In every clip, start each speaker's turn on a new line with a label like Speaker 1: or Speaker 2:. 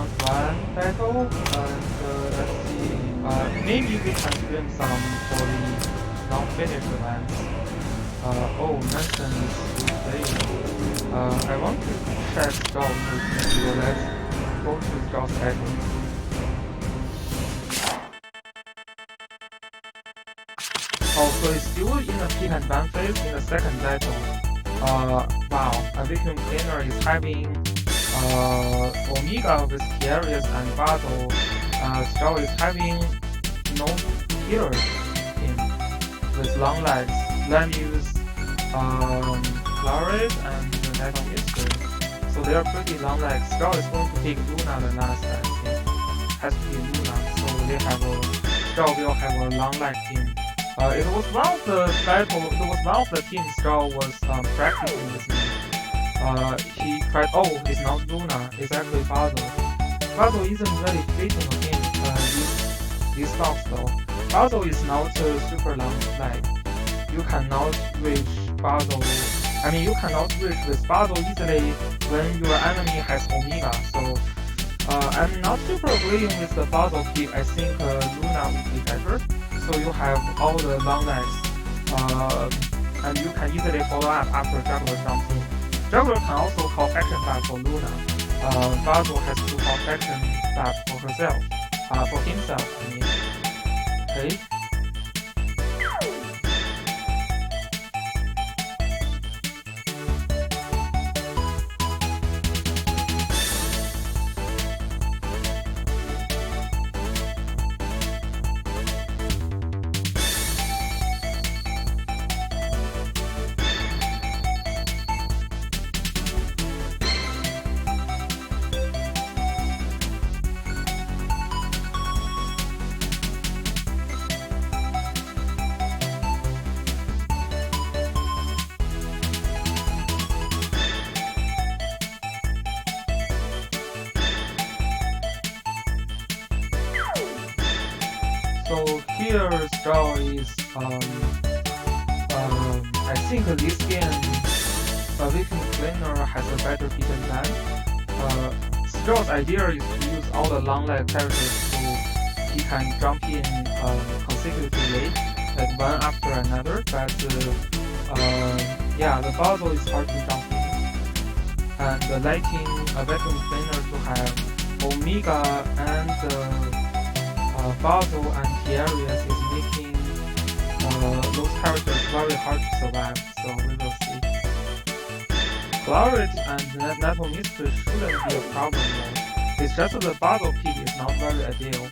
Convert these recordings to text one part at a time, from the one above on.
Speaker 1: round 1 battle, and let's see, maybe we can stream some for the non-finished events. Oh, Nansen is playing. I want to check Strauss first, so let's go to Strauss battle. Oh, so it's still in the pick and ban phase in the second battle. Wow, a vacuum cleaner is having Omega with Tiarius and Battle. Strauss is having no healers in with long legs. Lemius, Claret, and Metal Mystery. So they are pretty long legs. Strauss is going to pick Luna the last, I think. Has to be Luna. So they have Strauss will have a long leg team. It was one of the battle. It was one of the teams Strauss was practicing with me. He tried. Oh, it's not Luna. It's actually Basil. Basil isn't really fitting against these stocks though. Basil is not super long leg. You cannot reach Basil. I mean, you cannot reach with Basil easily when your enemy has Omega. So I'm not super agreeing with the Basil pick. I think Luna would be better. So you have all the long legs, and you can easily follow up after Juggler jumps in. Juggler can also call faction back for Luna. Basil has to call faction back for herself, for himself, I mean. Okay. So here Strauss is I think this game Vacuum Cleaner has a better hidden ban. Strauss' idea is to use all the long leg characters so he can jump in consecutively, like one after another, but yeah, the Basil is hard to jump in. And letting a Vacuum Cleaner to have Omega and Basil and Tiarius is making those characters very hard to survive, so we will see. Claret and Metal Mystery shouldn't be a problem though. It's just that the Basil pick is not very ideal.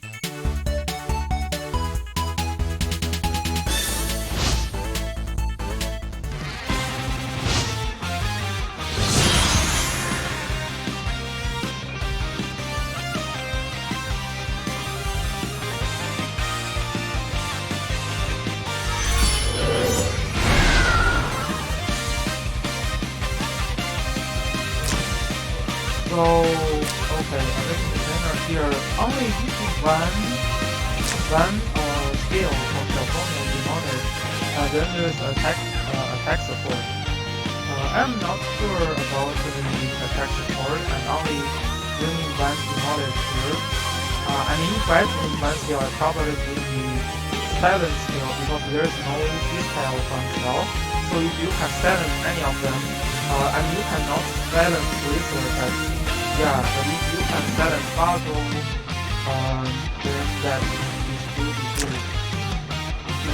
Speaker 1: So, okay, a Vacuum Cleaner here only using one skill of California Demonic, and then there's attack support. I'm not sure about the attack support, and only doing one Demonic here. I mean, if I do one skill, I probably do the silent skill because there's no detail from spell. So if you can silence any of them, and you cannot silence Razor, but yeah, but if you can silence Basil, then that is good.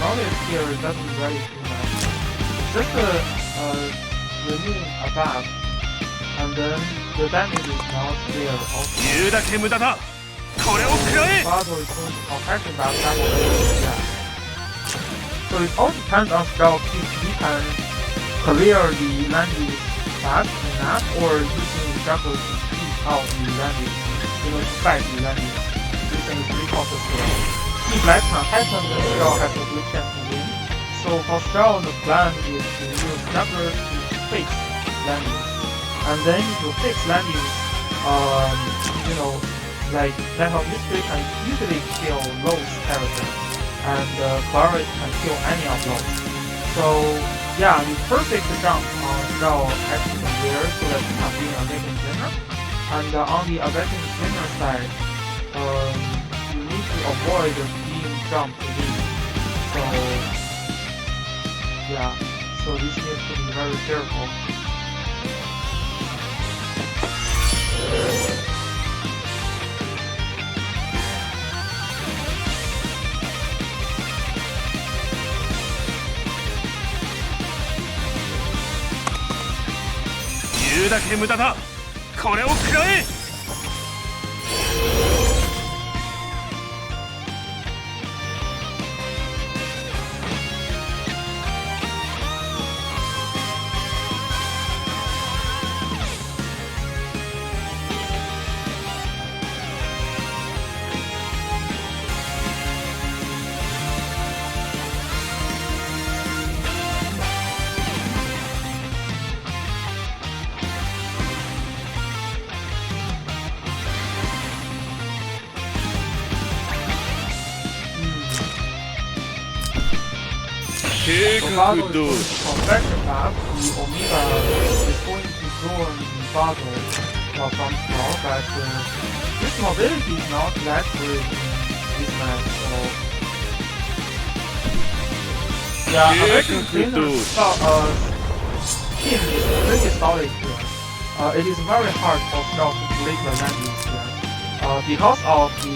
Speaker 1: Knowledge here doesn't really do much. Just removing a buff, and then the damage is not there also. Basil is going to confession that will yeah. So it all depends on Strauss if he can clear the landing fast enough or using the juggler to speed out the landing, to fight the landing using the 3-cost skill. If that can happen, then Strauss has a good chance to win. So for Strauss, the plan is to use juggler to fix landings. And then if you fix landings, like Metal Mystery can easily kill those characters, and Claret can kill any of those. So yeah, the perfect jump on Strauss has to be there so that you can win a Vacuum Cleaner. And on the awakening cleaner side, you need to avoid being jumped in. So yeah, so this needs to be very careful. So Bado is going to convert back. The Omega is going to join Bado from Snow, but this mobility is not that great in this match. So yeah, American Cleaner team is pretty solid here. It is very hard for Snow to break the landings here. Because of the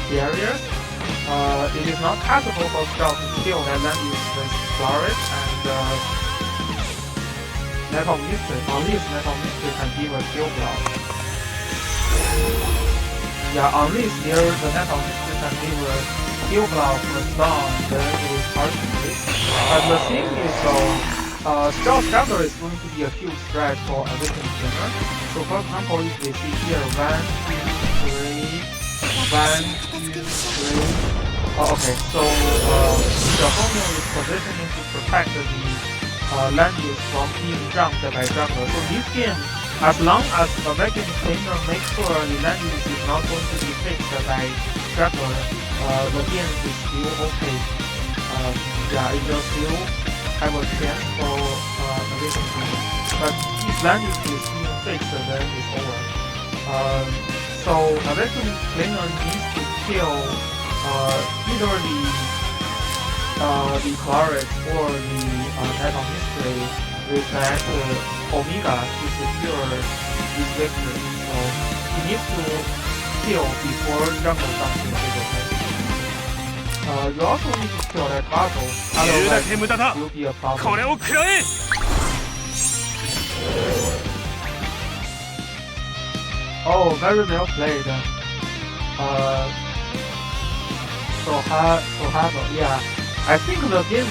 Speaker 1: barriers, it is not possible for Scout to kill that landings with Flourish and Net of Mystery. At least Net of Mystery can give a kill block. Yeah, unless there the Net of Mystery can give a kill block for stun, then it is hard to break. But the thing is though, Scout Traveler is going to be a huge threat for Awakening Cleaner. So for example, if we see here 1, 2, 3, 1, 2, 3. Oh, okay, so the opponent is positioning to protect the land use from being jumped by Juggler. So this game, as long as the Awakening Cleaner makes sure the land use is not going to be fixed by Juggler, the game is still okay. Yeah, it will still have a chance for Awakening Cleaner. But if land use is being fixed, then it's over. So Awakening Cleaner needs to kill either the Claret or the Net of Mystery with that Omega to secure this victory. So he needs to kill before Jungle jumps into the fight. You also need to kill that battle, otherwise it will be a problem. Oh, very well played. So yeah, I think the game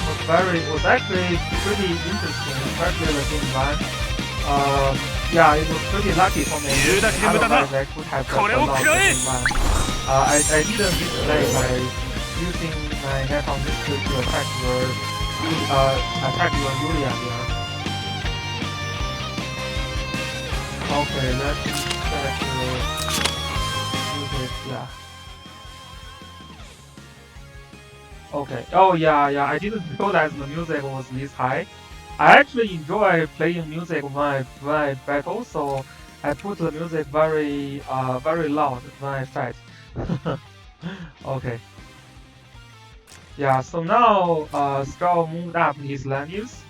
Speaker 1: was actually pretty interesting, especially the game 1. Yeah, it was pretty lucky for me. Otherwise, I could have just lost the game 1. I didn't misplay by using my Net on Mystery to attack your Yulia here. Okay, let's check music. Yeah. Okay. Oh yeah, I didn't realize the music was this high. I actually enjoy playing music when I battle, so I put the music very loud when I fight. Okay. Yeah. So now Straw moved up his land use.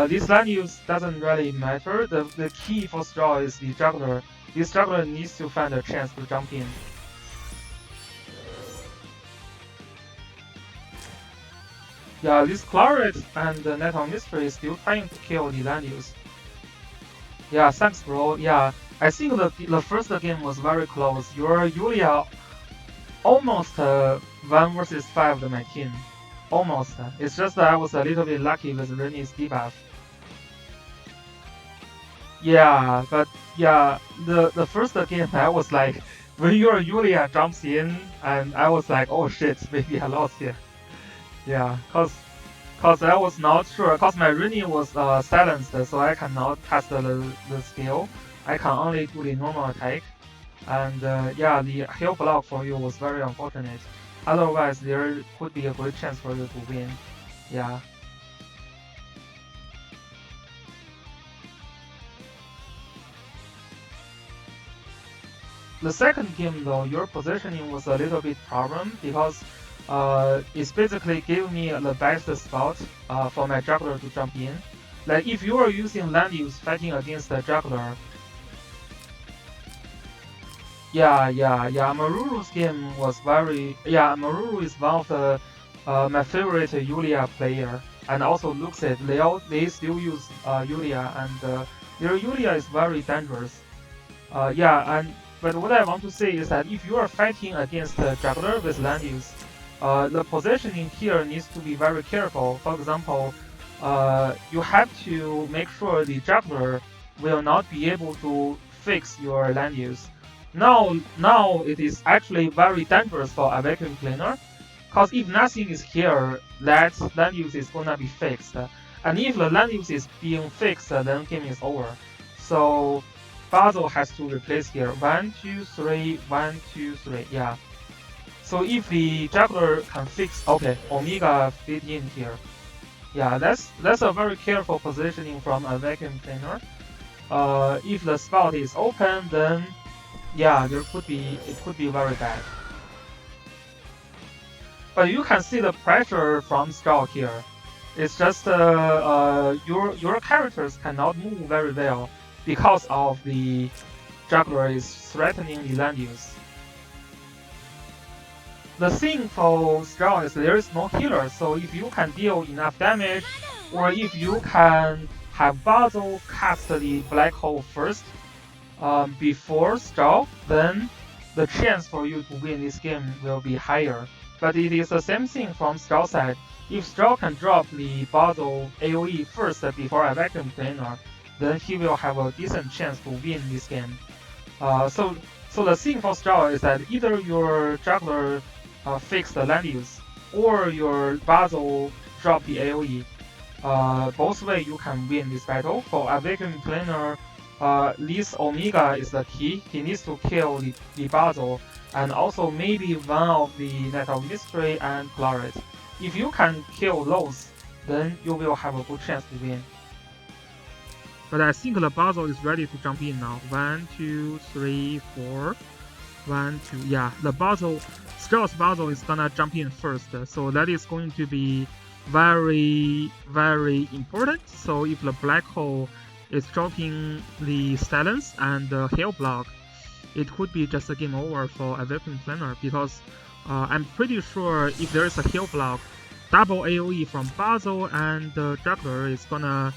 Speaker 1: This land use doesn't really matter. The key for Straw is the juggler. This juggler needs to find a chance to jump in. Yeah, this Claret and the Net of Mystery is still trying to kill the land use. Yeah, thanks bro. Yeah, I think the first game was very close. Your Yulia almost 1 versus 5 to my team. Almost. It's just that I was a little bit lucky with Reni's debuff. Yeah, but yeah, the first game I was like, when your Yulia jumps in, and I was like, oh shit, maybe I lost here. Yeah, cause I was not sure, cause my Reni was silenced, so I cannot cast the skill. I can only do the normal attack, and yeah, the heal block for you was very unfortunate. Otherwise, there could be a great chance for you to win. Yeah. the second game though, your positioning was a little bit problem because it's basically gave me the best spot for my juggler to jump in. Like if you are using land use fighting against the juggler, yeah, Maruru's game was very, Maruru is one of the my favorite Yulia player, and also Luxed. They still use Yulia, and their Yulia is very dangerous. But what I want to say is that if you are fighting against a juggler with land use, the positioning here needs to be very careful. For example, you have to make sure the juggler will not be able to fix your land use. Now it is actually very dangerous for a vacuum cleaner, because if nothing is here, that land use is gonna be fixed. And if the land use is being fixed, then game is over. So Basil has to replace here. 1, 2, 3, 1, 2, 3. Yeah. So if the juggler can fix, okay, Omega fit in here. Yeah, that's a very careful positioning from a vacuum cleaner. If the spot is open, then yeah, it could be very bad. But you can see the pressure from Straw here. It's just your characters cannot move very well because of the juggler is threatening the land use. The thing for Straw is there is no healer, so if you can deal enough damage, or if you can have Basil cast the black hole first before Straw, then the chance for you to win this game will be higher. But it is the same thing from Straw side. If Straw can drop the Basil AoE first before a vacuum cleaner, then he will have a decent chance to win this game. So the thing for Straw is that either your juggler fix the land use, or your Basil drop the AoE. Both way you can win this battle. For a vacuum cleaner, this Omega is the key. He needs to kill the Basil, and also maybe one of the Net of Mystery and Claret. If you can kill those, then you will have a good chance to win. But I think the Basil is ready to jump in now. 1, 2, 3, 4. 1, 2. Yeah, the Basil, Straw's Basil is gonna jump in first. So that is going to be very, very important. So if the black hole is dropping the silence and the hail block, it could be just a game over for a vacuum cleaner, because I'm pretty sure if there is a hail block, double AoE from Basil and the juggler is gonna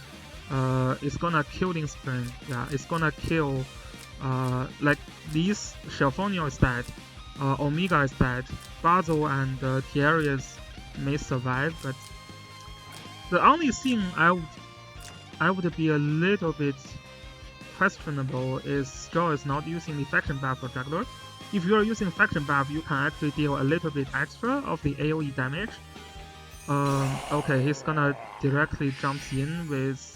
Speaker 1: killing sprint. Yeah, it's gonna kill like this. Shelfonio is dead, Omega is dead, Basil and Thierry's may survive, but the only thing I would be a little bit questionable is Straw is not using the faction buff for juggler. If you are using faction buff, you can actually deal a little bit extra of the AoE damage. Okay, he's gonna directly jump in with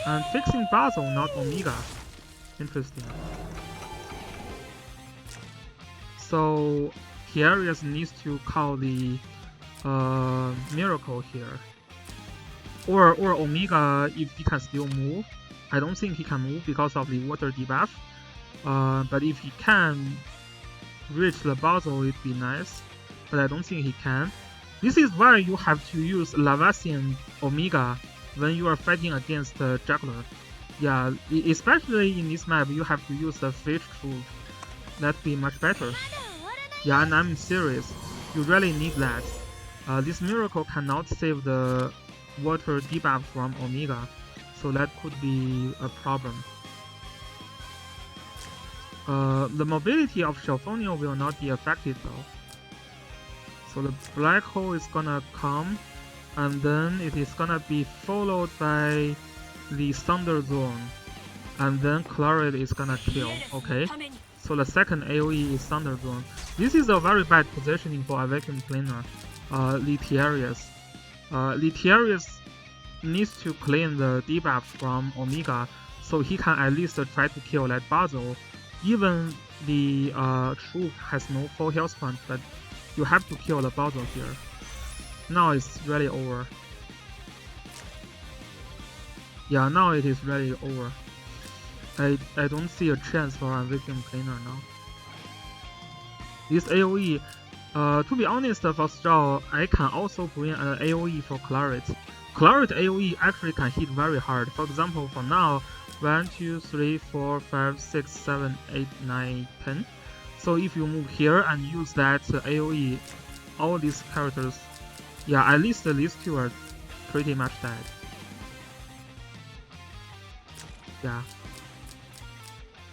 Speaker 1: and fixing Basil, not Omega. Interesting. So Thierry needs to call the miracle here, or Omega if he can still move. I don't think he can move because of the water debuff. But if he can reach the Basil, it'd be nice. But I don't think he can. This is why you have to use Lavasian Omega when you are fighting against the juggler. Yeah, especially in this map, you have to use the Fate Truth. That'd be much better. Yeah, and I'm serious. You really need that. This miracle cannot save the water debuff from Omega, so that could be a problem. The mobility of Shelfonio will not be affected though. So the black hole is gonna come, and then it is gonna be followed by the Thunder Zone, and then Claret is gonna kill. Okay, so the second AoE is Thunder Zone. This is a very bad positioning for a vacuum cleaner. Letarius needs to clean the debuff from Omega, so he can at least try to kill that Basil. Even the Troop has no full health point, but you have to kill the Basil here. Now it's really over. Yeah, now it is really over.
Speaker 2: I don't see a chance for a vacuum cleaner now. This AoE, to be honest, for Straw, I can also bring an AoE for Claret. Claret AoE actually can hit very hard. For example, for now, 1, 2, 3, 4, 5, 6, 7, 8, 9, 10. So if you move here and use that AoE, all these characters, yeah, at least these two are pretty much dead. Yeah.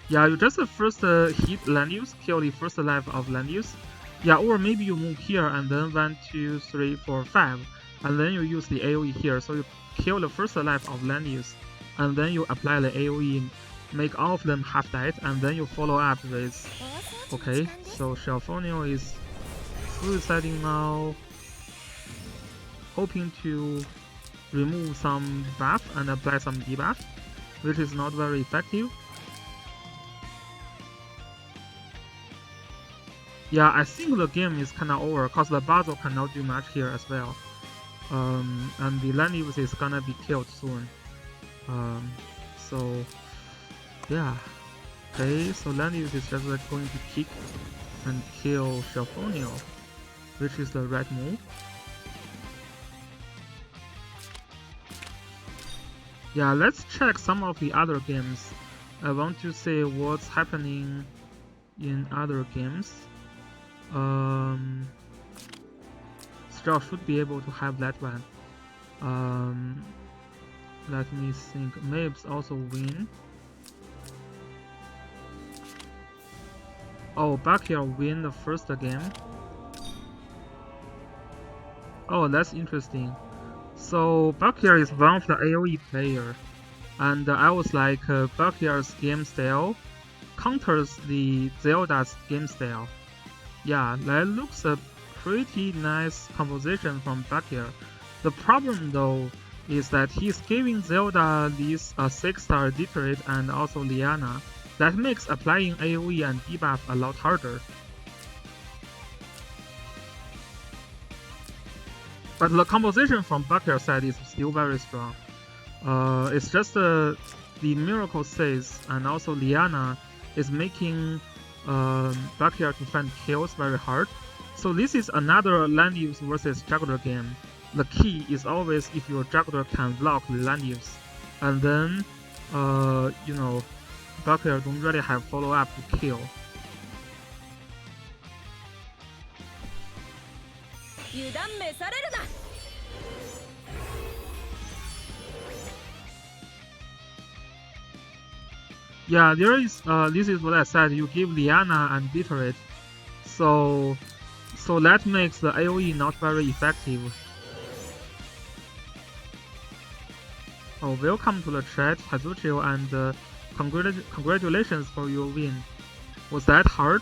Speaker 2: Yeah, you just first hit Lanius, kill the first life of Lanius. Yeah, or maybe you move here and then 1, 2, 3, 4, 5, and then you use the AoE here. So you kill the first life of Lanius, and then you apply the AoE, make all of them half dead, and then you follow up with. Okay, so Shelfonio is suiciding now, hoping to remove some buff and apply some debuff, which is not very effective. Yeah, I think the game is kinda over, cause the Basil cannot do much here as well. And the Lanius is gonna be killed soon. So yeah. Okay, so Lanius is just going to kick and kill Shelfonio, which is the right move. Yeah, let's check some of the other games. I want to see what's happening in other games. Straw should be able to have that one. Let me think. Mabes also win. Oh, Backyard win the first game. Oh, that's interesting. So Backyard is one of the AoE player, and I was like, Backyard's game style counters the Zelda's game style. Yeah, that looks a pretty nice composition from Backyard. The problem though is that he's giving Zelda these 6-star Deterrate and also Liana. That makes applying AoE and debuff a lot harder. But the composition from Backyard's side is still very strong. It's just the Miracle Says and also Liana is making Backyard to find kills very hard. So this is another land use versus juggler game. The key is always if your juggler can block the land use, and then you know, Backyard don't really have follow up to kill. Yeah, there is. This is what I said. You give Liana and Deterrate, so that makes the AoE not very effective. Oh, welcome to the chat, Hazuchio, and congratulations for your win. Was that hard?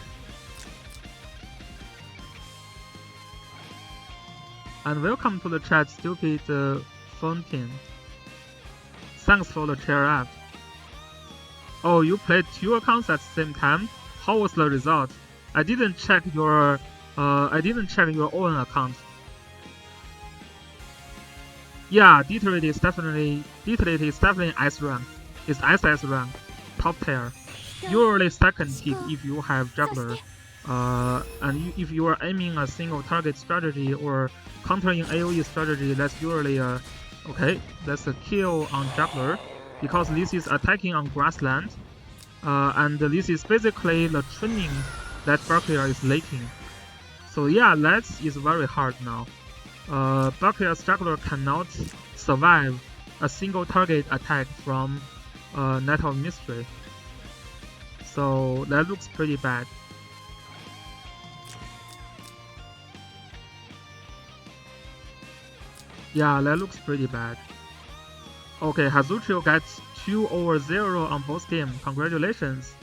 Speaker 2: And welcome to the chat, stupid Fontaine. Thanks for the cheer up. Oh, you played 2 accounts at the same time? How was the result? I didn't check your own account. Yeah, Deterrate is definitely S rank. It's SS rank, top tier. Usually second pick if you have juggler. And if you are aiming a single target strategy or countering AoE strategy, that's usually okay. That's a kill on juggler, because this is attacking on grassland, and this is basically the training that Backyard is lacking. So yeah, that is very hard now. Backyard's juggler cannot survive a single target attack from Net of Mystery. So that looks pretty bad. Yeah, that looks pretty bad. Okay, Hazuchio gets 2/0 on both games. Congratulations.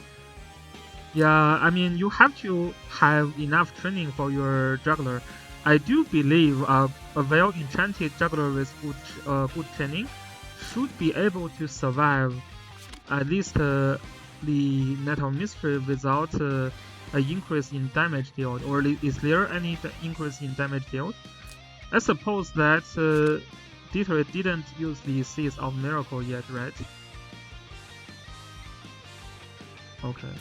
Speaker 2: Yeah, I mean, you have to have enough training for your juggler. I do believe a well-enchanted juggler with good training should be able to survive at least the Net of Mystery without an increase in damage dealt. Or is there any increase in damage dealt? I suppose that Detroit didn't use the Seeds of Miracle yet, right? Okay.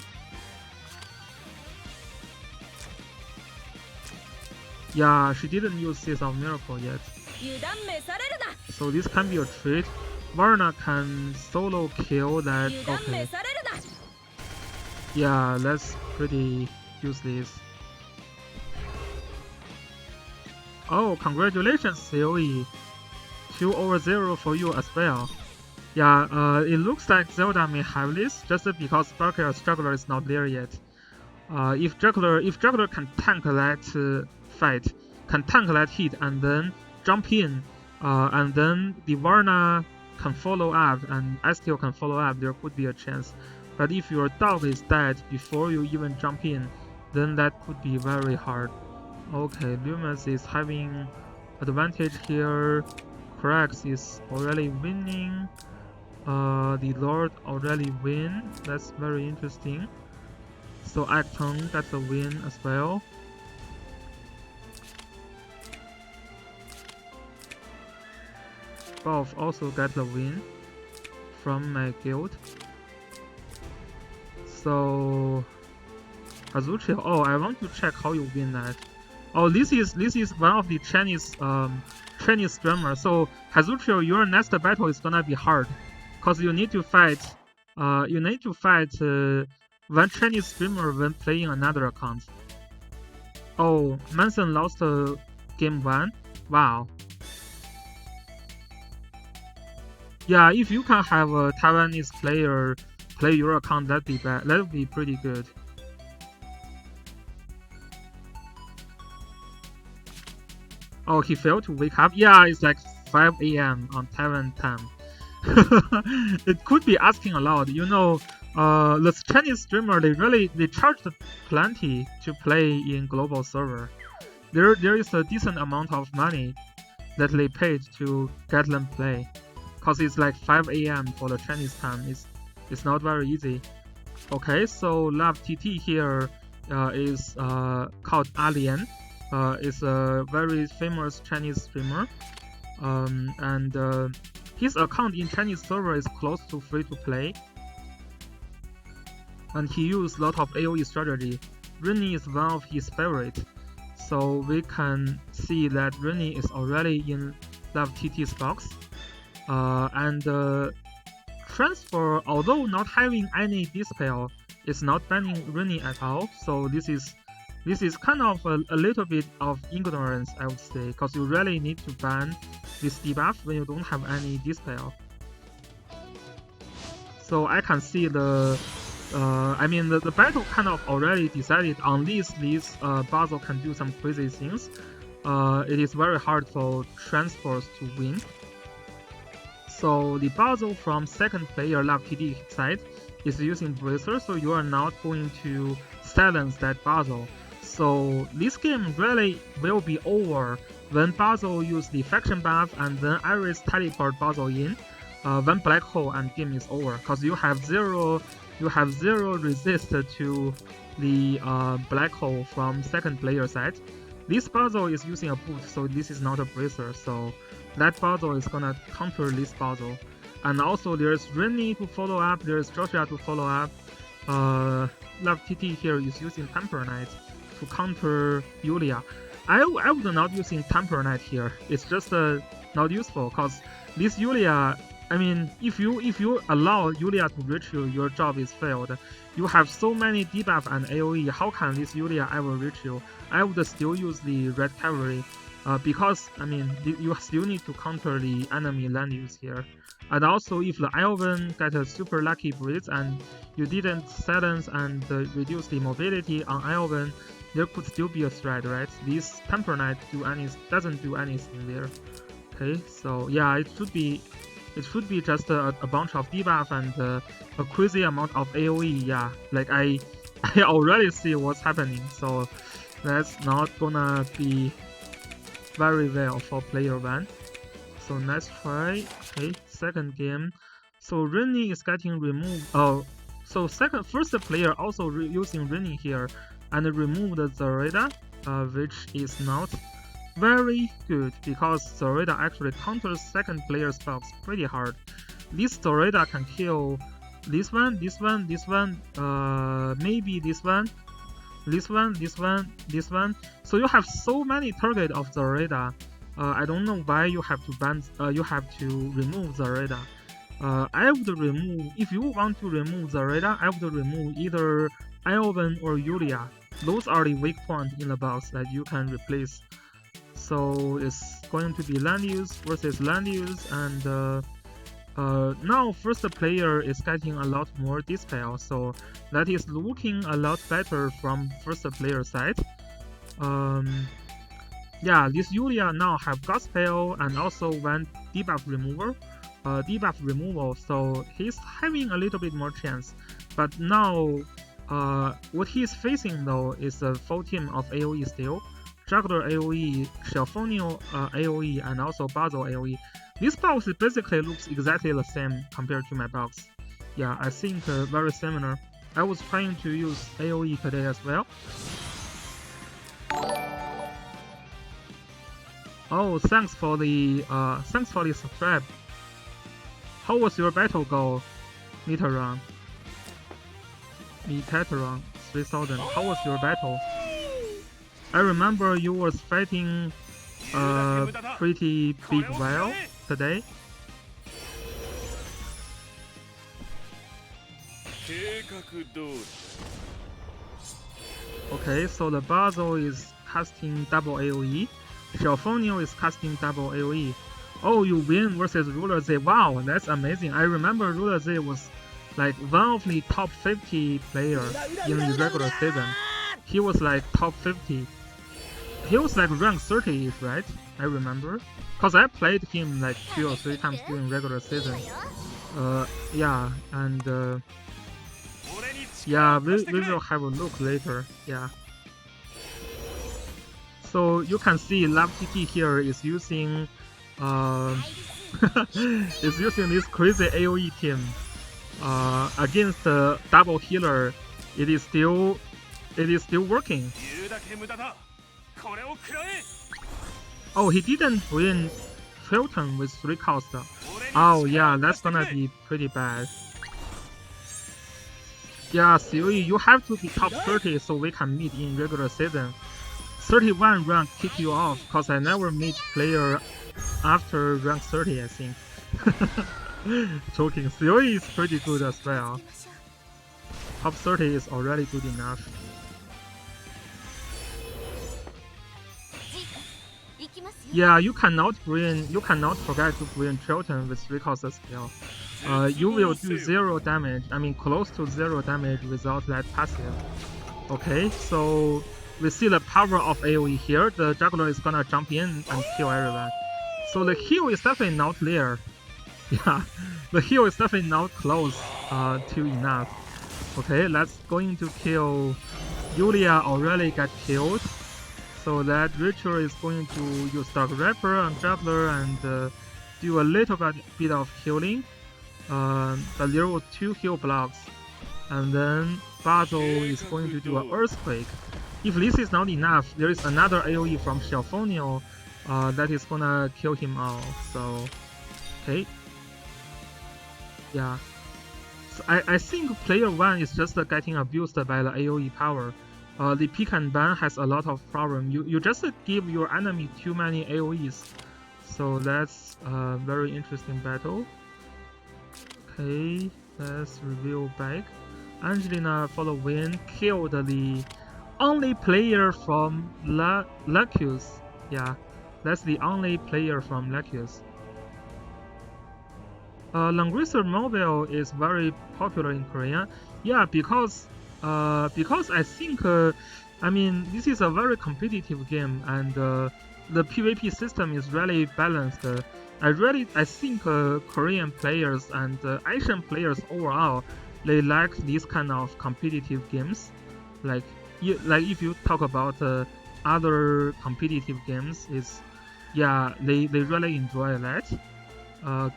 Speaker 2: Yeah, she didn't use Seeds of Miracle yet. So this can be a trade. Varna can solo kill that. Okay. Yeah, let's pretty use this. Oh, congratulations, COE. 2/0 for you as well. Yeah, it looks like Zelda may have this just because Sparkle's juggler is not there yet. If juggler can tank that fight, can tank that hit and then jump in, and then the Varna can follow up and Estio can follow up, there could be a chance. But if your dog is dead before you even jump in, then that could be very hard. Okay, Lumus is having advantage here. Krax is already winning. The Lord already win. That's very interesting. So Acton gets a win as well. Both also get a win from my guild. So Kazuchi, oh, I want to check how you win that. Oh, this is one of the Chinese streamers. So Kazuchi, your next battle is gonna be hard, cause you need to fight. One Chinese streamer when playing another account. Oh, Manson lost game 1. Wow. Yeah, if you can have a Taiwanese player play your account, that'd be pretty good. Oh, he failed to wake up. Yeah, it's like 5 AM on Taiwan time. It could be asking a lot. You know, the Chinese streamer they charged plenty to play in global server. There is a decent amount of money that they paid to get them play, cause it's like 5 AM for the Chinese time. It's not very easy. Okay, so Love TT here is called Alien. Is a very famous Chinese streamer, and his account in Chinese server is close to free to play, and he used a lot of AoE strategy. Rini is one of his favorites, so we can see that Rini is already in Love TT's box, and transfer, although not having any dispel, is not banning Rini at all. So this is kind of a little bit of ignorance, I would say, because you really need to ban this debuff when you don't have any dispel. So I can see the battle kind of already decided unless this Basil can do some crazy things. It is very hard for transfers to win. So the Basil from second player Love TD side is using Bracer, so you are not going to silence that Basil. So this game really will be over when Basil use the faction buff and then Iris teleport Basil in. When black hole and game is over, because you have zero resist to the black hole from second player side. This Basil is using a boot, so this is not a bracer, so that Basil is gonna counter this Basil. And also there's Rini to follow up, there's Joshua to follow up. Love TT here is using Temper Knight to counter Yulia. I would not using Temper Knight here. It's just not useful, because this Yulia, I mean, if you allow Yulia to reach you, your job is failed. You have so many debuff and AoE, how can this Yulia ever reach you? I would still use the Red Cavalry, because, I mean, you still need to counter the enemy land use here. And also, if the Elven got a super lucky breeze and you didn't silence and reduce the mobility on Elven, there could still be a threat, right? This Temper Knight doesn't do anything there. Okay, so yeah, it should be just a bunch of debuff and a crazy amount of AoE. Yeah, like I already see what's happening, so that's not gonna be very well for player 1. So let's try. Okay, second game. So Rini is getting removed. Oh, so first player also using Rini here and removed Zareda, which is not very good because Zareda actually counters second player's box pretty hard. This Zareda can kill this one, this one, this one, maybe this one, this one, this one, this one. So you have so many target of Zareda. I don't know why you have to ban. You have to remove Zareda. I would remove, if you want to remove Zareda, I would remove either Elven or Yulia. Those are the weak points in the box that you can replace. So it's going to be land use versus land use, and now first player is getting a lot more dispel, so that is looking a lot better from first player side. Yeah, this Yulia now have God spell and also one debuff removal, so he's having a little bit more chance. But now, what he's facing though is a full team of AoE still. Juggler AoE, Shelfonio AoE, and also Basil AoE. This box basically looks exactly the same compared to my box. Yeah, I think very similar. I was trying to use AoE today as well. Oh, thanks for the subscribe. How was your battle goal, Mitaran? 3000. How was your battle? I remember you was fighting a pretty big whale today. Okay, so the Basil is casting double AoE. Shelfonio is casting double AoE. Oh, you win versus Ruler Z. Wow, that's amazing. I remember Ruler Z was like one of the top 50 players in the regular season. He was like top 50. He was like rank 30, right? I remember. Cause I played him like 2 or 3 times during regular season. Yeah, and yeah, we will have a look later. Yeah. So you can see Lab TT here is using is using this crazy AoE team against the double healer. It is still working. Oh, he didn't win Filton with 3 cost. Oh yeah, that's gonna be pretty bad. Yeah, Siri, you have to be top 30 so we can meet in regular season. 31 rank kick you off, cause I never meet player after rank 30, I think. Joking, Siri is pretty good as well. Top 30 is already good enough. Yeah, you cannot forget to bring Chilton with 3 cost skill. You will do 0 damage, I mean close to 0 damage without that passive. Okay, so we see the power of AoE here. The juggler is gonna jump in and kill everyone. So the heal is definitely not there. Yeah, the heal is definitely not close to enough. Okay, let's going to kill. Yulia already got killed. So that Ritual is going to use Dark Rapper on Juggler and do a little bit of healing. But there were 2 heal blocks. And then Basil is going to do an Earthquake. If this is not enough, there is another AoE from Shelfonio that is gonna kill him off. So, okay. Yeah. So I think player 1 is just getting abused by the AoE power. The pick and ban has a lot of problem. You just give your enemy too many AoEs. So that's a very interesting battle. Okay, let's review back. Angelina for the win, killed the only player from Lacus. Yeah, that's the only player from Lacus. Langrisser Mobile is very popular in Korea. Yeah, because I think I mean this is a very competitive game and the PvP system is really balanced. I think Korean players and Asian players overall, they like these kind of competitive games. Like if you talk about other competitive games, yeah, they really enjoy that.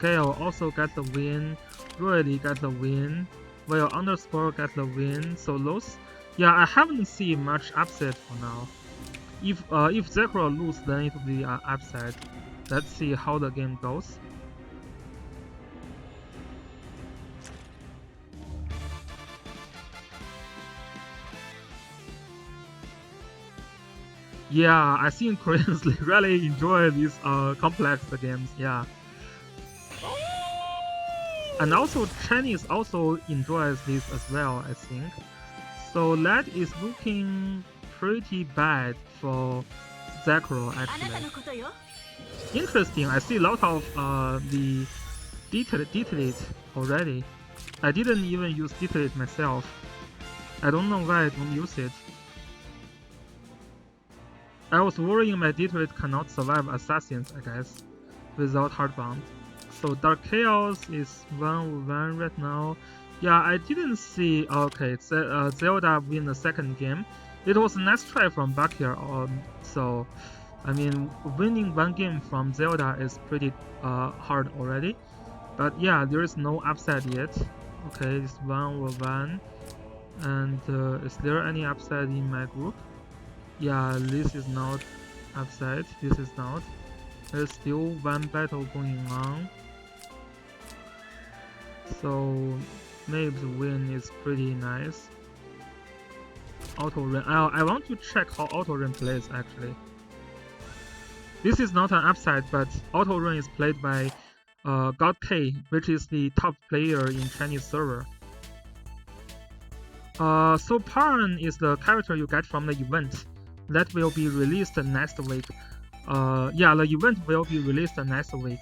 Speaker 2: Gale also got the win, Royally got the win, while Underscore got the win. So those, yeah, I haven't seen much upset for now. If Zekro lose, then it will be upset. Let's see how the game goes. Yeah, I think Koreans really enjoy these complex games. Yeah, and also Chinese also enjoys this as well, I think. So that is looking pretty bad for Zekro actually. Interesting. I see a lot of the detelate already. I didn't even use detelate myself. I don't know why I don't use it. I was worrying my detelate cannot survive assassins, I guess, without hardbound. So Dark Chaos is 1-1 right now. Yeah, I didn't see. Okay, Zelda win the second game. It was a nice try from Bakir. So, I mean, winning one game from Zelda is pretty hard already. But yeah, there is no upset yet. Okay, it's 1-1. And is there any upside in my group? Yeah, this is not upside. This is not. There's still one battle going on. So Mabe's win is pretty nice. Auto Run. I want to check how Auto Run plays actually. This is not an upside, but Auto Run is played by God K, which is the top player in Chinese server. So Paran is the character you get from the event that will be released next week. Yeah, the event will be released next week.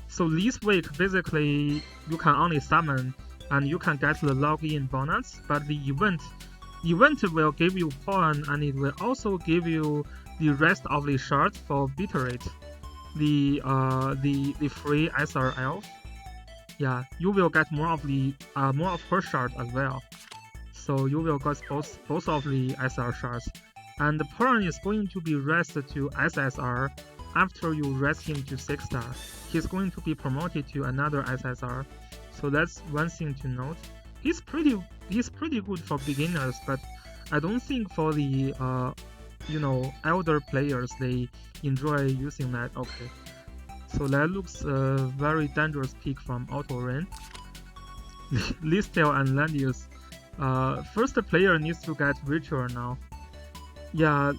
Speaker 2: So this week, basically, you can only summon and you can get the login bonus, but the event will give you Paran and it will also give you the rest of the shards for Bitterate, the free SR elf. Yeah, you will get more of her shard as well. So you will get both of the SR shards. And the Paran is going to be raised to SSR after you raise him to 6-star. He's going to be promoted to another SSR. So that's one thing to note. He's pretty good for beginners, but I don't think for the elder players they enjoy using that. Okay. So that looks a very dangerous pick from Auto Rain. Listel and Landius. First player needs to get Ritual now. Yeah,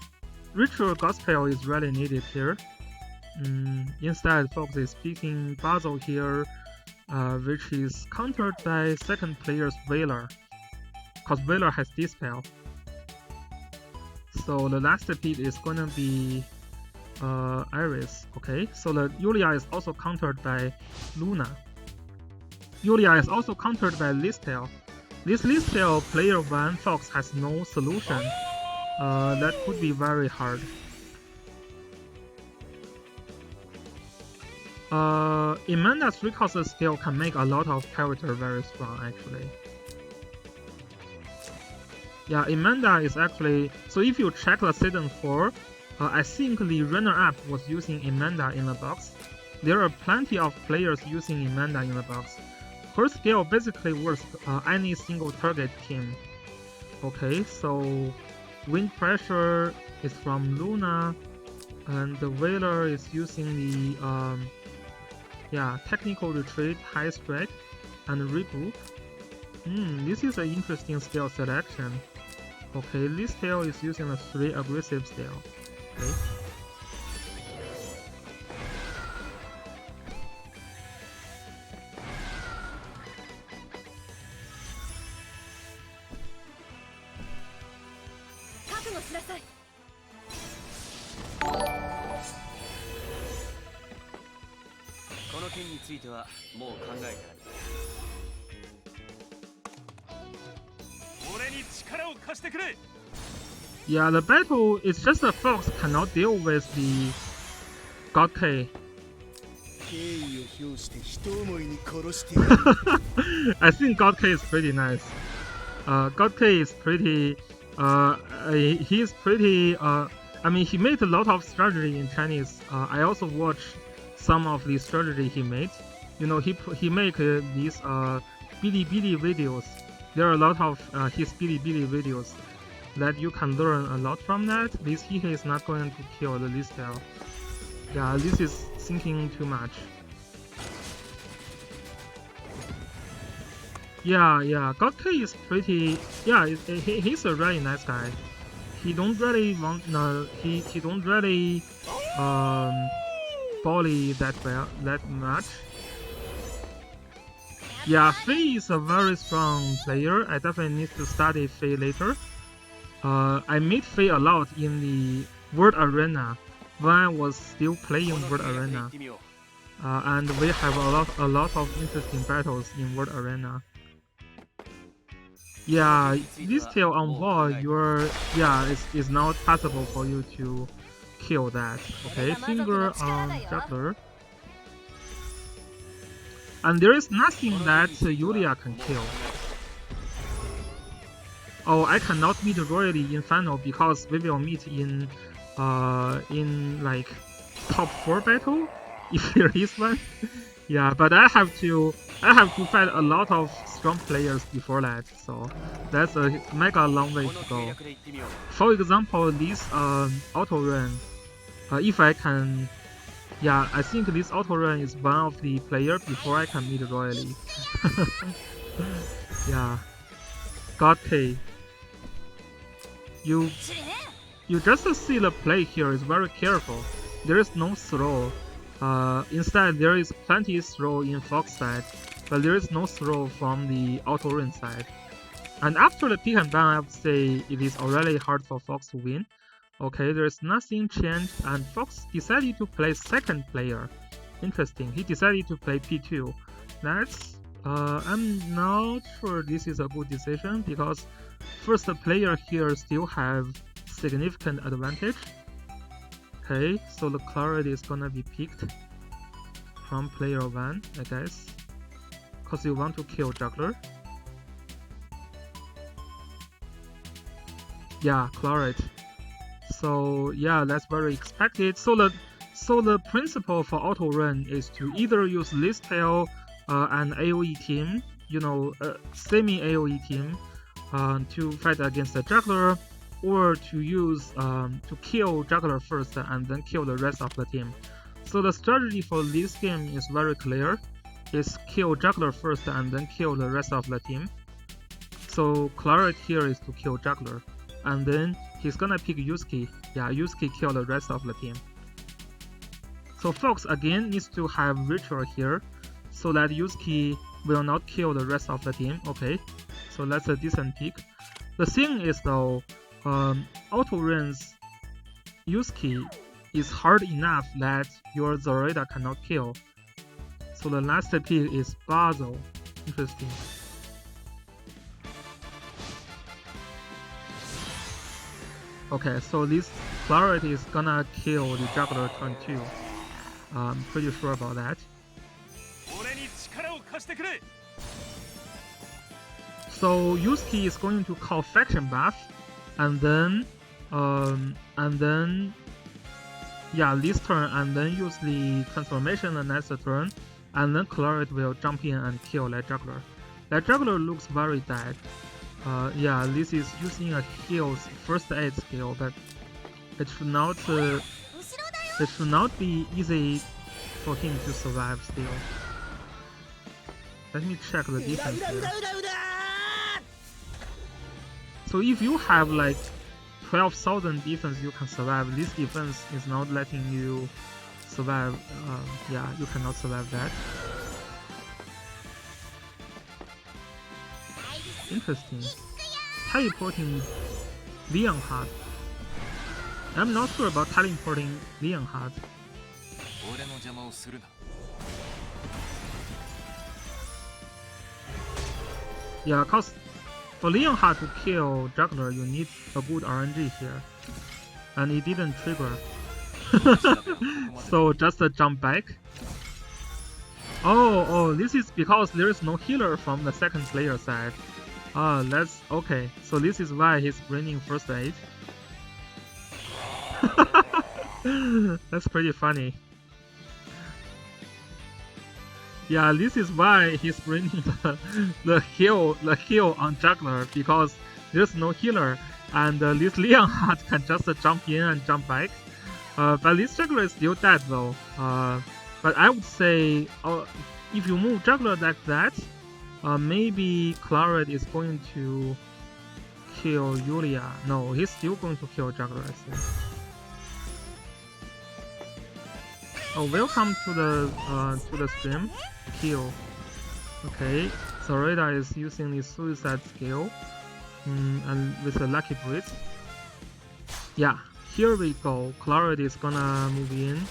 Speaker 2: Ritual Gospel is really needed here. Instead, Fox is picking Basil here, which is countered by second player's Veiler, cause Veiler has Dispel. So the last pick is gonna be Iris. Okay, so the Yulia is also countered by Luna. Yulia is also countered by Listel. This Listel player 1 Fox has no solution. That could be very hard. Amanda's recourse skill can make a lot of character very strong actually. Yeah, Amanda is actually, so if you check the season 4, I think the runner-up was using Amanda in the box. There are plenty of players using Amanda in the box. Her skill basically works any single target team. Okay, so Wind Pressure is from Luna, and the Veiler is using the Technical Retreat, High Strike, and Regroup. This is an interesting skill selection. Okay, this skill is using a 3 aggressive skill. Okay. Yeah, the battle is just the Fox cannot deal with the God K. I think God K is pretty nice. God K is pretty. He's pretty. I mean, he made a lot of strategy in Chinese. I also watched some of the strategy he made. You know, he make these Bilibili videos. There are a lot of his Bilibili videos that you can learn a lot from that. This Hihe is not going to kill the Listel. Yeah, this is thinking too much. Yeah, God K is pretty. Yeah, he's a really nice guy. he don't really want he don't really bully that much. Yeah, Fei is a very strong player. I definitely need to study Fei later. I met Fei a lot in the World Arena when I was still playing World Arena. And we have a lot of interesting battles in World Arena. Yeah, this tail on wall, it's not possible for you to kill that. Okay, finger on juggler. And there is nothing that Yulia can kill. Oh, I cannot meet royally in final because we will meet in like top 4 battle if there is one. Yeah, but I have to fight a lot of strong players before that, so that's a mega long way to go. For example, this auto run, if I can, yeah, I think this auto run is one of the player before I can meet royally. Yeah, God K. You just see the play here is very careful. There is no throw. Instead, there is plenty throw in Fox side, but there is no throw from the auto run side. And after the pick and ban, I would say it is already hard for Fox to win. Okay, there is nothing changed, and Fox decided to play second player. Interesting, he decided to play P2. That's I'm not sure this is a good decision because first player here still have significant advantage. Okay, so the card is gonna be picked from player 1, I guess, because you want to kill juggler. Yeah, claret. So yeah, that's very expected. So the principle for auto run is to either use this tail an AoE team, semi AoE team, to fight against the juggler, or to use to kill juggler first and then kill the rest of the team. So the strategy for this game is very clear. It's kill juggler first and then kill the rest of the team. So claret here is to kill juggler, and then he's gonna pick Yusuke. Yeah, Yusuke kill the rest of the team. So Fox again needs to have ritual here, so that Yusuke will not kill the rest of the team. Okay, so that's a decent pick. The thing is though, auto runs Yusuke is hard enough that your Zoraida cannot kill. So the last pick is Basil. Interesting. Okay, so this claret is gonna kill the juggler turn 2. I'm pretty sure about that. So Yusuke is going to call faction buff, and then yeah, this turn, and then use the transformation the next turn, and then claret will jump in and kill that juggler. That juggler looks very dead. Yeah, this is using a heal's first aid skill, but it should not be easy for him to survive still. Let me check the defense here. So if you have like 12,000 defense, you can survive. This defense is not letting you survive. Yeah, you cannot survive that. Interesting. Teleporting Leonhardt. I'm not sure about teleporting Leonhardt. Yeah, cause for Leonhardt to kill juggler, you need a good RNG here, and it didn't trigger. So just a jump back. Oh, this is because there is no healer from the second player side. That's okay. So this is why he's bringing first aid. That's pretty funny. Yeah, this is why he's bringing the heal on juggler, because there's no healer, and this Leonhardt can just jump in and jump back. But this juggler is still dead though. But I would say if you move juggler like that, maybe claret is going to kill Yulia. No, he's still going to kill Juggler, I think. Oh, welcome to the stream. Kill. Okay, Zoraida is using the suicide skill, and with a lucky breeze. Yeah, here we go. Clarity is gonna move in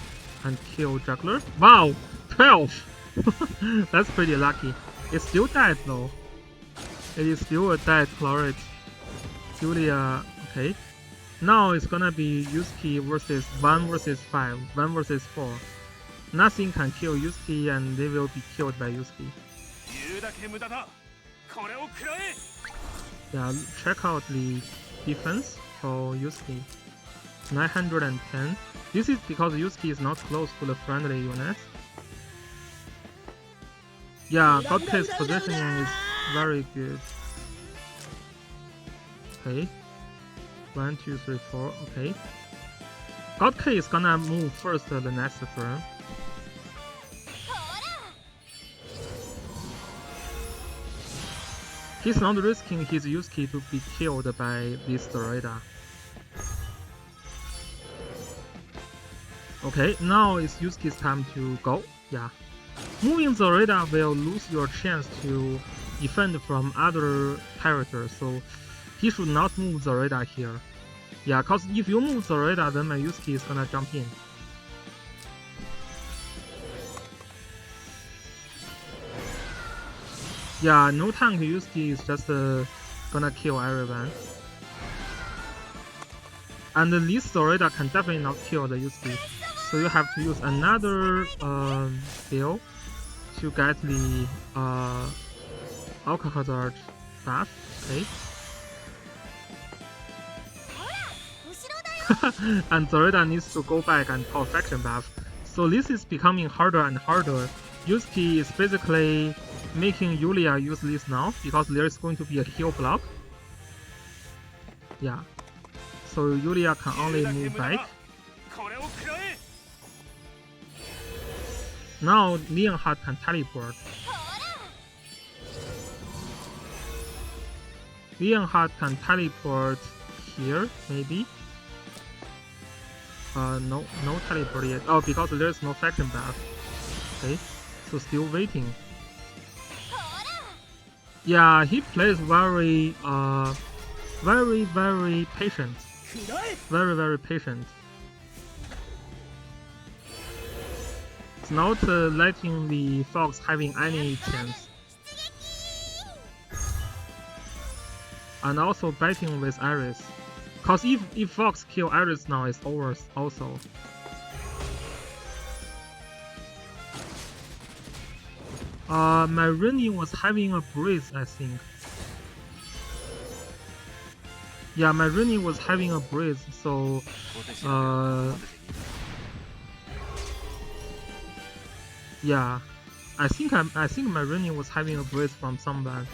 Speaker 2: and kill Juggler. Wow, 12. That's pretty lucky. It's still dead though. It is still a dead Clarity. Julia, okay. Now it's gonna be Yusuke versus 1 versus 5, 1 versus 4. Nothing can kill Yusuke and they will be killed by Yusuke. Yeah, check out the defense for Yusuke. 910. This is because Yusuke is not close to the friendly units. Yeah, Godk's positioning is very good. Okay. 1, 2, 3, 4. Okay. Godk is gonna move first the next turn. He's not risking his Yusuke to be killed by this Zoraida. Okay, now it's Yusuke's time to go. Yeah. Moving Zoraida will lose your chance to defend from other characters, so he should not move Zoraida here. Yeah, cause if you move Zoraida, then my Yusuke is gonna jump in. Yeah, no tank Yusuke is just gonna kill everyone. And this Zoraida can definitely not kill the Yusuke. So you have to use another skill to get the Alcohol Hazard buff. Okay. And Zoraida needs to go back and call Faction buff. So this is becoming harder and harder. Yusuke is basically making Yulia use this now because there is going to be a heal block. Yeah. So Yulia can only move back. Now Leonhardt can teleport. Leonhardt can teleport here, maybe. No teleport yet. Oh, because there's no faction buff. Okay, so still waiting. Yeah, he plays very patient. Very patient. It's not letting the Fox having any chance. And also betting with Iris. Cause if Fox kill Iris now, it's over also. My Rennie was having a breeze, I think. Yeah, my Rennie was having a breeze, so yeah, I think my Rennie was having a breeze from someone.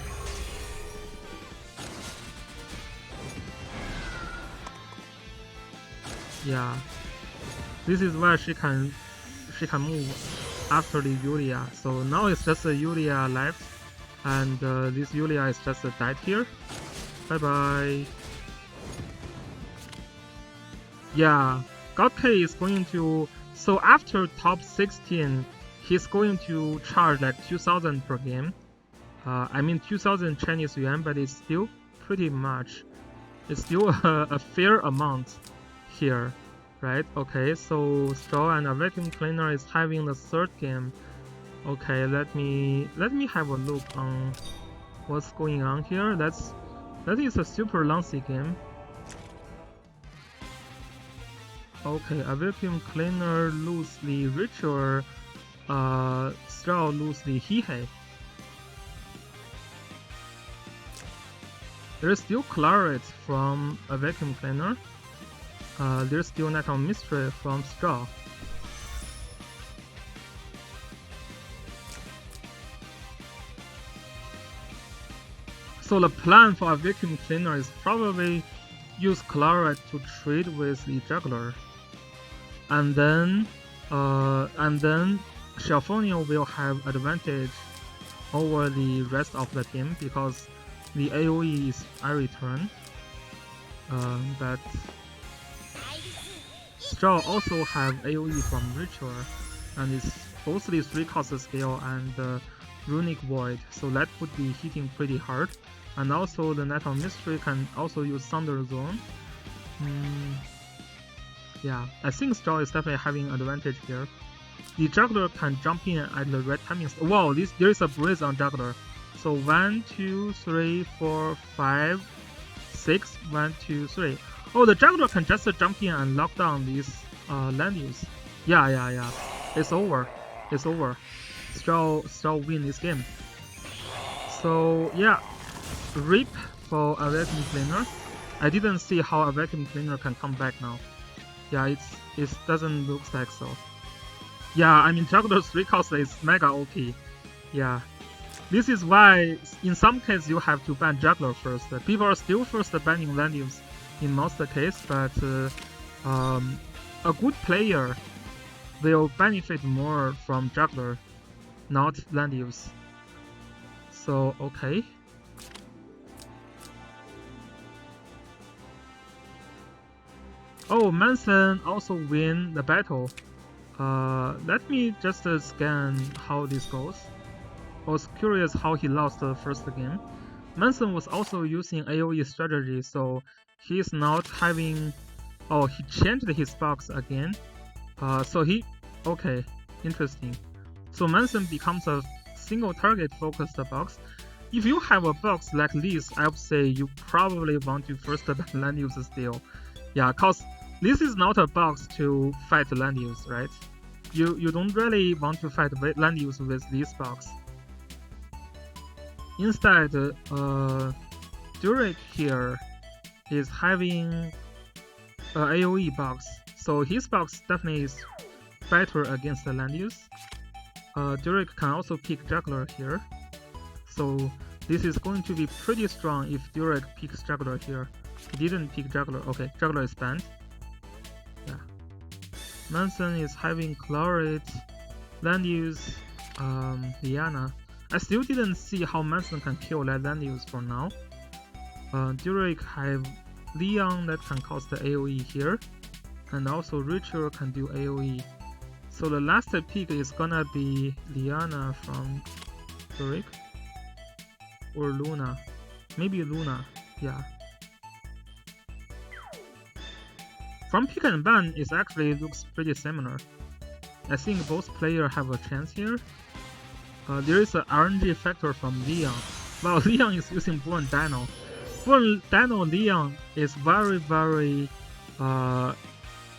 Speaker 2: Yeah, this is where she can move after the Yulia. So now it's just a Yulia left, and this Yulia is just dead here. Bye bye. Yeah, Godk is going to. So after top 16, he's going to charge like 2,000 per game. I mean 2,000 Chinese yuan, but it's still pretty much. It's still a fair amount here, right? Okay, so Straw and a Vacuum Cleaner is having the third game. Okay, let me have a look on what's going on here. That is a super lengthy game. Okay, a Vacuum Cleaner lose the Ritual, Straw lose the Hihei. There's still Claret from a Vacuum Cleaner. There's still Night of Mystery from Straw. So the plan for a Vacuum Cleaner is probably use Claret to trade with the Juggler. And then Shelfonia will have advantage over the rest of the team because the AoE is every turn. But Straw also have AoE from Ritual, and it's mostly 3-cost scale and Runic Void, so that would be hitting pretty hard. And also the Net of Mystery can also use Thunder Zone. Yeah, I think Straw is definitely having advantage here. The Juggler can jump in at the right timing. Wow, there is a Breeze on Juggler. So 1, 2, 3, 4, 5, 6, 1, 2, 3. Oh, the Juggler can just jump in and lock down these land use. Yeah. It's over. It's over. Straw win this game. So yeah, RIP for a Vacuum Cleaner. I didn't see how a Vacuum Cleaner can come back now. Yeah, it doesn't look like so. Yeah, I mean Juggler's 3-cost is mega OP. Yeah. This is why in some cases you have to ban Juggler first. People are still first banning land use in most cases, but a good player will benefit more from Juggler, not land use. So okay. Oh, Manson also win the battle. Let me just scan how this goes. I was curious how he lost the first game. Manson was also using AoE strategy, so he's not having... Oh, he changed his box again. Okay, interesting. So Manson becomes a single target focused box. If you have a box like this, I would say you probably want to first ban land use still. Yeah, cause this is not a box to fight land use, right? You don't really want to fight land use with this box. Instead, Durek here is having an AoE box, so his box definitely is better against the land use. Durek can also pick Juggler here, so this is going to be pretty strong if Durek picks Juggler here. He didn't pick Juggler. Okay, Juggler is banned. Yeah. Manson is having Chlorid, land use, Liana. I still didn't see how Manson can kill that land use for now. Durek have Leon that can cause the AoE here, and also Ritual can do AoE. So the last pick is gonna be Liana from Durek or Luna. Maybe Luna, yeah. From pick and ban, it actually looks pretty similar. I think both players have a chance here. There is an RNG factor from Leon. Wow, Leon is using Born Dino. Born Dino Leon is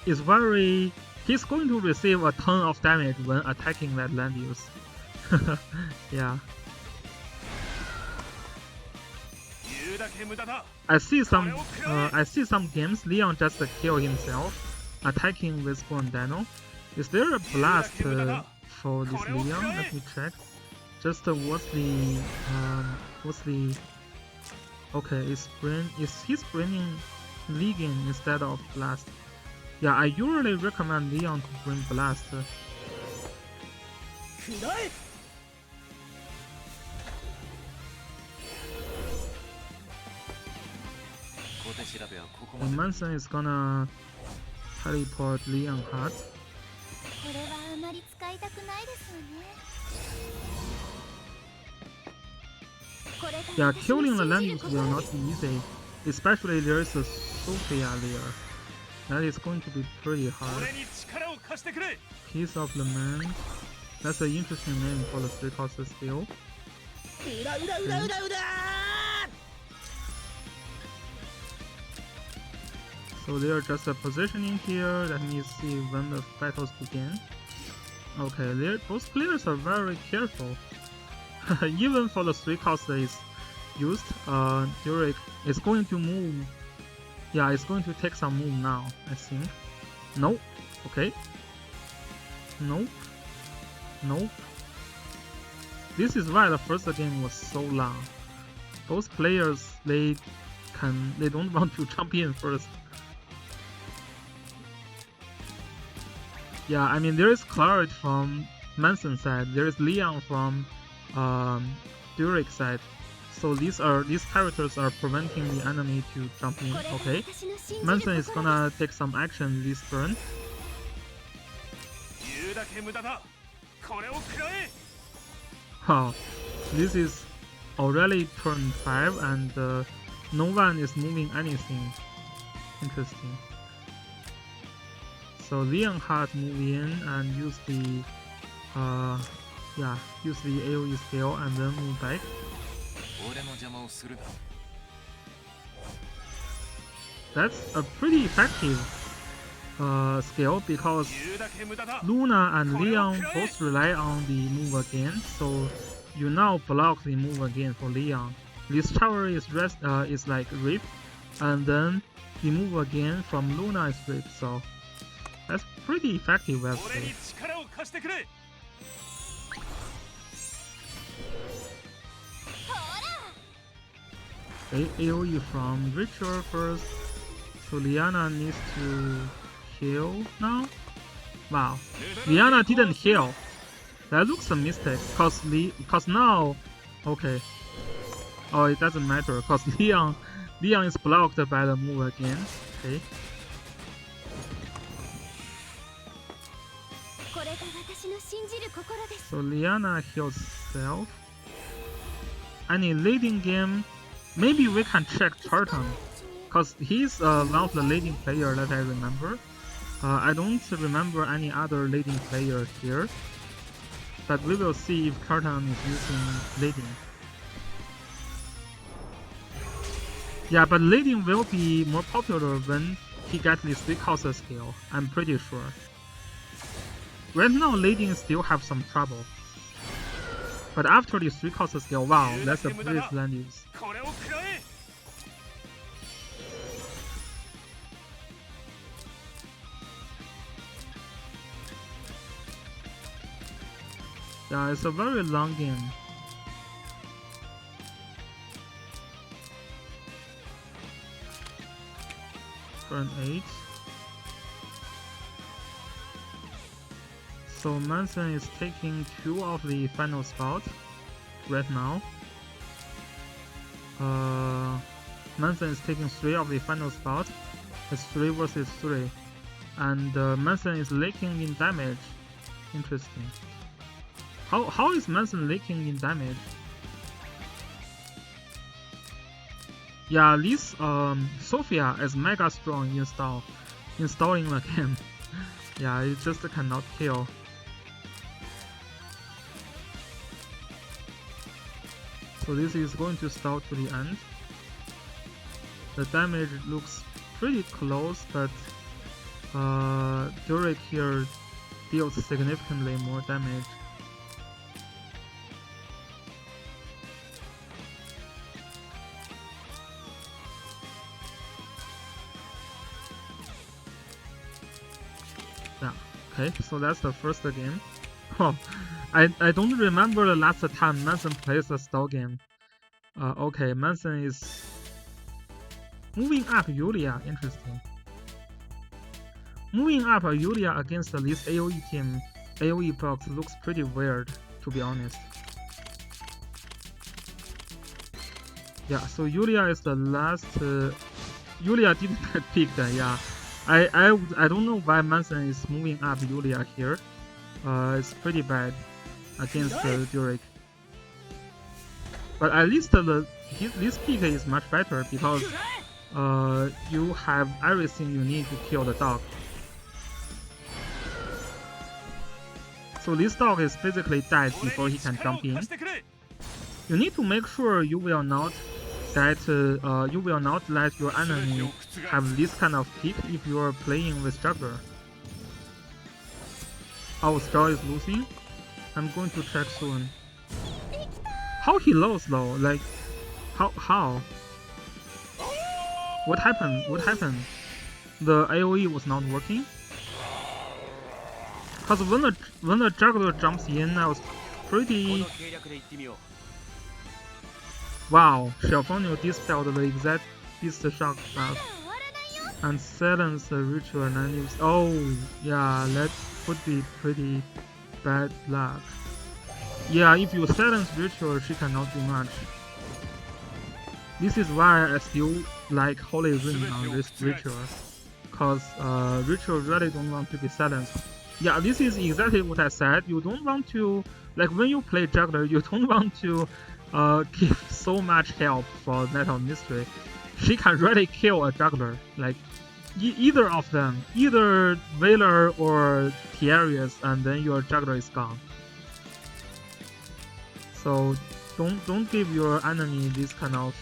Speaker 2: he's going to receive a ton of damage when attacking that land use. Yeah. I see some games Leon just kill himself attacking with Born Dino. Is there a blast for this Leon? Let me check. Just what's the okay, is he bringing Legion instead of Blast? Yeah, I usually recommend Leon to bring Blast. And Manson is gonna teleport Leon Heart. Yeah, killing the land use will not be easy, especially there is a Sophia there. That is going to be pretty hard. Piece of Lament. That's an interesting name for the 3-cost skill. Okay. So they are just positioning here. Let me see when the battles begin. Okay, both players are very careful. Even for the 3-cost is used, Durek is going to move. Yeah, it's going to take some move now, I think. Nope. Okay. Nope. Nope. This is why the first game was so long. Both players, they don't want to jump in first. Yeah, I mean there is Claret from Manson side, there is Leon from Durek side. So these characters are preventing the enemy to jump in. Okay, Manson is gonna take some action this turn. Wow, this is already turn 5 and no one is moving anything. Interesting. So Leonhardt move in and use the AoE skill and then move back. That's a pretty effective skill because Luna and Leon both rely on the move again, so you now block the move again for Leon. This tower is like ripped, and then the move again from Luna is ripped, so that's pretty effective actually. AoE from Ritual first, so Liana needs to heal now. Wow, Liana didn't heal. That looks a mistake, cause now, okay. Oh, it doesn't matter, cause Leon is blocked by the move again. Okay. So Liana heals self. Any leading game, maybe we can check Tartan, cause he's one of the leading player that I remember. I don't remember any other leading player here, but we will see if Tartan is using leading. Yeah, but leading will be more popular when he gets the 3 cost skill, I'm pretty sure. Right now, leading still have some trouble. But after the 3 cost skill, wow, that's a pretty land use. Yeah, it's a very long game. Turn 8. So Manson is taking 2 of the final spots right now. Manson is taking 3 of the final spots. It's 3 versus 3. And Manson is leaking in damage. Interesting. How is Manson leaking in damage? Yeah, this Sophia is mega strong installing the game. Yeah, it just cannot kill. So this is going to stall to the end. The damage looks pretty close, but Durek here deals significantly more damage. Yeah, okay, so that's the first game. Oh, I don't remember the last time Manson plays a stall game. Okay, Manson is moving up Yulia, interesting. Moving up Yulia against this AoE team, AoE box looks pretty weird, to be honest. Yeah, so Yulia is the last. Yulia didn't get picked, yeah. I don't know why Manson is moving up Yulia here. It's pretty bad against Durek. But at least this pick is much better because you have everything you need to kill the dog. So this dog is basically dead before he can jump in. You need to make sure you will not let your enemy have this kind of pick if you are playing with juggler. Our star is losing. I'm going to check soon. How he lost though? Like, how? What happened? What happened? The AoE was not working? Cause when the juggler jumps in, I was pretty... Wow, Xiaofeng dispelled the exact beast shock buff. And silence the ritual and use. Oh, yeah, that would be pretty bad luck. Yeah, if you silence ritual, she cannot do much. This is why I still like Holy Ring on this ritual, cause ritual really don't want to be silenced. Yeah, this is exactly what I said. You don't want to, like when you play juggler, you don't want to give so much help for Night of Mystery. She can really kill a juggler, like either of them, either Veiler or Tiarius, and then your juggler is gone. So don't give your enemy this kind of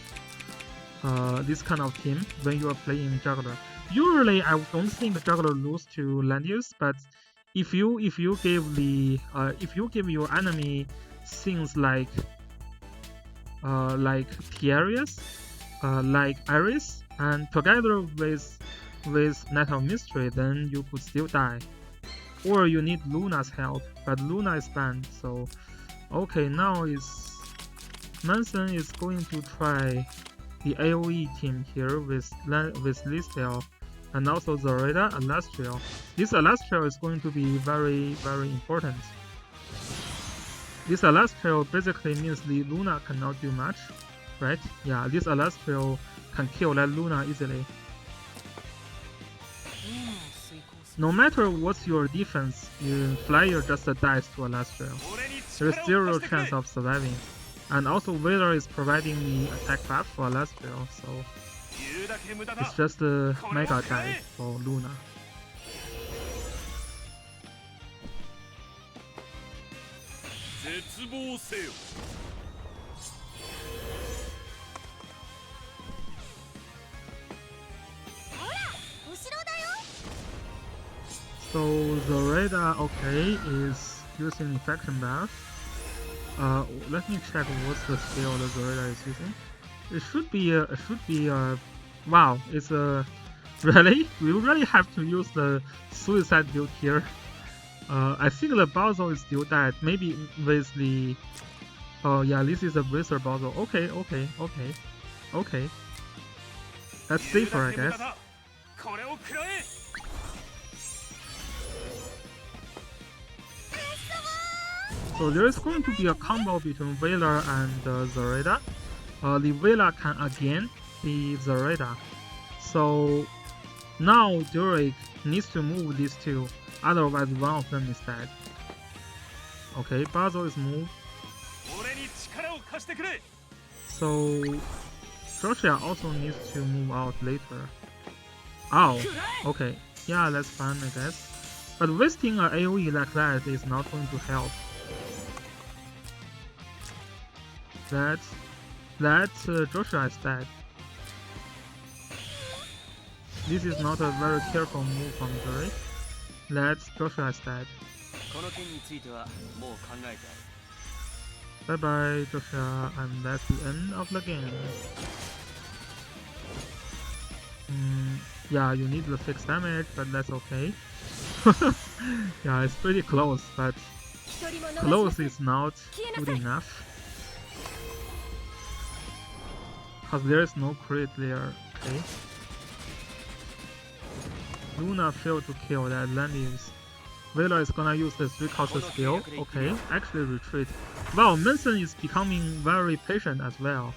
Speaker 2: team when you are playing juggler. Usually, I don't think juggler lose to Landius, but if you give the if you give your enemy things like Tiarius, like Iris, and together with Night of Mystery, then you could still die. Or you need Luna's help, but Luna is banned, so okay, now Manson is going to try the AoE team here with Listel and also Zoraida and Alastriel. This Alastriel is going to be very, very important. This Alastriel basically means the Luna cannot do much, right? Yeah, this Alastriel can kill that Luna easily. No matter what's your defense, Flyer just dies to Alastriel. There is zero chance of surviving. And also Veiler is providing the attack buff for Alastriel, so it's just a mega die for Luna. So Zoraida, okay, is using infection buff. Let me check what's the skill that Zoraida is using. It should be wow, it's a really? We really have to use the suicide build here. I think the Balzo is still dead. Maybe with the oh yeah, this is a Bracer Balzo. Okay. That's safer, I guess. So there is going to be a combo between Veiler and Zoraida. The Veiler can again be Zoraida. So now Durik needs to move these two, otherwise one of them is dead. Okay, Bazo is moved. So Joshua also needs to move out later. Oh, okay. Yeah, that's fine, I guess. But wasting an AoE like that is not going to help. Joshua is dead. This is not a very careful move from Durik. Joshua is dead. Bye bye, Joshua, and that's the end of the game. Yeah, you need the fixed damage, but that's okay. Yeah, it's pretty close, but close is not good enough. Because there is no crit there, okay? Luna failed to kill that Landius. Veiler is gonna use the 3-cost skill, okay, actually retreat. Wow, Manson is becoming very patient as well.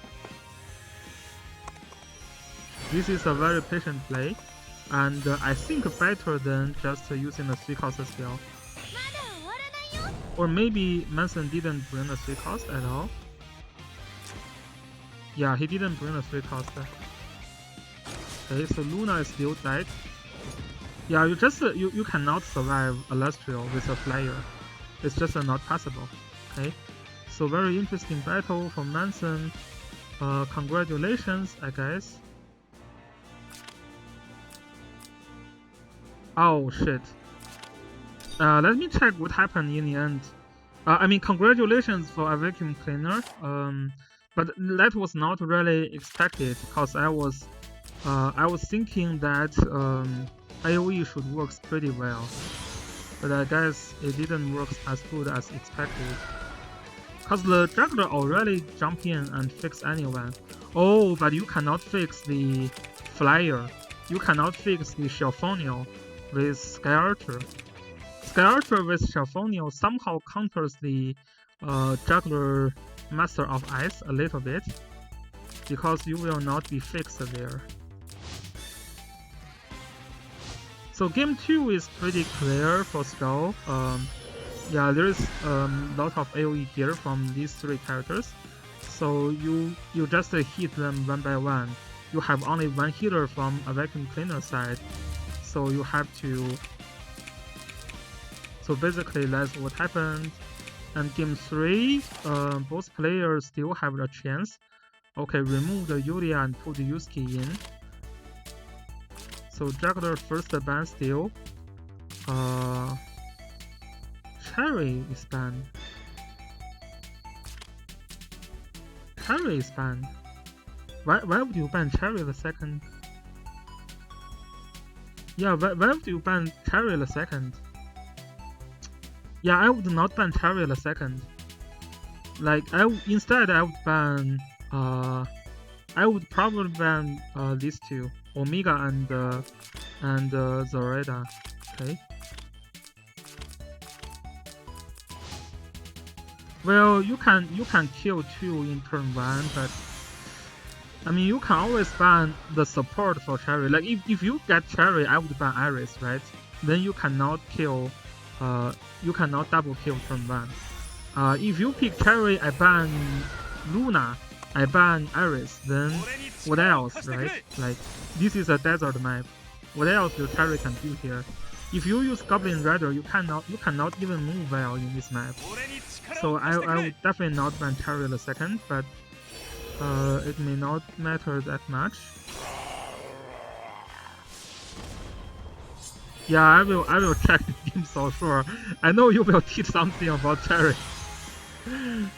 Speaker 2: This is a very patient play, and I think better than just using the 3-cost skill. Or maybe Manson didn't bring the 3-cost at all. Yeah, he didn't bring the 3-cost. Okay, so Luna is still dead. Yeah, you cannot survive Alastriel with a flyer. It's just not possible. Okay, so very interesting battle from Manson. Congratulations, I guess. Oh shit. Let me check what happened in the end. I mean, congratulations for a vacuum cleaner. But that was not really expected because I was thinking that AoE should work pretty well, but I guess it didn't work as good as expected. Cause the juggler already jump in and fix anyone. Oh, but you cannot fix the flyer. You cannot fix the Shelfonio with Sky Archer. Sky Archer with Shelfonio somehow counters the juggler Master of Ice a little bit. because you will not be fixed there. So game 2 is pretty clear for Skull. Yeah, there is lot of AoE here from these 3 characters. So you just hit them one by one. You have only one healer from a vacuum cleaner side, so you have to. So basically, that's what happened. And game 3, both players still have a chance. Okay, remove the Yulia and put Yusuke in. So Juggler first ban still. Cherry is banned. Cherry is banned. Why would you ban Cherry the second? Yeah, why would you ban Cherry the second? Yeah, I would not ban Cherry the second. Like instead I would ban I would probably ban these 2, Omega and Zoreda. Okay. Well, you can kill 2 in turn 1, but I mean you can always ban the support for Cherry. Like if you get Cherry, I would ban Iris, right? Then you cannot kill, you cannot double kill turn 1. If you pick Cherry, I ban Luna, I ban Iris. Then what else, right? Like this is a desert map. What else your Cherry can do here? If you use Goblin Rider, you cannot even move well in this map. So I would definitely not ban Cherry the second, but it may not matter that much. Yeah, I will check the game for sure. I know you will teach something about Cherry.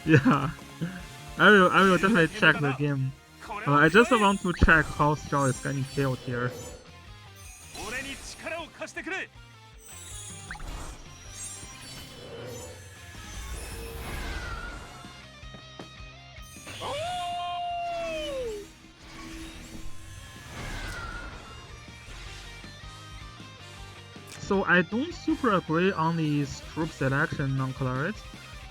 Speaker 2: Yeah, I will definitely check the game. I just want to check how Straw is getting killed here. So I don't super agree on this troop selection on Claret.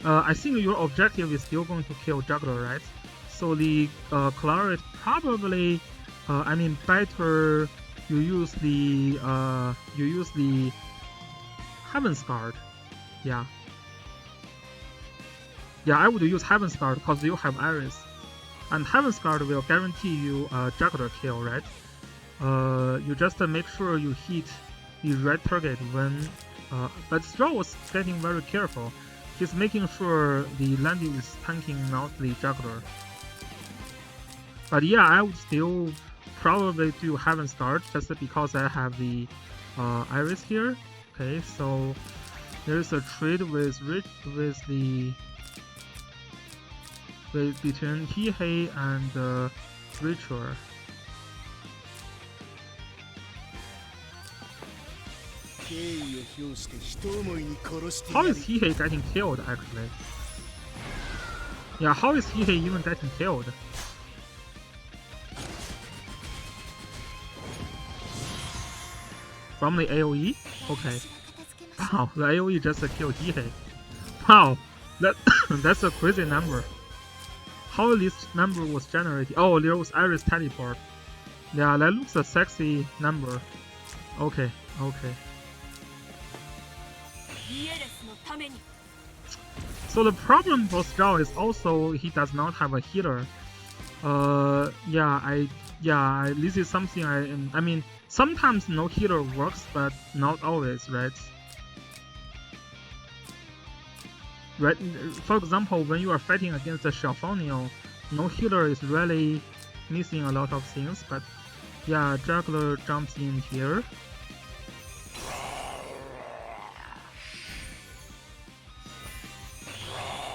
Speaker 2: I think your objective is still going to kill Juggler, right? So the Claret probably, I mean, better you use the Heaven's Guard. Yeah. Yeah, I would use Heaven's Guard because you have Iris, and Heaven's Guard will guarantee you a Juggler kill, right? You just make sure you hit the right target when, but Straw was getting very careful. He's making sure the landing is tanking, not the Juggler. But yeah, I would still probably do Heaven's Guard just because I have the Iris here. Okay, so there's a trade with between Hihei and Ritual. How is Hihei getting killed actually? Yeah, how is Hihei even getting killed? From the AoE? Okay. Wow, the AoE just killed Hihei. Wow, that's a crazy number. How this number was generated? Oh, there was Iris teleport. Yeah, that looks a sexy number. Okay, okay. So the problem for Straw is also he does not have a healer. This is something I mean, sometimes no healer works, but not always, right? Right. For example, when you are fighting against the Xiaofonio, no healer is really missing a lot of things. But yeah, Juggler jumps in here.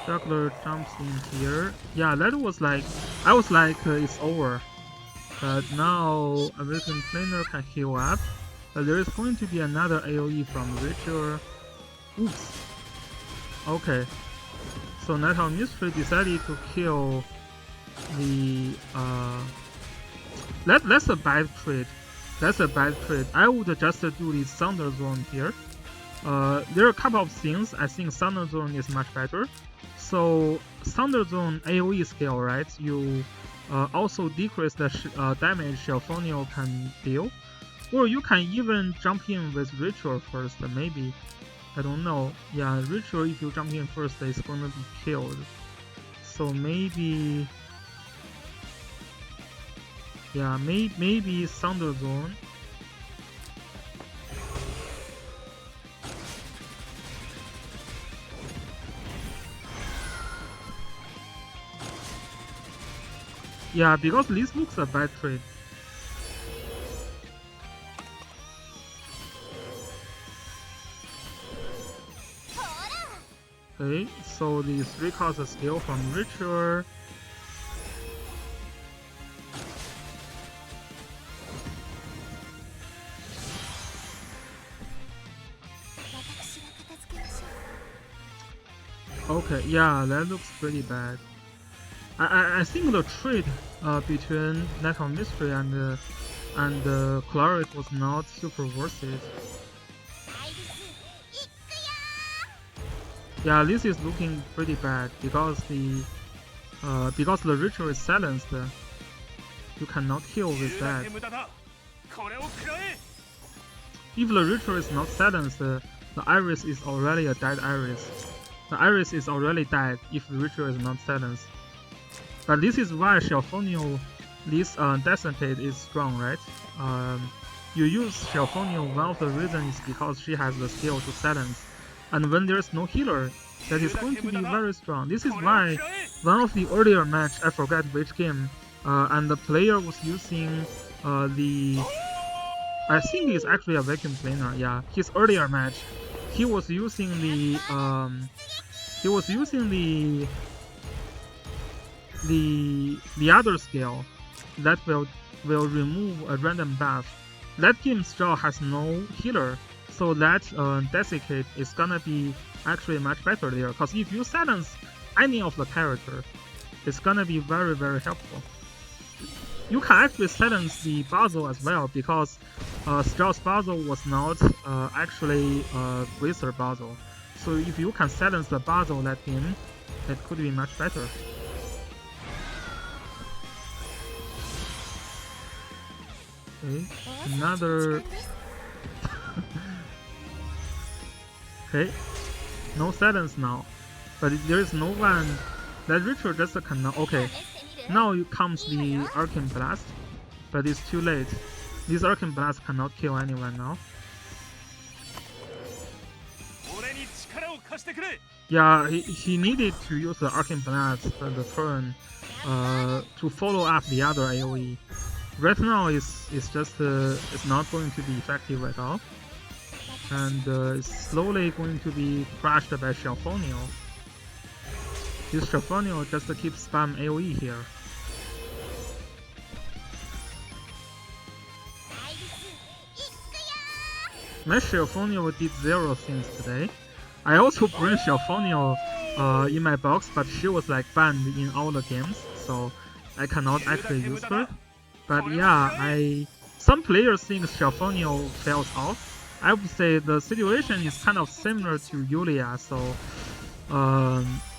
Speaker 2: Juggler jumps in here. Yeah, that was like, I was like, it's over. But now American Cleaner can heal up. But there is going to be another AoE from Ritual. Oops. Okay. So Nighthawk Mystery decided to kill the that's a bad trade. That's a bad trade. I would just do the Thunder Zone here. There are a couple of things. I think Thunder Zone is much better. So Thunder Zone AoE skill, right? You also decrease the damage Shelfonio can deal. Or you can even jump in with Ritual first, maybe. I don't know. Yeah, Ritual, if you jump in first, is gonna be killed. So maybe... Yeah, maybe Thunder Zone. Yeah, because this looks a bad trade. Okay, so the 3 cost a skill from Ritual. Okay, yeah, that looks pretty bad. I think the trade between Night of Mystery and Cleric was not super worth it. Yeah, this is looking pretty bad because the ritual is silenced. You cannot kill with that. If the ritual is not silenced, the iris is already a dead iris. The iris is already dead if the ritual is not silenced. But this is why Shelfonio, this Desecrate is strong, right? You use Shelfonio, one of the reasons is because she has the skill to silence. And when there's no healer, that is going to be very strong. This is why one of the earlier match, I forget which game, and the player was using I think it's actually a vacuum cleaner, yeah. His earlier match, he was using the other skill that will remove a random buff. That game still has no healer, so that Desecrate is gonna be actually much better there, because if you silence any of the character, it's gonna be very, very helpful. You can actually silence the Basil as well, because Strauss Basil was not actually Wizard Basil. So if you can silence the Basil that game, it could be much better. Okay, another... Okay, no silence now, but there is no one. That ritual just cannot. Okay, now comes the Arcane Blast, but it's too late. This Arcane Blast cannot kill anyone now. Yeah, he needed to use the Arcane Blast for the turn to follow up the other AoE. Right now, it's just it's not going to be effective at all. And it's slowly going to be crushed by Shelfonio. This Shelfonio just keeps spam AoE here. My Shelfonio did 0 things today. I also bring Shelfonio in my box, but she was like banned in all the games, so I cannot actually use her. But yeah, some players think Shelfonio fails off. I would say the situation is kind of similar to Yulia, so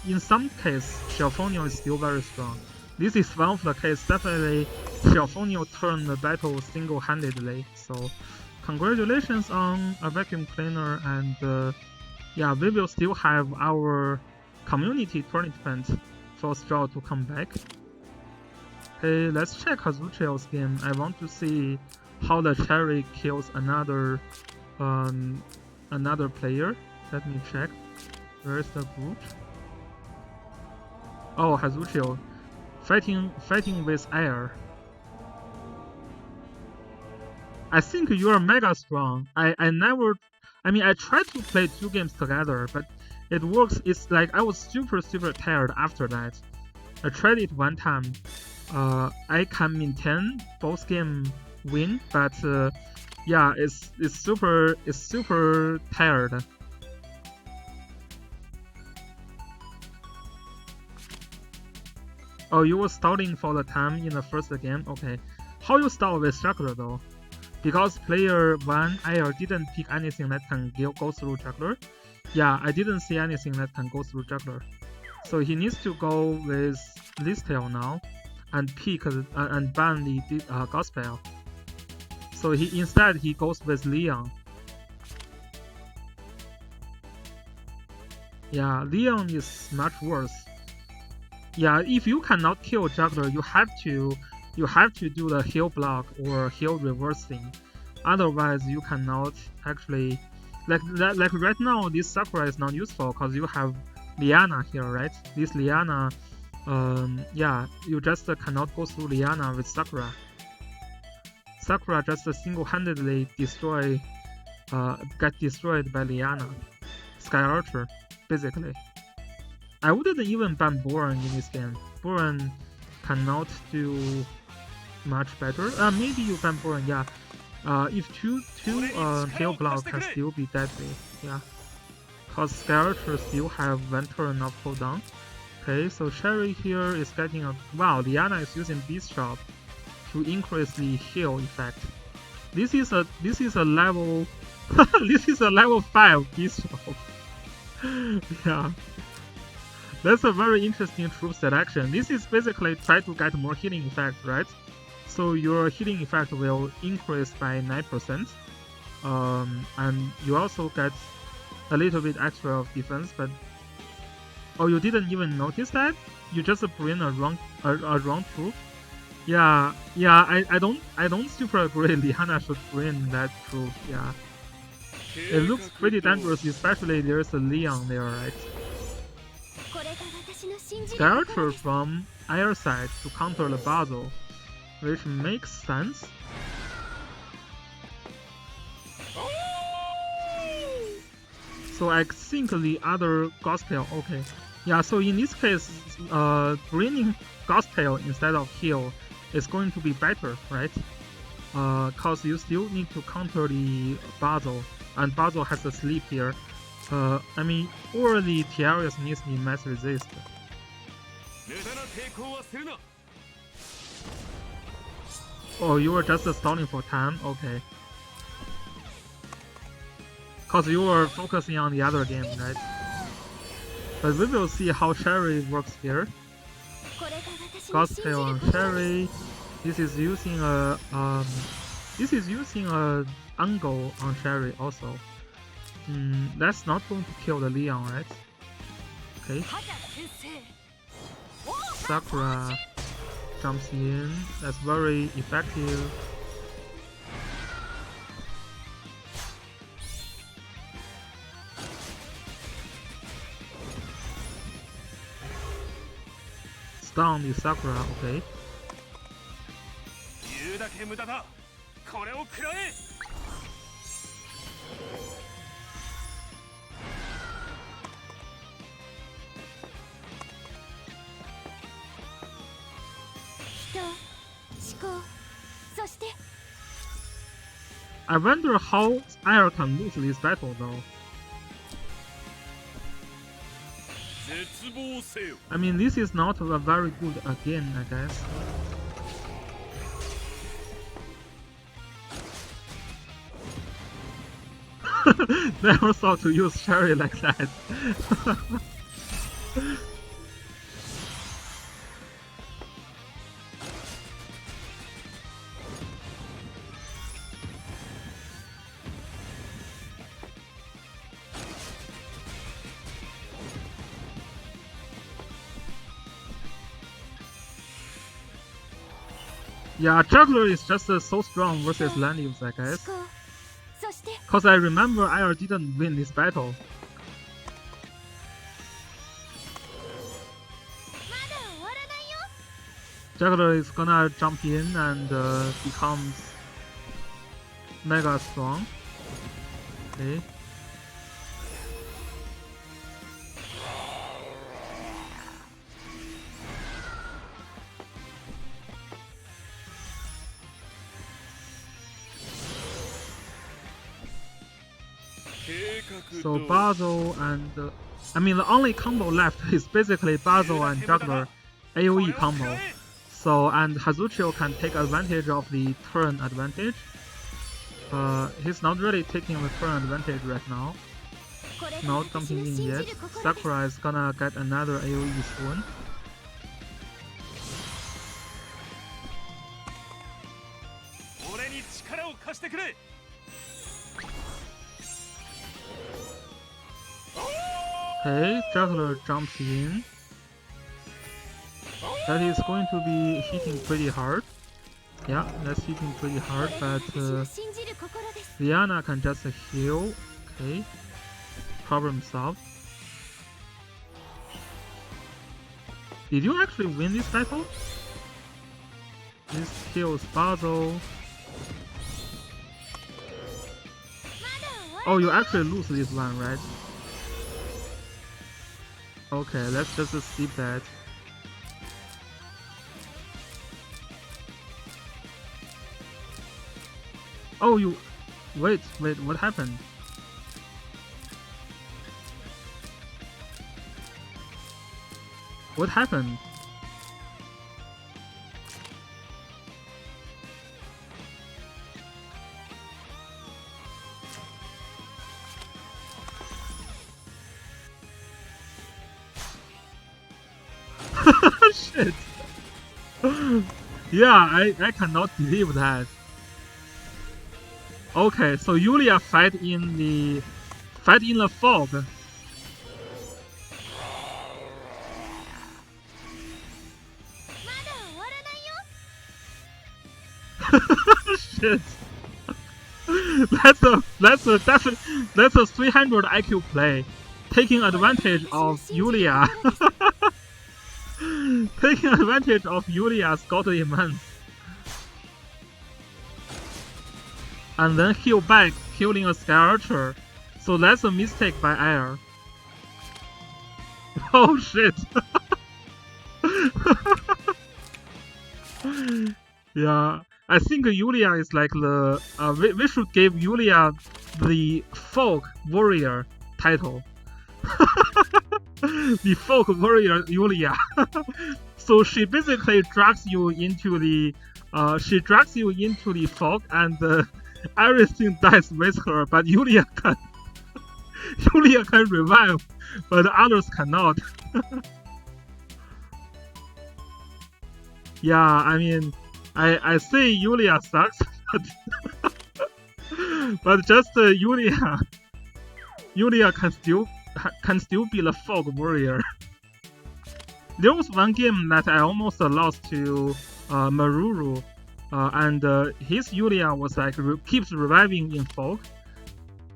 Speaker 2: in some case, Shelfonio is still very strong. This is one of the cases, definitely Shelfonio turned the battle single-handedly, so congratulations on a vacuum cleaner, and yeah, we will still have our community tournament for Straw to come back. Okay, let's check Kazuchio's game. I want to see how the Cherry kills another player. Let me check. Where is the group? Oh, Hazuchio. Fighting with air. I think you are mega strong. I tried to play 2 games together, but it works. It's like I was super tired after that. I tried it 1 time. I can maintain both game win, but yeah, it's super tired. Oh, you were stalling for the time in the first game? Okay. How you stall with juggler though? Because player 1 Air didn't pick anything that can go through juggler. Yeah, I didn't see anything that can go through juggler. So he needs to go with this tail now. and pick and ban the Gospel. So instead he goes with Leon. Yeah, Leon is much worse. Yeah, if you cannot kill Juggler, you have to do the heal block or heal reversing. Otherwise, you cannot actually like right now. This Sakura is not useful because you have Liana here, right? This Liana, yeah, you just cannot go through Liana with Sakura. Sakura just single-handedly get destroyed by Liana, Sky Archer, basically. I wouldn't even ban Boran in this game. Boran cannot do much better. Maybe you ban Boran, yeah. If two tail block can still be deadly, yeah. Cause Sky Archer still have one turn of cooldown. Okay, so Sherry here is getting a wow. Liana is using Beast Shop to increase the heal effect. This is a level this is a level 5 Beast Shop. Yeah. That's a very interesting troop selection. This is basically try to get more healing effect, right? So your healing effect will increase by 9%. And you also get a little bit extra of defense, but oh, you didn't even notice that? You just bring a wrong troop? Yeah, I don't super agree Liana should bring that troop, yeah. It looks pretty dangerous, especially there's a Leon there, right? Character from air side to counter the Basil, which makes sense. So I think the other Gospel, okay. Yeah, so in this case, bringing Gospel instead of heal is going to be better, right? Cause you still need to counter the Basil, and Basil has a sleep here. I mean, or the Tiaris needs the mass resist. Oh, you were just stalling for time? Okay. Cause you were focusing on the other game, right? But we will see how Sherry works here. Gospel on Sherry. This is using a angle on Sherry also. That's not going to kill the Leon, right? Okay. Sakura jumps in. That's very effective. Stun the Sakura, okay. I wonder how Air can lose this battle though. I mean, this is not a very good again, I guess. Never thought to use Sherry like that. Yeah, Juggler is just so strong versus Lanius, I guess. Cause I remember IR didn't win this battle. Juggler is gonna jump in and becomes mega strong. Okay. So Basil and I mean the only combo left is basically Basil and Juggler AoE combo. So and Hazuchio can take advantage of the turn advantage. He's not really taking the turn advantage right now. Not jumping in yet. Sakura is gonna get another AoE soon. Okay, juggler jumps in. That is going to be hitting pretty hard. Yeah, that's hitting pretty hard, but Liana can just heal. Okay, problem solved. Did you actually win this battle? This kills Basil. Oh, you actually lose this one, right? Okay, let's just skip that. Oh, you... Wait, what happened? What happened? Shit. Yeah, I cannot believe that. Okay, so Yulia fight in the fog. Shit. That's a 300 IQ play, taking advantage of Yulia. Taking advantage of Yulia's godly man. And then heal back, killing a Sky Archer. So that's a mistake by Air. Oh shit! Yeah, I think Yulia is like the... we should give Yulia the Folk Warrior title. The Folk Warrior Yulia. So she basically drags you into the... she drags you into the fog and everything dies with her, but Yulia can... Yulia can revive, but others cannot. Yeah, I mean, I say Yulia sucks, but just Yulia can still be the Fog Warrior. There was one game that I almost lost to Maruru, and his Yulia was like keeps reviving in fog,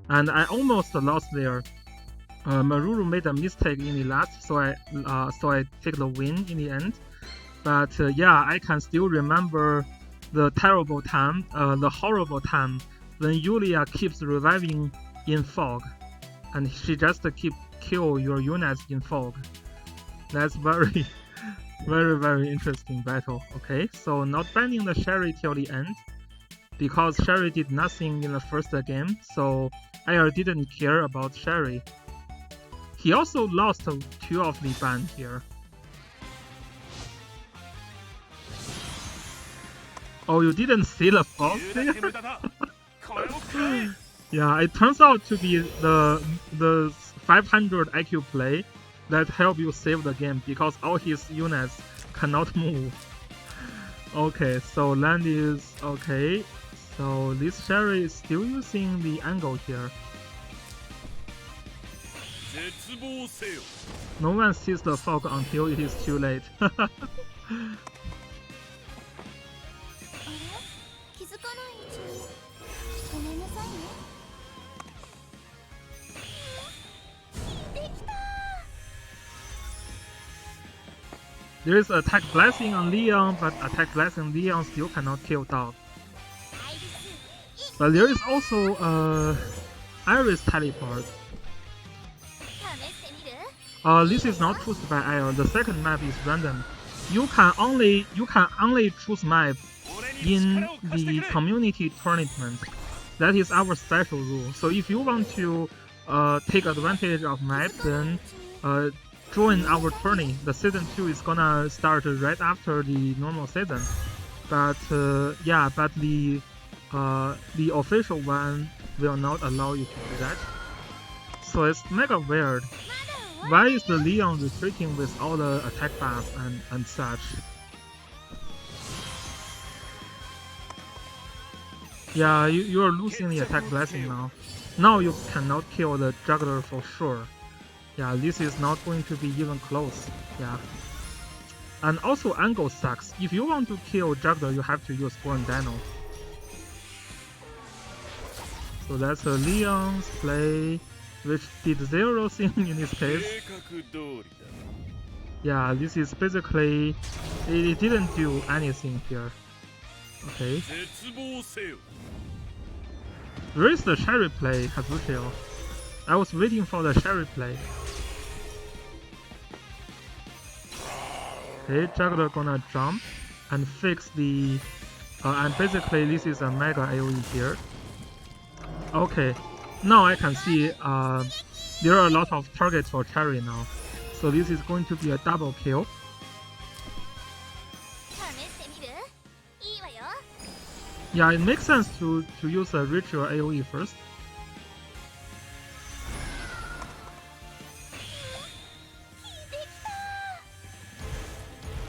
Speaker 2: and I almost lost there. Maruru made a mistake in the last, so I take the win in the end. But yeah, I can still remember the terrible time, the horrible time when Yulia keeps reviving in fog, and she just keep kill your units in fog. That's very, very interesting battle. Okay, so not banning the Sherry till the end, because Sherry did nothing in the first game, so Air didn't care about Sherry. He also lost 2 of the ban here. Oh, you didn't see the fog there? Yeah, it turns out to be the 500 IQ play that help you save the game, because all his units cannot move. Okay, so land is okay. So this Sherry is still using the angle here. No one sees the fog until it is too late. There is attack blessing on Leon, but attack blessing Leon still cannot kill Dog. But there is also Iris teleport. This is not chosen by Air. The second map is random. You can only choose map in the community tournament. That is our special rule. So if you want to take advantage of map, then join our tourney. The season 2 is gonna start right after the normal season. But yeah, but the official one will not allow you to do that. So it's mega weird. Why is the Leon retreating with all the attack buff and such? Yeah, you are losing the attack blessing now. Now you cannot kill the juggler for sure. Yeah, this is not going to be even close. Yeah. And also angle sucks. If you want to kill juggler, you have to use Born Dino. So that's a Leon's play, which did zero thing in this case. Yeah, this is basically, it didn't do anything here. Okay. Where is the Cherry play, Kazushio? I was waiting for the Cherry play. Okay, Juggler gonna jump and fix the... and basically this is a Mega AoE here. Okay, now I can see there are a lot of targets for Cherry now. So this is going to be a double kill. Yeah, it makes sense to use a ritual AoE first.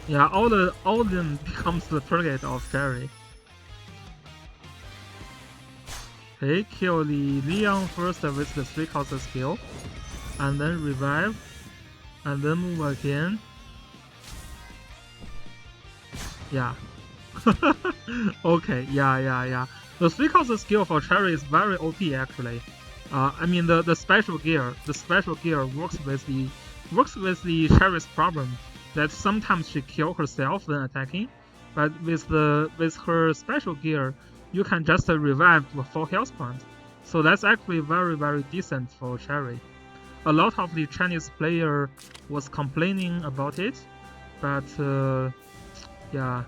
Speaker 2: Yeah, all of them becomes the target of Cherry. Okay, kill the Leon first with the 3 cost skill, and then revive, and then move again. Yeah. Okay, yeah. The 3 cost skill for Cherry is very OP actually. I mean the special gear works with the Cherry's problem that sometimes she kills herself when attacking, but with her special gear, you can just revive to a full health point. So that's actually very decent for Cherry. A lot of the Chinese player was complaining about it, but yeah.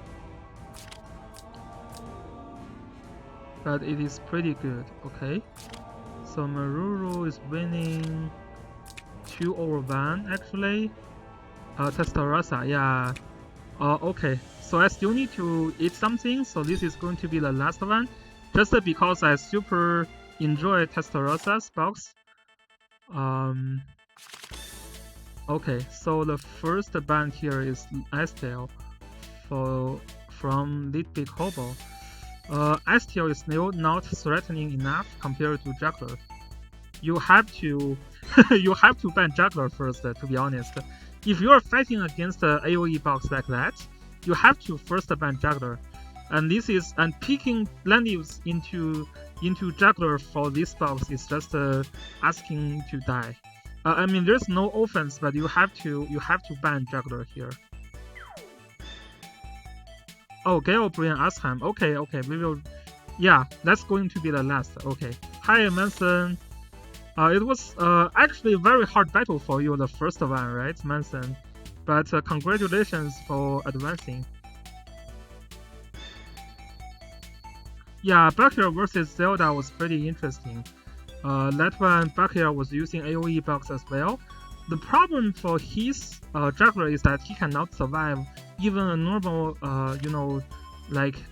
Speaker 2: But it is pretty good, okay? So Maruru is winning 2/1 actually. Testarossa, yeah. Okay, so I still need to eat something, so this is going to be the last one. Just because I super enjoy Testarossa's box. Okay, so the first band here is Estiel from Little Big Hobo. Estiel is still not threatening enough compared to Juggler. You have to ban Juggler first, to be honest. If you are fighting against an AoE box like that, you have to first ban Juggler. And picking Landius into Juggler for this box is just asking to die. I mean, there's no offense, but you have to ban Juggler here. Oh, Gale Brian Asheim. Okay, we will. Yeah, that's going to be the last. Okay. Hi, Manson. It was actually a very hard battle for you, the first one, right, Manson? But congratulations for advancing. Yeah, Bakir versus Zelda was pretty interesting. That one, Bakir was using AoE box as well. The problem for his Juggler is that he cannot survive even a normal,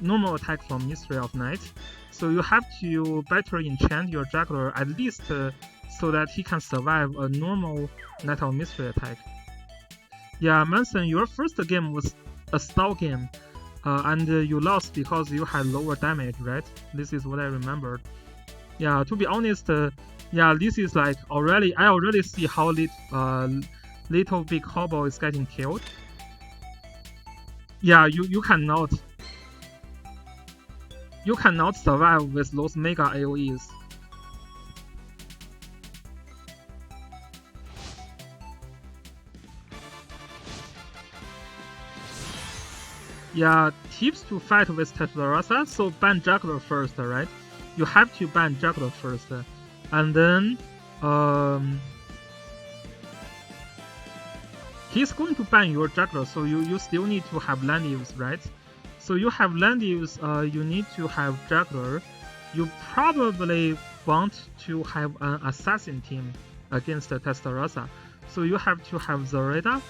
Speaker 2: normal attack from Mystery of Night. So you have to better enchant your Juggler at least so that he can survive a normal Night of Mystery attack. Yeah, Manson, your first game was a stall game, and you lost because you had lower damage, right? This is what I remembered. Yeah, to be honest, yeah, this is like I already see how Little Big Hobo is getting killed. Yeah, you cannot survive with those mega AoEs. Yeah, tips to fight with Testarossa, so ban Juggler first, right? You have to ban Juggler first, and then he's going to ban your Juggler, so you still need to have Landius, right? So you have Landius, you need to have Juggler. You probably want to have an assassin team against the Testarossa. So you have to have Zoreda,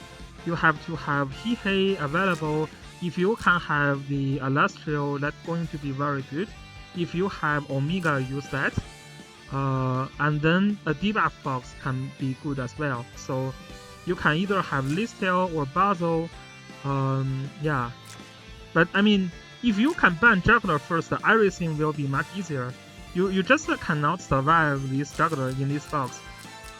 Speaker 2: you have to have Hihei available. If you can have the Alastrio, that's going to be very good. If you have Omega, use that. And then a debuff box can be good as well. So you can either have Listiel or Basil. Yeah. But I mean, if you can ban juggler first, everything will be much easier. You just cannot survive this juggler in this box.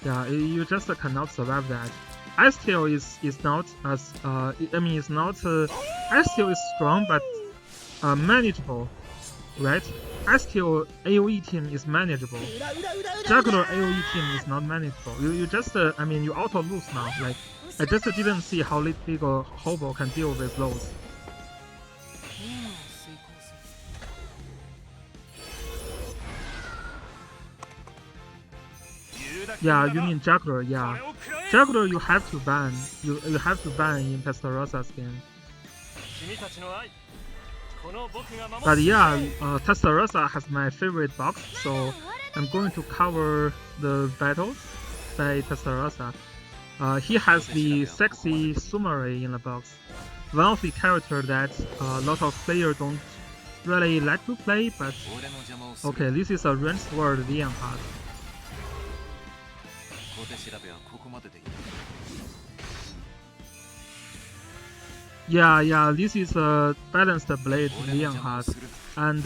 Speaker 2: Yeah, you just cannot survive that. Ice Tail is not as I mean it's not Ice Tail is strong but manageable, right? Ice Tail AOE team is manageable. Juggler AOE team is not manageable. You just I mean you auto lose now. Like I just didn't see how big a hobo can deal with those. Yeah, you mean Juggler, yeah. Juggler you have to ban. You have to ban in Testarossa skin. But yeah, Testarossa has my favorite box, so I'm going to cover the battles by Testarossa. He has the sexy Sumare in the box. One of the characters that a lot of players don't really like to play, but okay, this is a ranged sword Leonhardt. Yeah, this is a balanced blade Leonhardt, and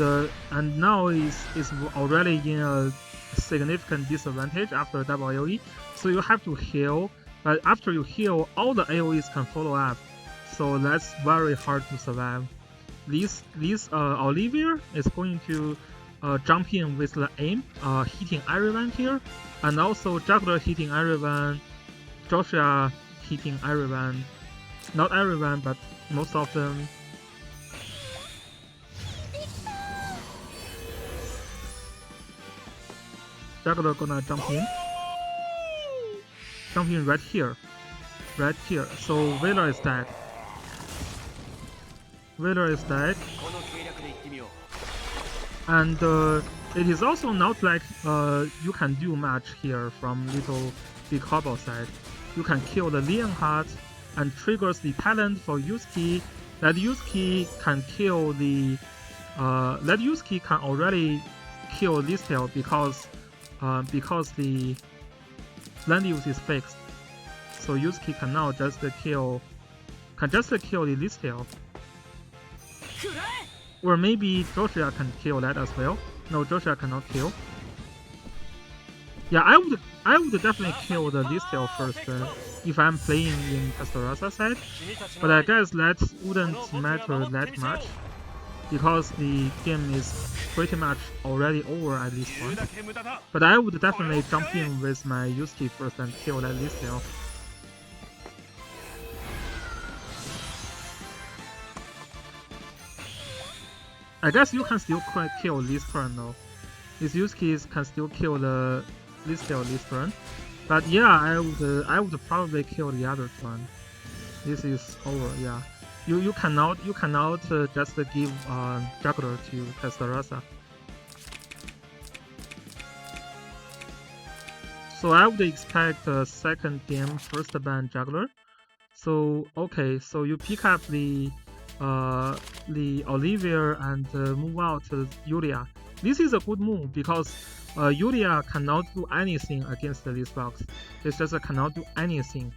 Speaker 2: now is already in a significant disadvantage after double AoE, so you have to heal. But after you heal, all the AoEs can follow up, so that's very hard to survive. This Olivia is going to jump in with the aim, hitting everyone here, and also Juggler hitting everyone, Joshua hitting everyone. Not everyone, but most of them. Juggler gonna jump in right here. So Veiler is dead. And it is also not like you can do much here from little big hobo side. You can kill the Leonhardt and triggers the talent for Yusuke. That Yusuke can kill the that Yusuke can already kill Listel because the land use is fixed. So Yusuke can now just kill the Listel. Or maybe Joshua can kill that as well. No, Joshua cannot kill. Yeah, I would definitely kill the Listel first if I'm playing in Testarossa side. But I guess that wouldn't matter that much because the game is pretty much already over at this point. But I would definitely jump in with my Yusuke first and kill that Listel. I guess you can still kill this turn though. These Yusuke can still kill the Listel this turn. But yeah, I would probably kill the other turn. This is over, yeah. You cannot just give Juggler to Testarossa. So I would expect a second game first ban Juggler. So okay, so you pick up the Olivia and move out Yulia. This is a good move because Yulia cannot do anything against this box. It just cannot do anything.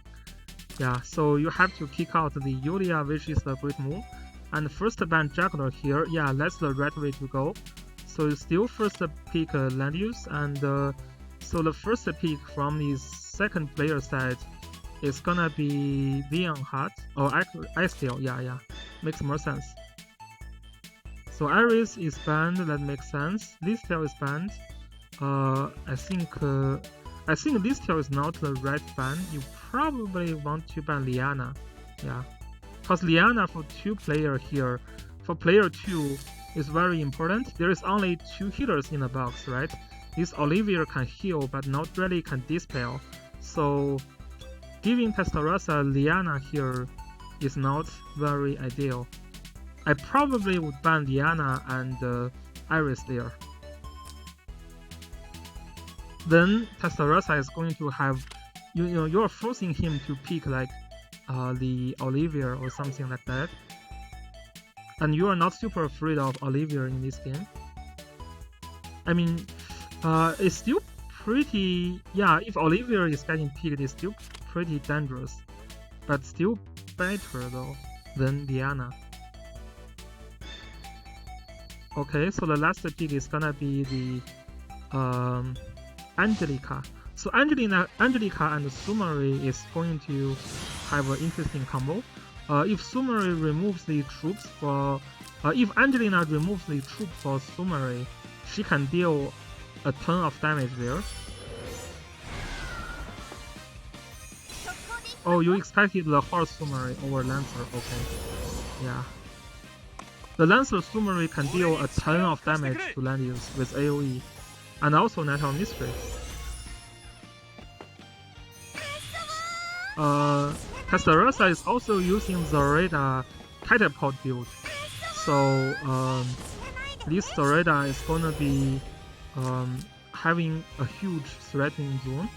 Speaker 2: Yeah, so you have to kick out the Yulia, which is a great move. And first ban Juggler here, yeah, that's the right way to go. So you still first pick land use, and so the first pick from the second player side is gonna be Leonhardt, or Ice Tail, yeah, makes more sense. So Iris is banned, that makes sense. Listel is banned. I think Listel is not the right ban. You probably want to ban Liana, yeah. Because Liana for 2 player here, for player 2 is very important. There is only 2 healers in the box, right? This Olivia can heal, but not really can dispel. So giving Testarossa Liana here is not very ideal. I probably would ban Liana and Iris there. Then Testarossa is going to have, you're forcing him to pick like the Olivia or something like that. And you are not super afraid of Olivia in this game. I mean, it's still pretty, yeah, if Olivia is getting picked, it's still pretty dangerous. But still better though than Diana. Okay, so the last pick is gonna be the Angelica. So Angelica and Sumari is going to have an interesting combo. If Sumari removes the troops for, if Angelina removes the troop for Sumari, she can deal a ton of damage there. Oh, you expected the Horse Sumari over Lancer, okay. Yeah. The Lancer Sumari can deal a ton of damage to Landius with AoE, and also Natal Mystery. Castarosa is also using Zoreda Catapult build, so this Zoreda is gonna be having a huge threatening zone.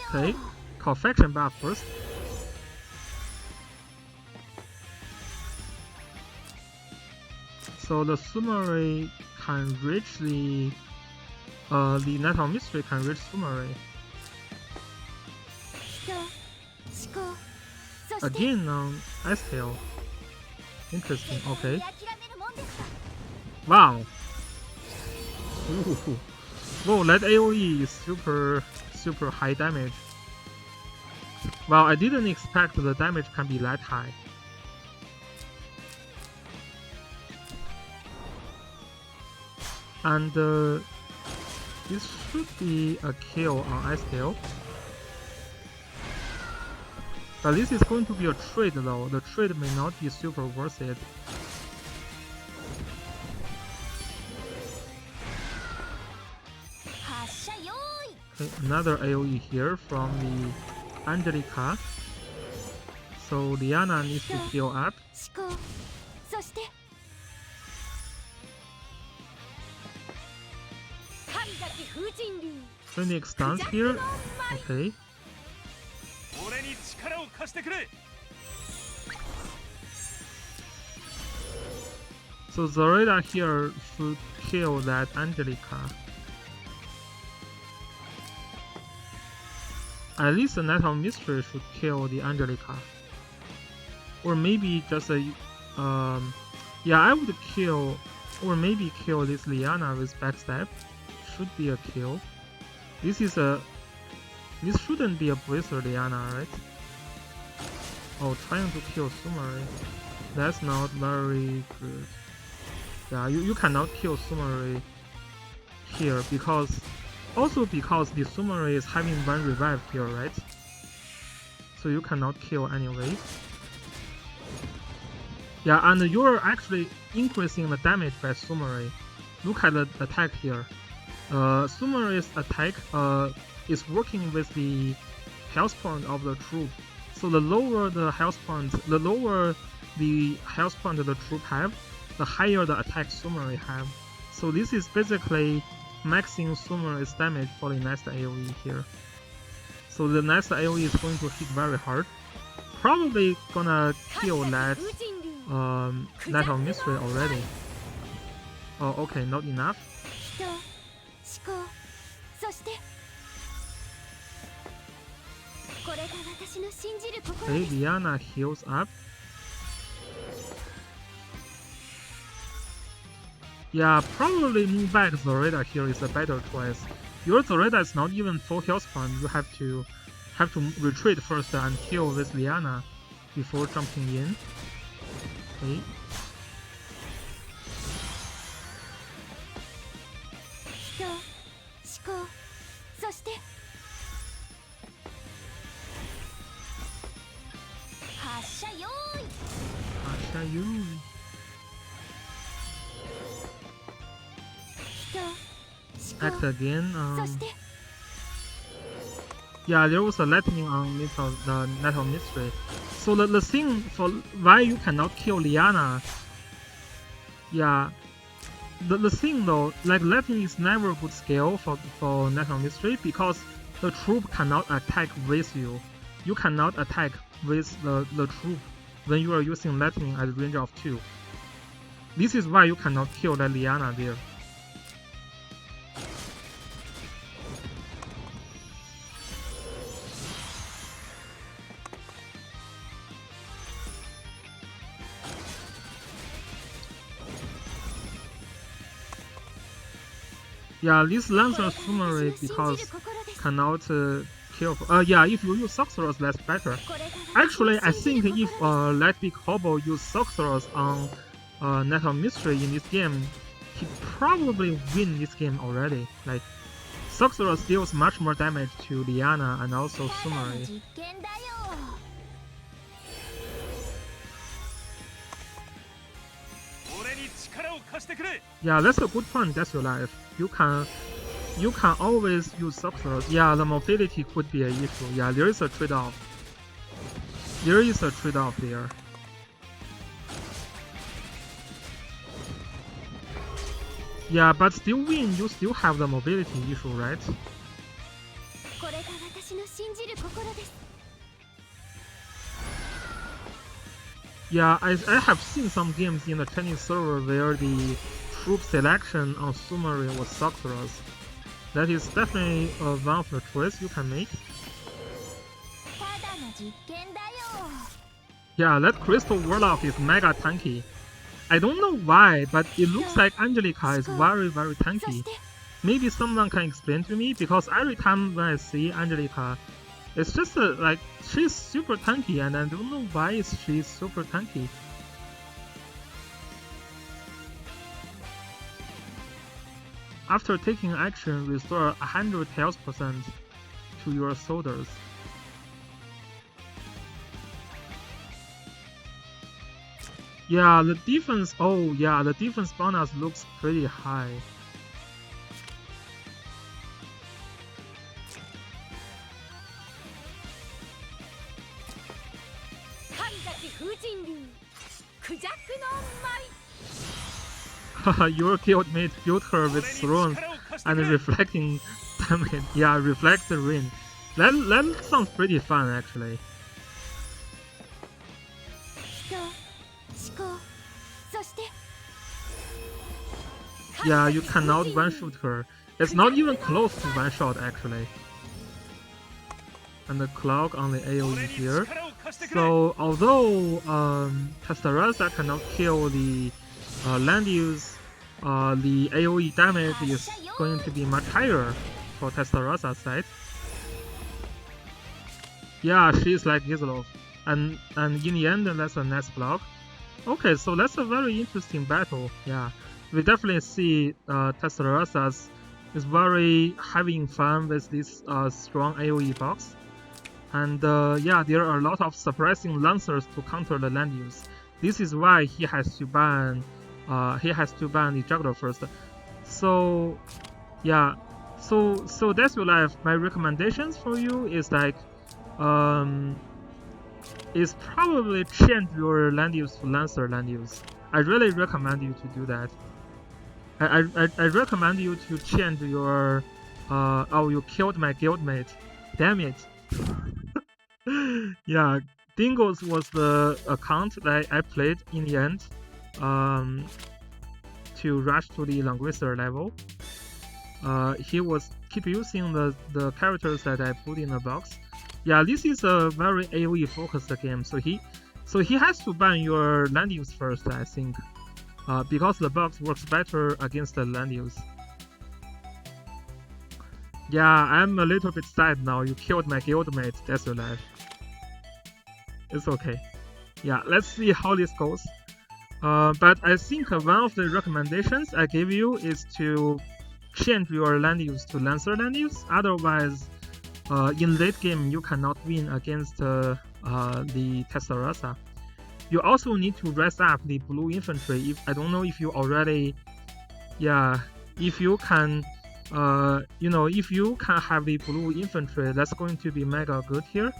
Speaker 2: Okay, call faction buff first. So the Sumari can reach the Natal Mystery can reach Sumari. Again on S-Tail. Interesting, okay. Wow. Ooh. Whoa, that AoE is super high damage. Wow, I didn't expect the damage can be that high. And this should be a kill on S-Tail. But this is going to be a trade though. The trade may not be super worth it. Okay, another AoE here from the Angelica. So Liana needs to heal up. Phoenix stance here. Okay. So Zoreda here should kill that Angelica. At least the Natal Mystery should kill the Angelica. Or maybe just a yeah, I would kill, or maybe kill this Liana with backstab. Should be a kill. This shouldn't be a Blizzard Liana, right? Oh, trying to kill Sumari. That's not very good. Yeah, you cannot kill Sumari here because the Sumari is having one revive here, right? So you cannot kill anyway. Yeah, and you're actually increasing the damage by Sumari. Look at the attack here. Sumari's attack is working with the health point of the troop. So the lower the health point the troop have, the higher the attack Sumari have. So this is basically maxing Sumari's damage for the next AoE here. So the next AoE is going to hit very hard. Probably gonna kill that Natal Mystery already. Oh, okay, not enough. Okay, Diana heals up. Yeah, probably move back Zoreda here is a better choice. Your Zoreda is not even full health point. You have to retreat first and kill this Liana before jumping in. Okay. Act again. Yeah, there was a lightning on the Natal Mystery. So the thing for why you cannot kill Liana, yeah, the thing though, like lightning is never a good skill for Natal Mystery because the troop cannot attack with you. You cannot attack with the troop when you are using lightning at range of 2. This is why you cannot kill that Liana there. Yeah, this Lancer summary because cannot kill. Yeah, if you use Sorcerers, that's better. Actually, I think if Light Big Hobo use Sorcerers on Net of Mystery in this game, he probably win this game already. Like, Sorcerers deals much more damage to Liana and also Summary. Yeah, that's a good point. That's your life. You can always use Sorcerers. Yeah, the mobility could be an issue. Yeah, there is a trade-off. There is a trade-off there. Yeah, but still win, you still have the mobility issue, right? Yeah, I have seen some games in the Chinese server where the troop selection on Summary was Sorcerers. That is definitely one of the choice you can make. Yeah, that Crystal Warlock is mega tanky. I don't know why, but it looks like Angelica is very, very tanky. Maybe someone can explain to me, because every time when I see Angelica, it's just like, she's super tanky, and I don't know why she's super tanky. After taking action, restore 100 health % to your soldiers. Yeah, the defense, oh yeah, the defense bonus looks pretty high. Your guildmate built her with thrones and reflecting damage. Yeah, reflect the rain. That sounds pretty fun actually. Yeah, you cannot one-shoot her. It's not even close to one-shot actually. And the clock on the AoE here. So although Testarossa cannot kill the land use, the AoE damage is going to be much higher for Testarossa's side. Yeah, she's like Gislov. And in the end, that's a nice block. Okay, so that's a very interesting battle. Yeah, we definitely see Testarossa is very having fun with this strong AoE box. And yeah, there are a lot of surprising lancers to counter the land use. This is why he has to ban the juggler first. So yeah, so that's your life. My recommendations for you is like is probably change your land use to lancer land use. I really recommend you to do that. I recommend you to change your oh, you killed my guildmate. Damn it. Yeah, Dingos was the account that I played in the end to rush to the Linguister level. He was keep using the characters that I put in the box. Yeah, this is a very AoE focused game, so he has to ban your land use first, I think, because the box works better against the land use. Yeah, I'm a little bit sad now. You killed my guildmate. That's your life. It's okay. Yeah, let's see how this goes. But I think one of the recommendations I gave you is to change your land use to lancer land use. Otherwise, in late game you cannot win against the Testarossa. You also need to rest up the blue infantry. If I don't know if you already, yeah, if you can. You know, if you can have the blue infantry, that's going to be mega good here.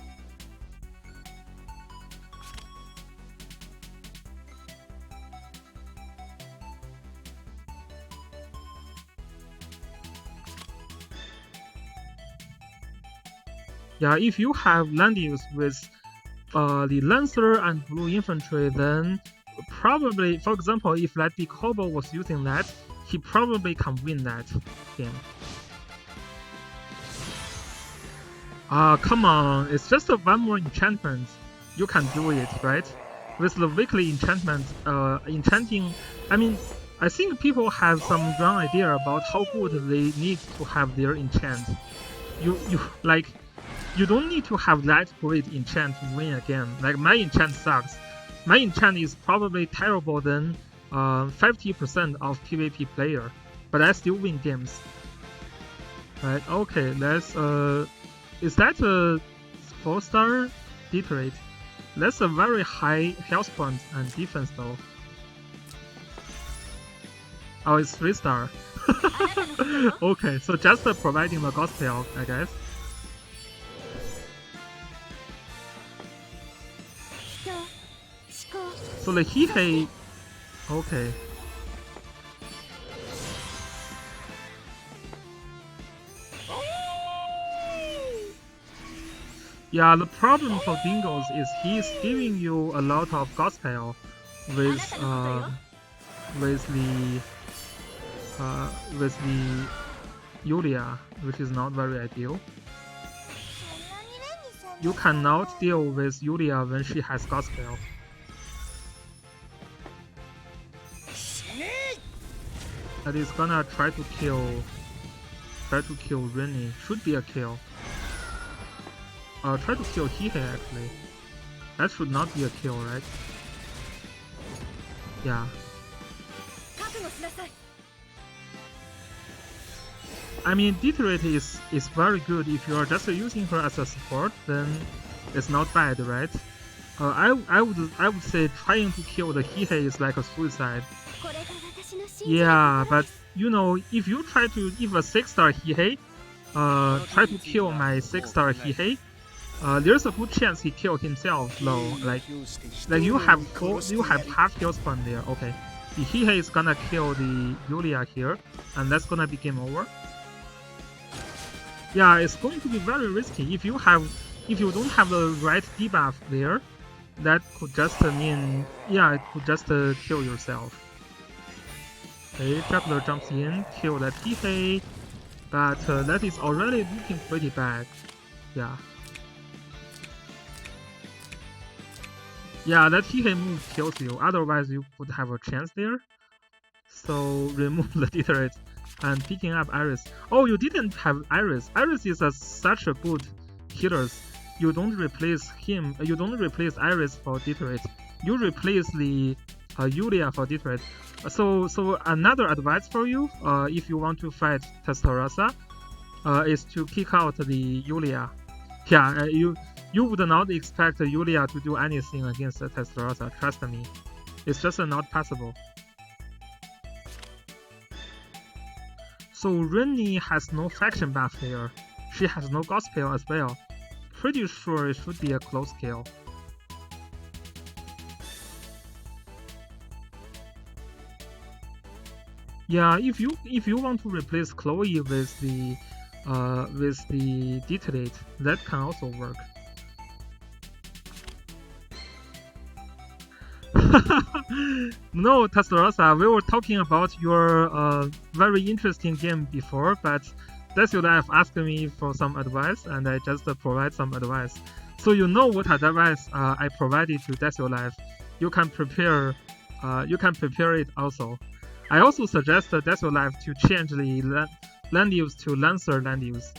Speaker 2: Yeah, if you have land use with the lancer and blue infantry, then probably, for example, if that big hobo was using that, he probably can win that game. Come on, it's just one more enchantment. You can do it, right? With the weekly enchantment, enchanting, I mean, I think people have some wrong idea about how good they need to have their enchant. You like, you don't need to have that great enchant to win a game. Like, my enchant sucks. My enchant is probably terrible than 50% of PvP player, but I still win games. Right? Okay, let's is that a 4-star Deteriorate? That's a very high health point and defense though. Oh, it's 3-star. Okay, so just providing the gospel, I guess. So the Hihei, okay. Yeah, the problem for Dingles is he's giving you a lot of gospel with the Yulia, which is not very ideal. You cannot deal with Yulia when she has gospel. That is gonna try to kill Rini. Should be a kill. Try to kill Hihei actually. That should not be a kill, right? Yeah. I mean, Deteriorate is very good if you are just using her as a support, then it's not bad, right? I would say trying to kill the Hihei is like a suicide. Yeah, but you know, if a 6-star Hihei try to kill my 6-star Hihei, there's a good chance he killed himself though. Like you have half health point there. Okay, the Hihei is gonna kill the Yulia here, and that's gonna be game over. Yeah, it's going to be very risky if you don't have the right debuff there. That could just mean, yeah, it could just kill yourself. Okay, Juggler jumps in, kill that Hihei, but that is already looking pretty bad. Yeah. Yeah, that Hihei move kills you, otherwise you would have a chance there. So remove the Deteriorate and picking up Iris. Oh, you didn't have Iris. Iris is such a good healer. You don't replace him. You don't replace Iris for Deteriorate. You replace the Yulia for Deteriorate. So another advice for you, if you want to fight Testarossa, is to kick out the Yulia. Yeah, you would not expect Yulia to do anything against Testarossa. Trust me, it's just not possible. So Rini has no faction buff here. She has no gospel as well. Pretty sure it should be a close kill. Yeah, if you want to replace Chloe with the Deteriorate, that can also work. No, Testarossa, we were talking about your very interesting game before, but Desiolife asked me for some advice, and I just provide some advice. So you know what advice I provided to Desiolife. You can prepare it also. I also suggest Desiolife to change the land use to Lancer land use.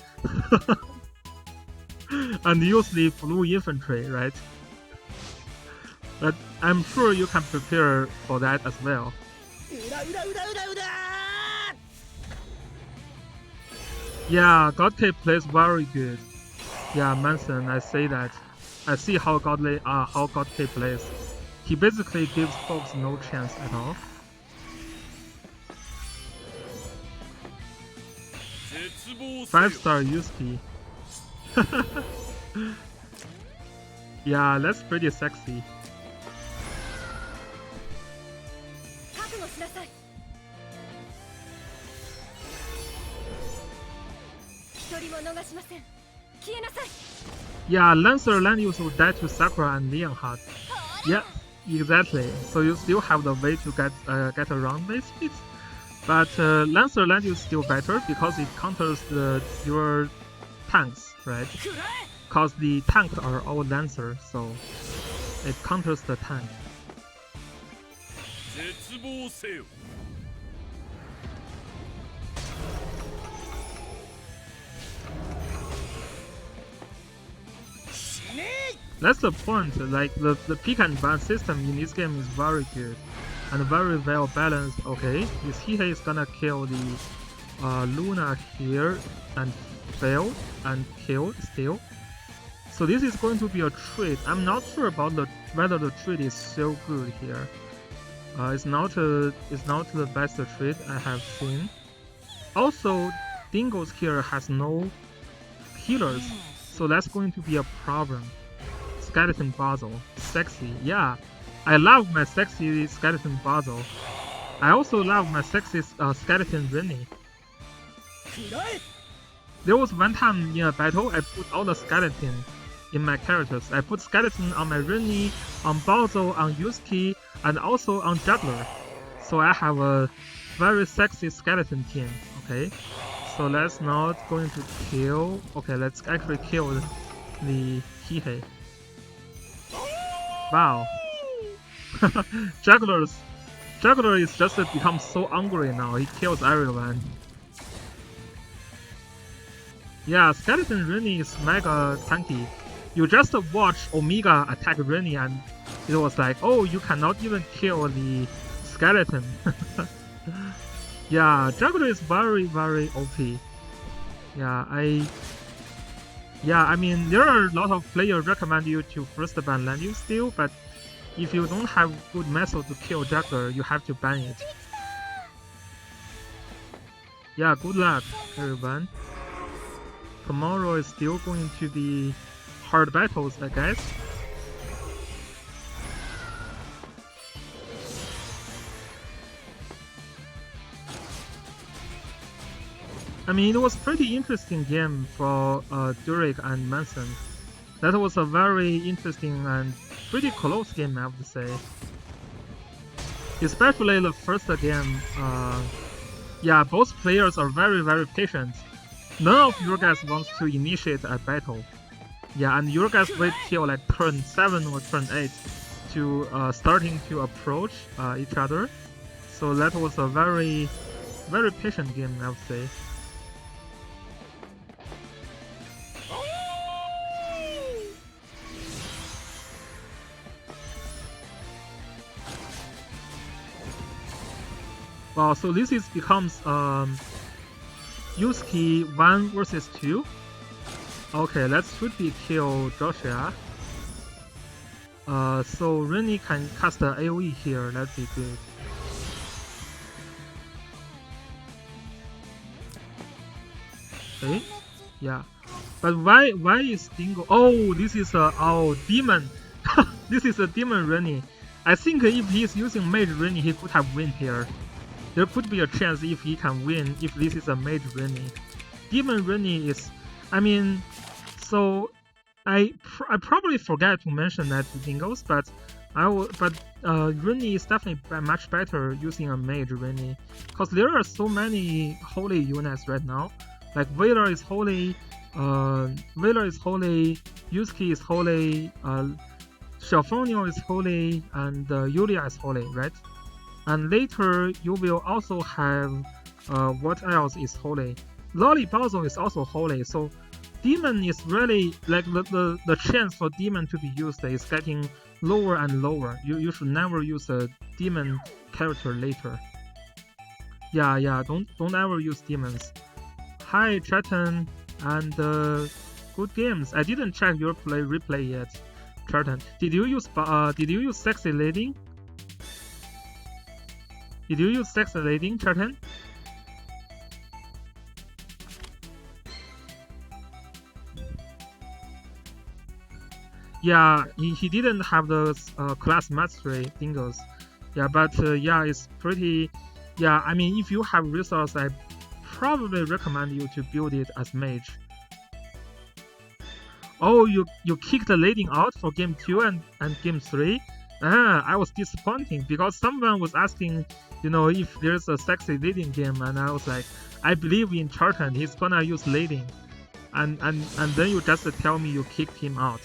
Speaker 2: And use the blue infantry, right? But I'm sure you can prepare for that as well. Yeah, Godcake plays very good. Yeah, Manson, I say that. I see how Godcake plays. He basically gives folks no chance at all. Five-star Yusuke. Yeah, that's pretty sexy. Yeah, Lancer land use would die to Sakura and Leonhardt. Yeah, exactly. So you still have the way to get around this bit. But Lancer land use still better because it counters your tanks, right? Because the tanks are all Lancer, so it counters the tank. That's the point. Like the pick and ban system in this game is very good and very well balanced. Okay, this Hihei is gonna kill the Luna here and fail and kill still. So this is going to be a trade. I'm not sure about whether the trade is so good here. It's not the best trade I have seen. Also, Dingo's here has no healers, so that's going to be a problem. Skeleton Basil, sexy, yeah. I love my sexy skeleton Basil. I also love my sexy skeleton Rennie. There was one time in a battle I put all the skeleton in my characters. I put skeleton on my Rennie, on Basil, on Yusuke, and also on Juggler. So I have a very sexy skeleton team. Okay, so let's not going to kill. Okay, let's actually kill the Hihei. Wow. Juggler is just become so angry now. He kills everyone. Yeah, skeleton Rennie is mega tanky. You just watch Omega attack Rennie and it was like, oh, you cannot even kill the skeleton. Yeah, Juggler is very, very OP. Yeah, I mean, there are a lot of players recommend you to first ban Lanyu still, but if you don't have good method to kill Juggler, you have to ban it. Yeah, good luck, everyone. Tomorrow is still going to be hard battles, I guess. I mean, it was pretty interesting game for Durek and Manson. That was a very interesting and pretty close game, I would say. Especially the first game. Yeah, both players are very, very patient. None of your guys wants to initiate a battle. Yeah, and your guys wait till like turn 7 or turn 8 to starting to approach each other. So that was a very, very patient game, I would say. Wow, so this is becomes Yusuke 1 versus 2. Okay, that should be kill Joshua. So Rennie can cast the AoE here, that'd be good. Okay, yeah. But why is Dingo? Oh, this is a demon. This is a demon Rennie. I think if he's using Mage Rennie, he could have win here. There could be a chance if he can win if this is a Mage Rennie. Demon Rennie is, I mean, so I probably forgot to mention that to Dingos, but Rennie is definitely much better using a Mage Rennie, because there are so many holy units right now. Like Veiler is holy, Yusuke is holy, Xiaofonio is holy, and Yulia is holy, right? And later you will also have what else is holy? Lollibazo is also holy, so demon is really like the chance for demon to be used is getting lower and lower. You should never use a demon character later. Yeah, don't ever use demons. Hi Triton and good games. I didn't check your replay yet, Triton. Did you use sexy lady? Did you use sexy lady, Triton? Yeah, he didn't have the class mastery Dingos. Yeah, but yeah, it's pretty. Yeah, I mean, if you have resource, I probably recommend you to build it as mage. Oh, you kicked the lady out for game 2 and game 3? I was disappointing because someone was asking, you know, if there's a sexy leading game, and I was like, I believe in Charlton, he's gonna use leading, and then you just tell me you kicked him out.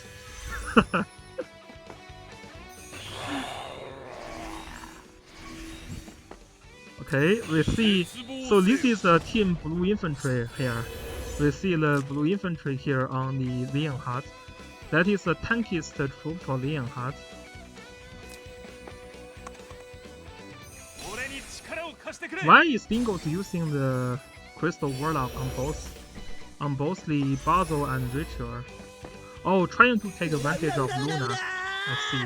Speaker 2: Okay, we see. So this is a team blue infantry here. We see the blue infantry here on the Leon hut. That is the tankiest troop for Leonhardt. Why is Dingos using the Crystal Warlock on both the Basil and Ritual? Oh, trying to take advantage of Luna. I see.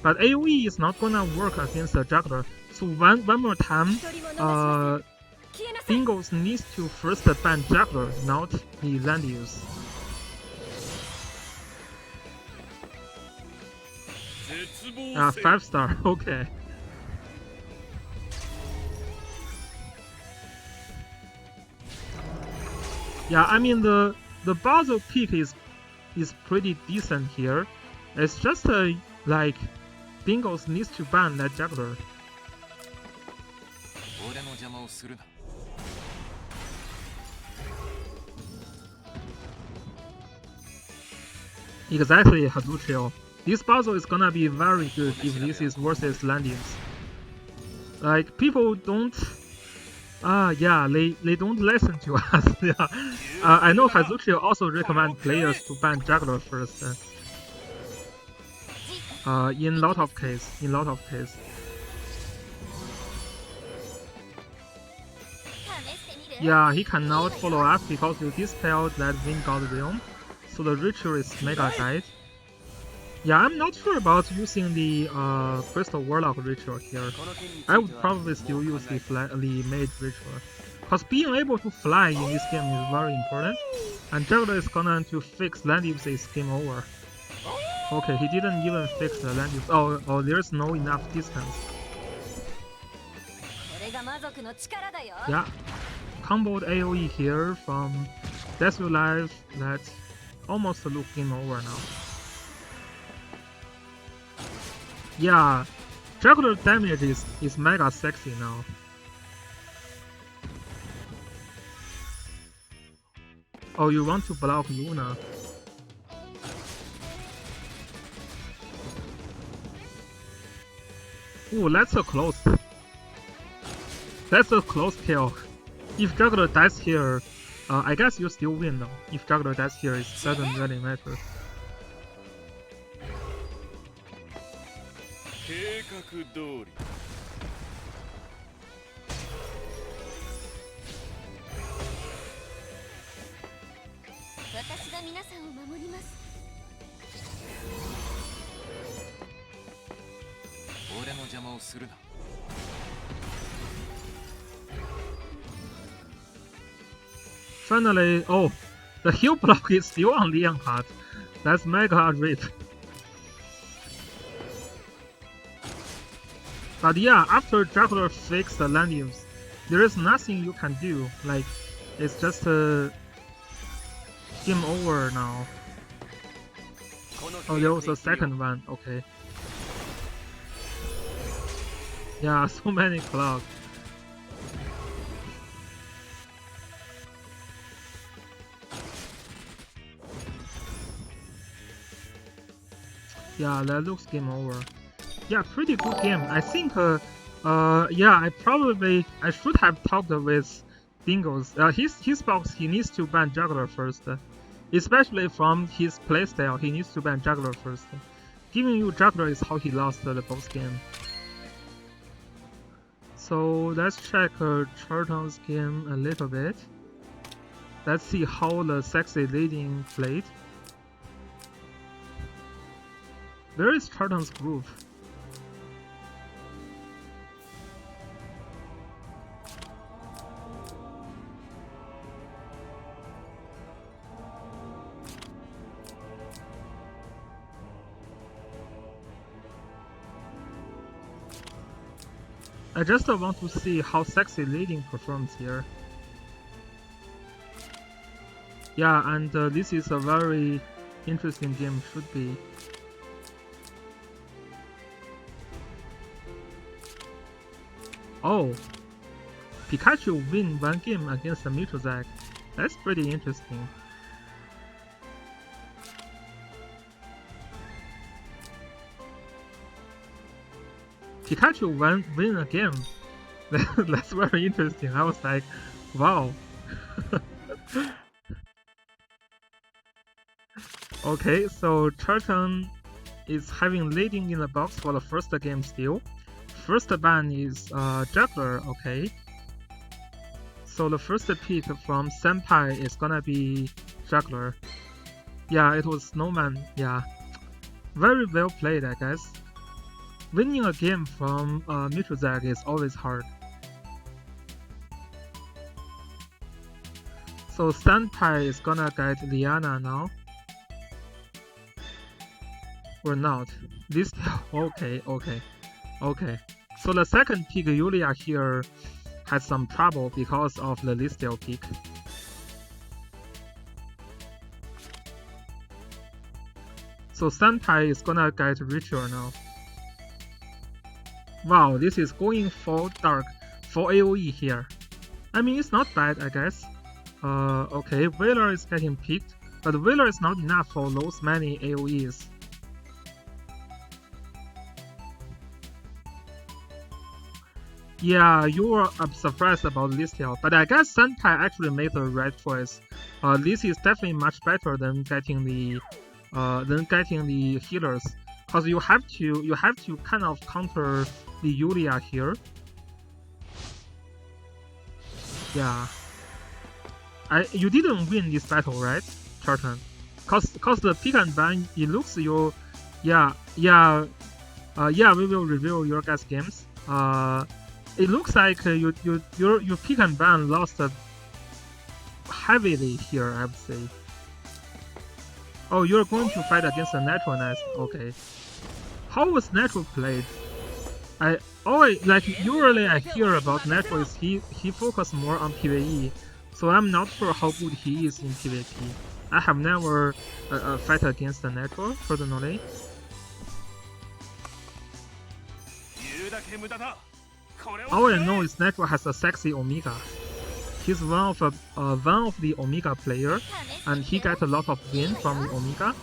Speaker 2: But AoE is not gonna work against the Juggler. So one more time, Dingos needs to first ban Juggler, not the land use. 5-star, okay. Yeah, I mean the Basil pick is pretty decent here. It's just like Dingos needs to ban that Juggler. Exactly, Hazuchio. This Basil is gonna be very good if this is versus Landians. Like, people don't... yeah, they don't listen to us. Yeah. I know Hazuchio also recommend players to ban Juggler first. In lot of case. Yeah, he cannot follow up because you dispelled that Wind God Realm, so the ritual is mega died. Yeah, I'm not sure about using the Crystal Warlock ritual here. I would probably still use the Mage ritual, because being able to fly in this game is very important, and Juggler is gonna to fix land use is game over. Okay, he didn't even fix the land use. Oh, there's no enough distance. Yeah, comboed AoE here from Death Your Life. That almost look game over now. Yeah, Juggler damage is mega sexy now. Oh, you want to block Luna? Ooh, that's a close. That's a close kill. If Juggler dies here, I guess you still win though. If Juggler dies here, it doesn't really matter. Finally, oh, the heal block is still on Leonhardt. That's mega rip. But yeah, after Juggler fixed the land use, there is nothing you can do. Like, it's just game over now. Oh, there was a second one. Okay. Yeah, so many clocks. Yeah, that looks game over. Yeah, pretty good game. I think, yeah, I should have talked with Dingos. His box, he needs to ban Juggler first. Especially from his playstyle, he needs to ban Juggler first. Giving you Juggler is how he lost the boss game. So let's check Charlton's game a little bit. Let's see how the sexy leading played. Where is Charlton's groove? I just want to see how sexy leading performs here. Yeah, and this is a very interesting game, should be. Oh, Pikachu win one game against the Mitrozak. That's pretty interesting. Pikachu win a game. That's very interesting. I was like, wow. Okay, so Charlton is having leading in the box for the first game still. First ban is Juggler, okay. So the first pick from Senpai is gonna be Juggler. Yeah, it was Snowman, yeah. Very well played, I guess. Winning a game from Mitruzak is always hard. So Senpai is gonna get Liana now. Or not. This okay. So the second pick Yulia here has some trouble because of the Listel pick. So Senpai is gonna get Ritual now. Wow, this is going for dark for AoE here. I mean, it's not bad, I guess. Okay, Whaler is getting picked, but Whaler is not enough for those many AoEs. Yeah, you were surprised about Listel, but I guess Senpai actually made the right choice. This is definitely much better than getting the healers, cause you have to kind of counter the Yulia here. Yeah. You didn't win this battle, right, Charlton? Cause the pick and ban, it looks you, yeah, we will review your guys' games. It looks like your pick and ban lost heavily here, I would say. Oh, you're going to fight against the natural nest. Okay. How was natural played? I always usually I hear about natural is he focus more on PvE, so I'm not sure how good he is in PvP. I have never fight against the natural personally. All I know is natural has a sexy Omega. He's one of the Omega player, and he got a lot of win from the Omega.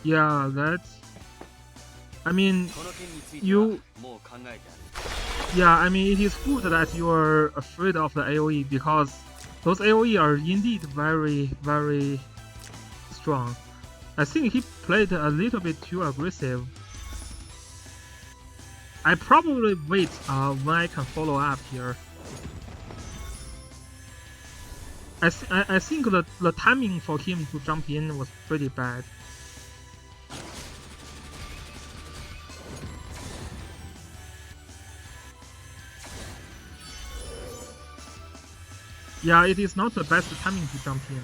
Speaker 2: Yeah, that's. I mean, you. Yeah, I mean, it is good that you are afraid of the AoE because those AoE are indeed very, very strong. I think he played a little bit too aggressive. I probably wait when I can follow up here. I think the timing for him to jump in was pretty bad. Yeah, it is not the best timing to jump in.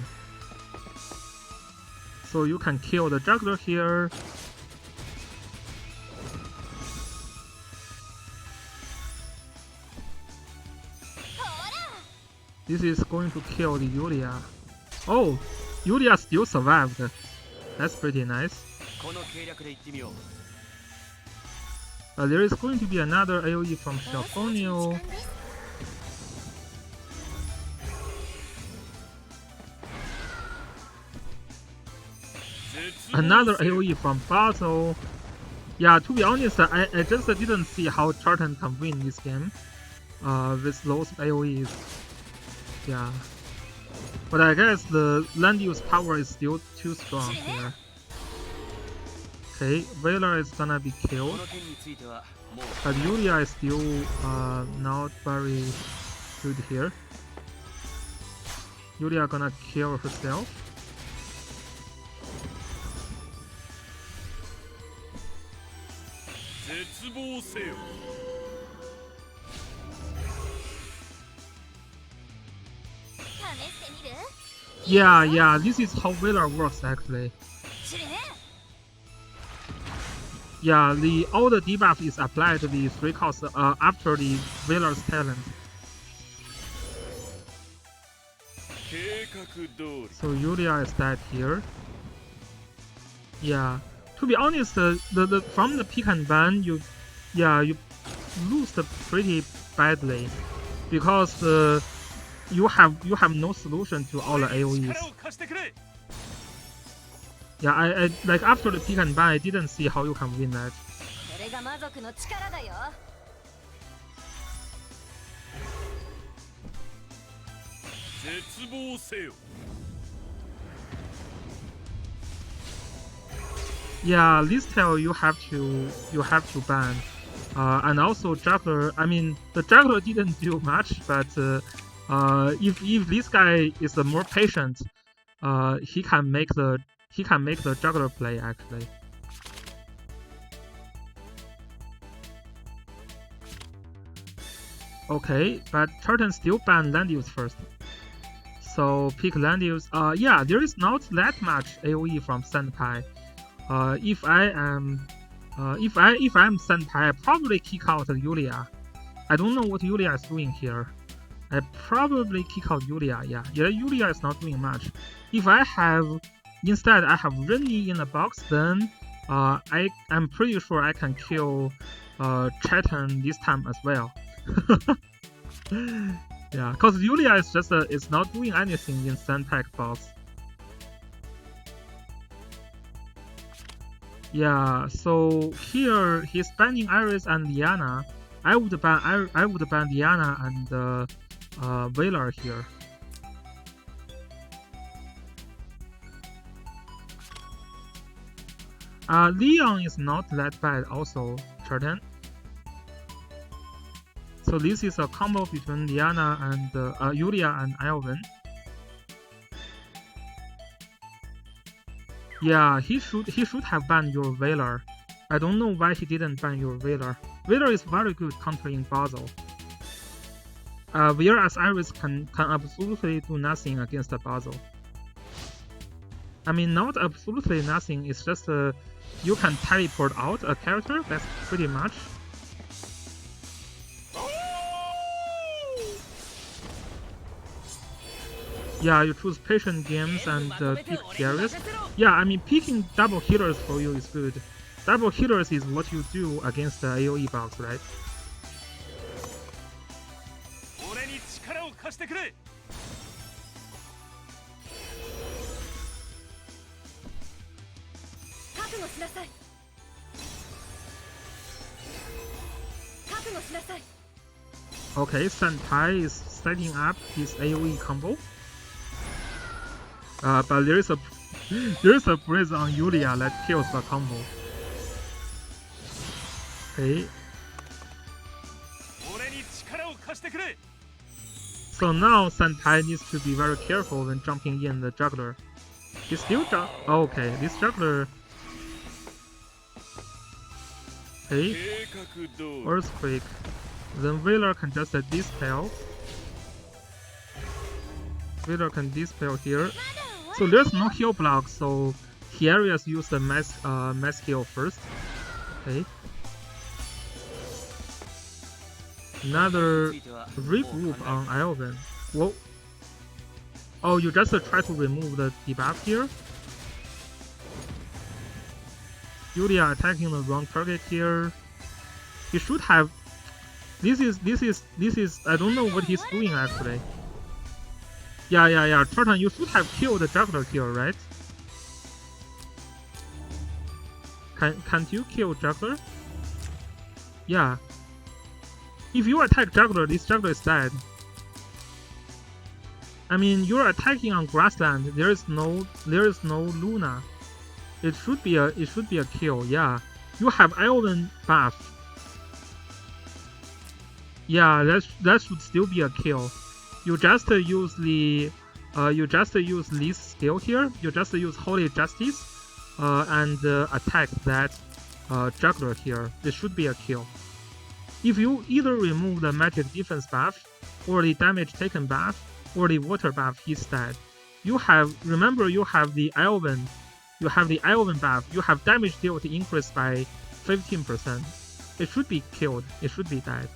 Speaker 2: So you can kill the juggler here. This is going to kill the Yulia. Oh, Yulia still survived. That's pretty nice. There is going to be another AoE from Xiaofonio. Another AoE from Basil. Yeah, to be honest, I just didn't see how Charlton can win this game with those AoEs. Yeah. But I guess the land use power is still too strong here. Okay, Veiler is gonna be killed. But Yulia is still not very good here. Yulia gonna kill herself. Yeah, this is how Veiler works actually. Yeah, all the debuff is applied to the 3 costs after the Veiler's talent. So Yulia is dead here. Yeah. To be honest, the from the pick and ban, you lose pretty badly because you have no solution to all the AOEs. Yeah, I like after the pick and ban, I didn't see how you can win that. Yeah, this tail you have to ban. And also juggler. I mean, the juggler didn't do much, but if this guy is more patient, he can make the juggler play actually. Okay, but Turton still ban Landius first. So pick Landius. Yeah, there is not that much AOE from Senpai. If I'm Senpai, I probably kick out Yulia. I don't know what Yulia is doing here. I probably kick out Yulia. Yeah, Yulia is not doing much. If instead I have Rennie in the box, then I'm pretty sure I can kill Chetan this time as well. Yeah, because Yulia is just is not doing anything in Senpai box. Yeah, so here he's banning Iris and Diana. I would ban Diana and Veiler here. Leon is not that bad also, Chartan. So this is a combo between Diana and Yulia and Alvin. Yeah, he should have banned your Veiler. I don't know why he didn't ban your Veiler. Veiler is very good countering Basil. Whereas Iris can absolutely do nothing against the Basil. I mean, not absolutely nothing, it's just you can teleport out a character, that's pretty much. Yeah, you choose patient games and pick Darius. Yeah, I mean, picking double healers for you is good. Double healers is what you do against the AoE box, right? Okay, Senpai is setting up his AoE combo. But there is a breeze on Yulia that kills the combo. Okay. So now Senpai needs to be very careful when jumping in the juggler. He still jump. Oh, okay, this juggler. Okay. Earthquake. Then Veiler can just dispel. Veiler can dispel here. So there's no heal block, so Darius use the mass heal first. Okay. Another regroup on Alvin. Whoa. Oh, you just try to remove the debuff here. Yulia attacking the wrong target here. He should have. This is. I don't know what he's doing actually. Yeah. Chartan, you should have killed the juggler here, right? Can't you kill juggler? Yeah. If you attack juggler, this juggler is dead. I mean, you're attacking on grassland. There is no Luna. It should be a kill. Yeah. You have Alvin buff. Yeah, that should still be a kill. You just use this skill here. You just use Holy Justice, and attack that juggler here. This should be a kill. If you either remove the magic defense buff, or the damage taken buff, or the water buff, he's dead. You have the Alvin. You have the Alvin buff. You have damage dealt increased by 15%. It should be killed. It should be dead.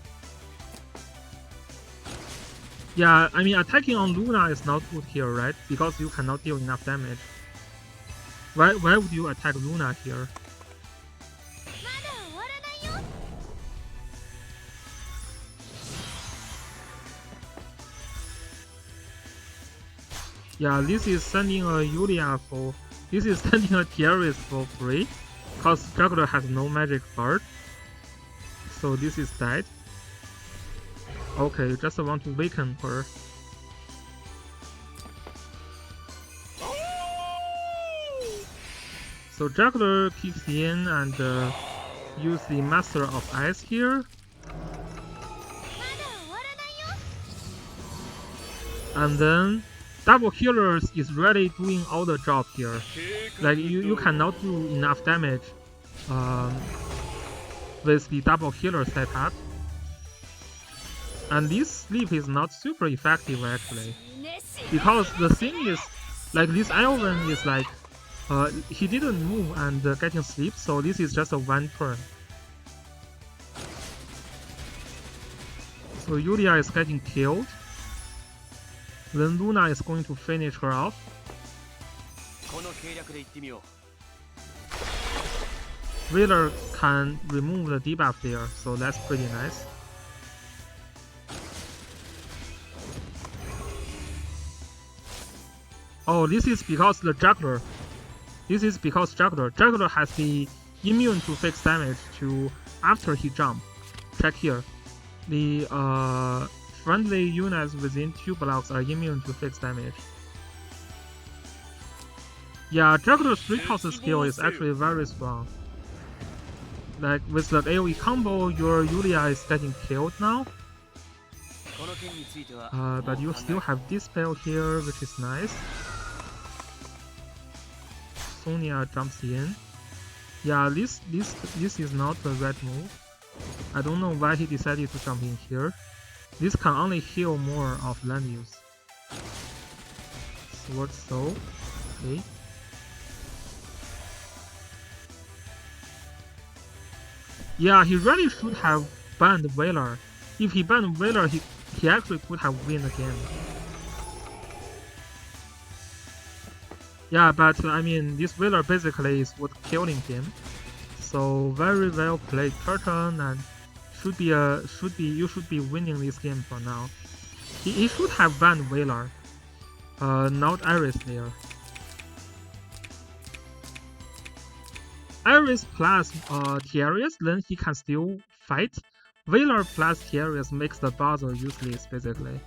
Speaker 2: Yeah, I mean attacking on Luna is not good here, right? Because you cannot deal enough damage. Why would you attack Luna here? Yeah, this is sending a Yulia for... This is sending a Tiaris for free. Cause Juggler has no magic guard. So this is dead. Okay, just want to weaken her. So Juggler kicks in and use the Master of Ice here. And then Double Healers is really doing all the job here. Like you cannot do enough damage with the Double Healer setup. And this sleep is not super effective actually. Because the thing is, like this Elven is like, he didn't move and getting sleep, so this is just a one turn. So Yulia is getting killed. Then Luna is going to finish her off. Wheeler can remove the debuff there, so that's pretty nice. Oh, this is because the Juggler. This is because Juggler has the immune to fixed damage to after he jump. Check here. The friendly units within 2 blocks are immune to fixed damage. Yeah, Juggler's 3-cost skill is actually very strong. Like with the AoE combo, your Yulia is getting killed now. But you still have Dispel here, which is nice. Sonia jumps in. Yeah, this is not the right move. I don't know why he decided to jump in here. This can only heal more of land use. Sword Soul. Okay. Yeah, he really should have banned Whaler. If he banned Whaler, he actually could have win the game. Yeah, but I mean, this Whaler basically is what killing him. So very well played, Curtain, and you should be winning this game for now. He should have banned Whaler, not Iris there. Iris plus Tiaris, then he can still fight. Whaler plus Tiaris makes the buzzer useless basically.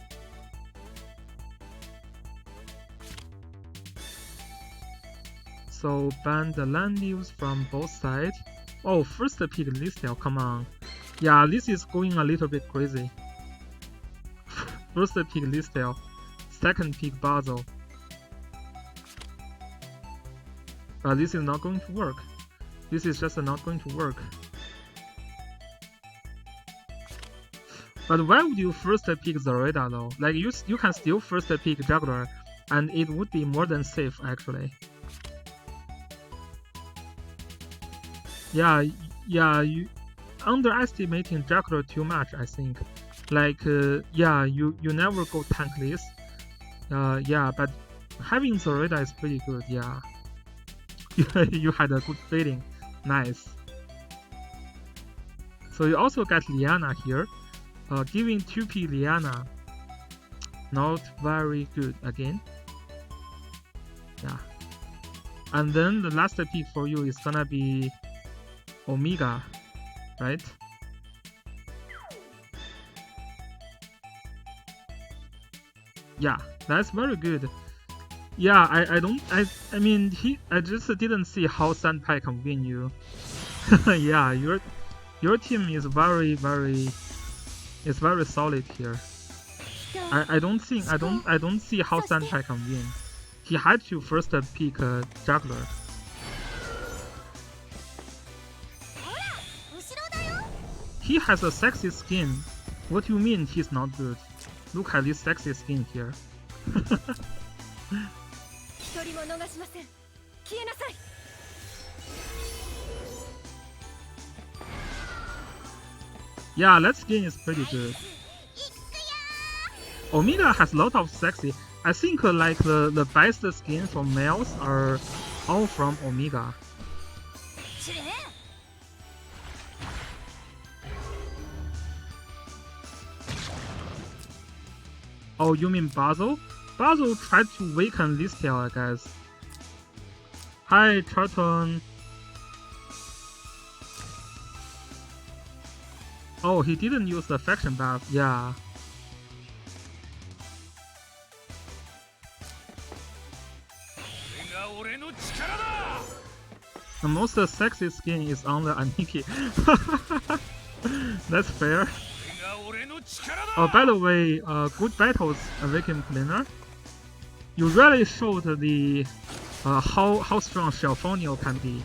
Speaker 2: So ban the land use from both sides. Oh, first pick Listel, come on. Yeah, this is going a little bit crazy. First pick Listel, second pick Basil. This is not going to work. This is just not going to work. But why would you first pick Zareda though? Like you can still first pick Juggler, and it would be more than safe actually. Yeah, you underestimating Juggler too much, I think. Like, yeah, you never go tankless. Yeah, but having Zareda is pretty good, yeah. You had a good feeling. Nice. So you also get Liana here. Giving 2p Liana, not very good again. Yeah. And then the last pick for you is gonna be Omega, right? Yeah, that's very good. Yeah, I mean I just didn't see how Sandpie can win you. Yeah, your team is very solid here. I don't see how Sandpie can win. He had to first pick Juggler. He has a sexy skin. What do you mean he's not good? Look at this sexy skin here. Yeah, that skin is pretty good. Omega has a lot of sexy. I think like the best skins for males are all from Omega. Oh, you mean Basil? Basil tried to weaken this tail, I guess. Hi, Charlton. Oh, he didn't use the faction buff. Yeah. The most sexy skin is on the Aniki. That's fair. Oh, by the way, good battles, Vacuum Cleaner. You really showed the how strong Shelfonio can be.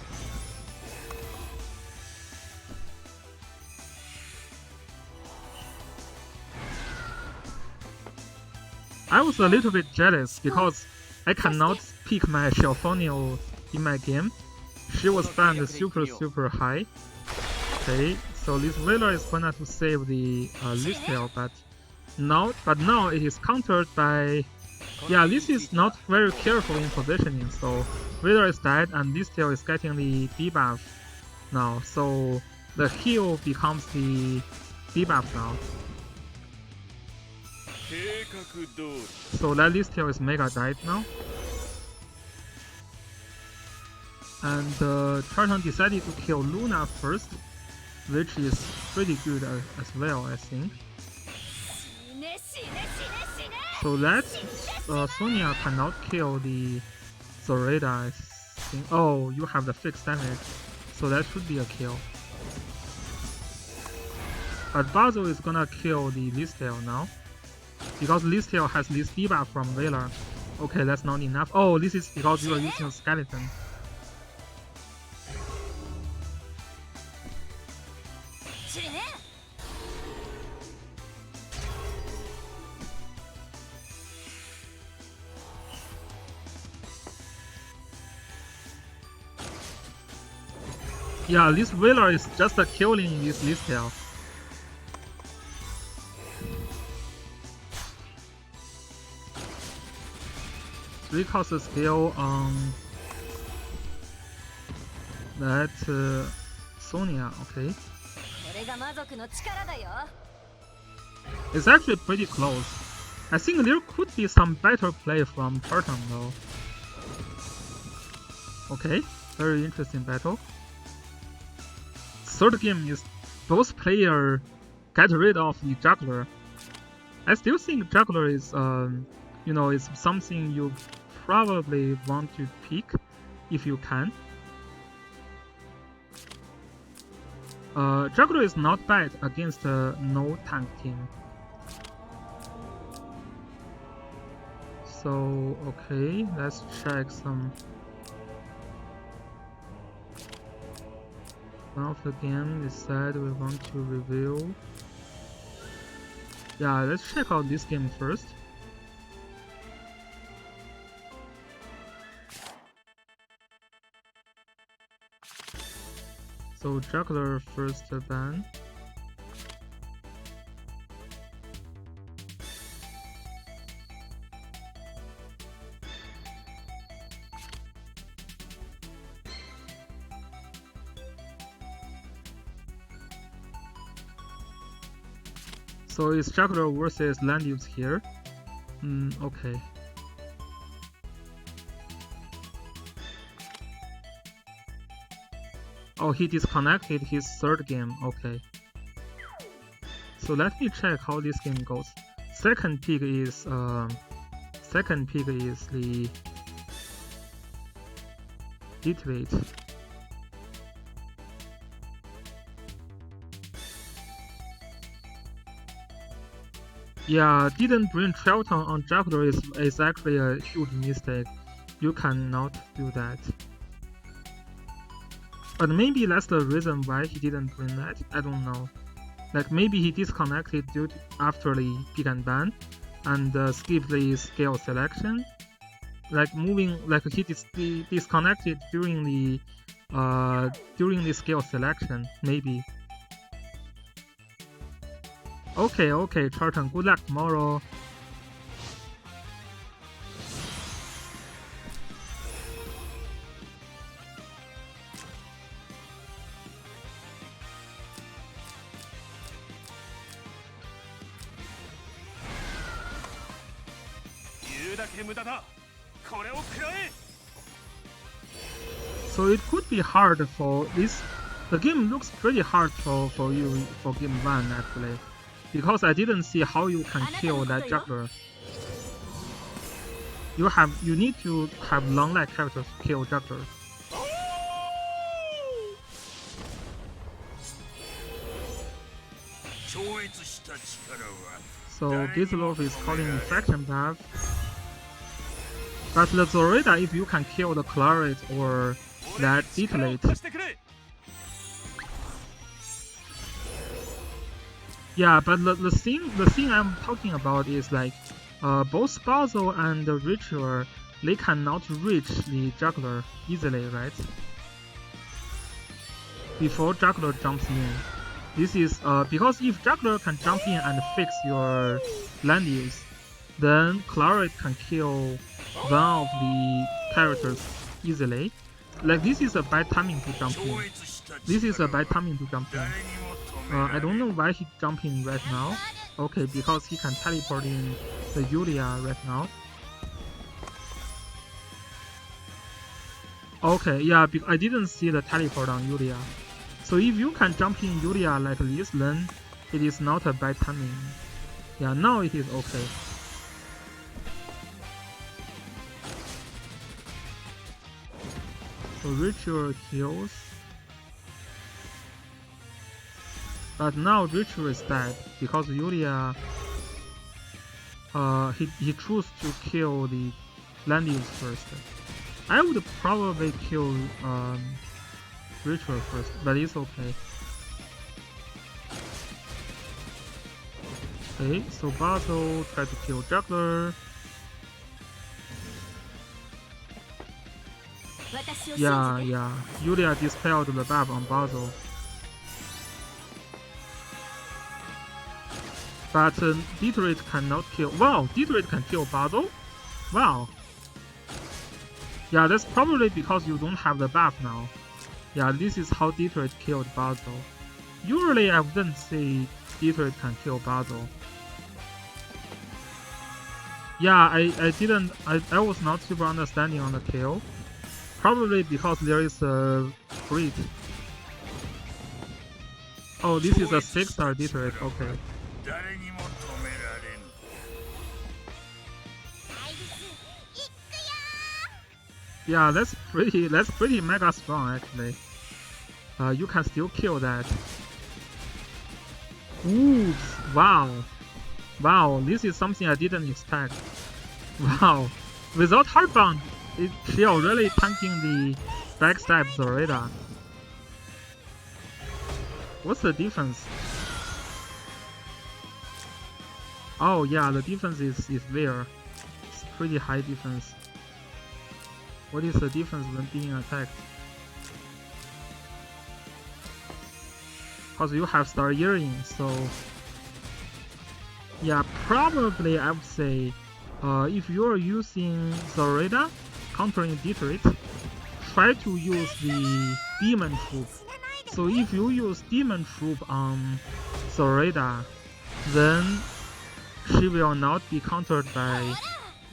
Speaker 2: I was a little bit jealous because I cannot pick my Shelfonio in my game. She was banned super high. Okay, so this Wheeler is gonna to save the Listel, but now it is countered by. Yeah, this is not very careful in positioning, so Wheeler is dead and Listel is getting the debuff now, so the heal becomes the debuff now. So that Listel is mega died now. And Charlton decided to kill Luna first, which is pretty good as well, I think. So that Sonia cannot kill the Zoraida, I think. Oh, you have the fixed damage, so that should be a kill. But Basil is gonna kill the Listel now, because Listel has this debuff from Veiler. Okay, that's not enough. Oh, this is because you are using a skeleton. Yeah, this Wheeler is just killing this Listel. Three cost skill on that Sonia, okay. It's actually pretty close. I think there could be some better play from Charlton though. Okay, very interesting battle. Third game is both players get rid of the juggler. I still think juggler is you know, is something you probably want to pick if you can. Juggler is not bad against a no tank team. So okay, let's check some. One of the game is said we want to review. Yeah, let's check out this game first. So juggler first ban. So it's juggler versus Landius here. Okay. Oh, he disconnected his third game. Okay. So let me check how this game goes. Second pick is the Iterate. Yeah, didn't bring Charlton on juggler is actually a huge mistake. You cannot do that. But maybe that's the reason why he didn't bring that. I don't know. Like maybe he disconnected after the pick and ban and skipped the skill selection. Like moving, like he disconnected during the skill selection, maybe. Okay, Charlton, good luck tomorrow. So it could be hard for this. The game looks pretty hard for you for game 1 actually, because I didn't see how you can kill that juggler. You need to have long leg characters to kill juggler. So Gizlov is calling infection buff. But the Zoraida, if you can kill the Claret or that Detelate. Yeah, but the thing I'm talking about is like both Basil and the Ritual, they cannot reach the juggler easily, right? Before juggler jumps in. This is because if juggler can jump in and fix your land use, then Claret can kill one of the characters easily. Like this is a bad timing to jump in. This is a bad timing to jump in. I don't know why he jumping right now. Okay, because he can teleport in the Yulia right now. Okay, yeah, I didn't see the teleport on Yulia. So if you can jump in Yulia like this, then it is not a bad timing. Yeah, now it is okay. So Ritual heals. But now Ritual is dead because Yulia he chose to kill the Landius first. I would probably kill Ritual first, but it's okay. Okay, so Basil tried to kill Juggler. Yeah, Yulia dispelled the buff on Basil. But Detroit cannot kill. Wow, Detroit can kill Basil? Wow. Yeah, that's probably because you don't have the buff now. Yeah, this is how Detroit killed Basil. Usually I wouldn't say Detroit can kill Basil. Yeah, I was not super understanding on the kill. Probably because there is a crit. Oh, this is a 6-star Detroit, okay. Yeah, that's pretty mega strong actually. You can still kill that. Oops, wow, this is something I didn't expect. Wow, without Heartbound, she already tanking the backstab Zoraida. What's the difference? Oh yeah, the difference is there. It's pretty high difference. What is the difference when being attacked? Because you have Star Earring, so yeah, probably I would say if you're using Zoraida countering Detroit, try to use the Demon Troop. So if you use Demon Troop on Zoraida, then she will not be countered by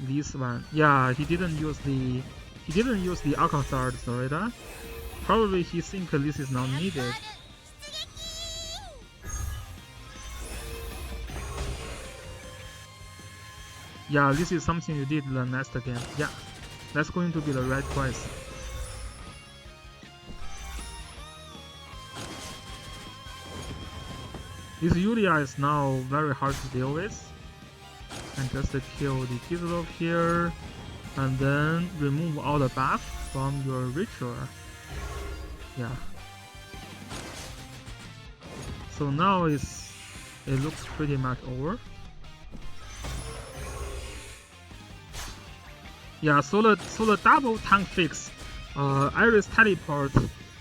Speaker 2: this one. Yeah, he didn't use the Alcazar Zoraida. Probably he thinks this is not needed. Yeah, this is something you did the next game. Yeah, that's going to be the right choice. This Yulia is now very hard to deal with. And just kill the Gizlov here, and then remove all the buff from your Ritual. Yeah. So now it looks pretty much over. Yeah, so the double tank fix, Iris teleport,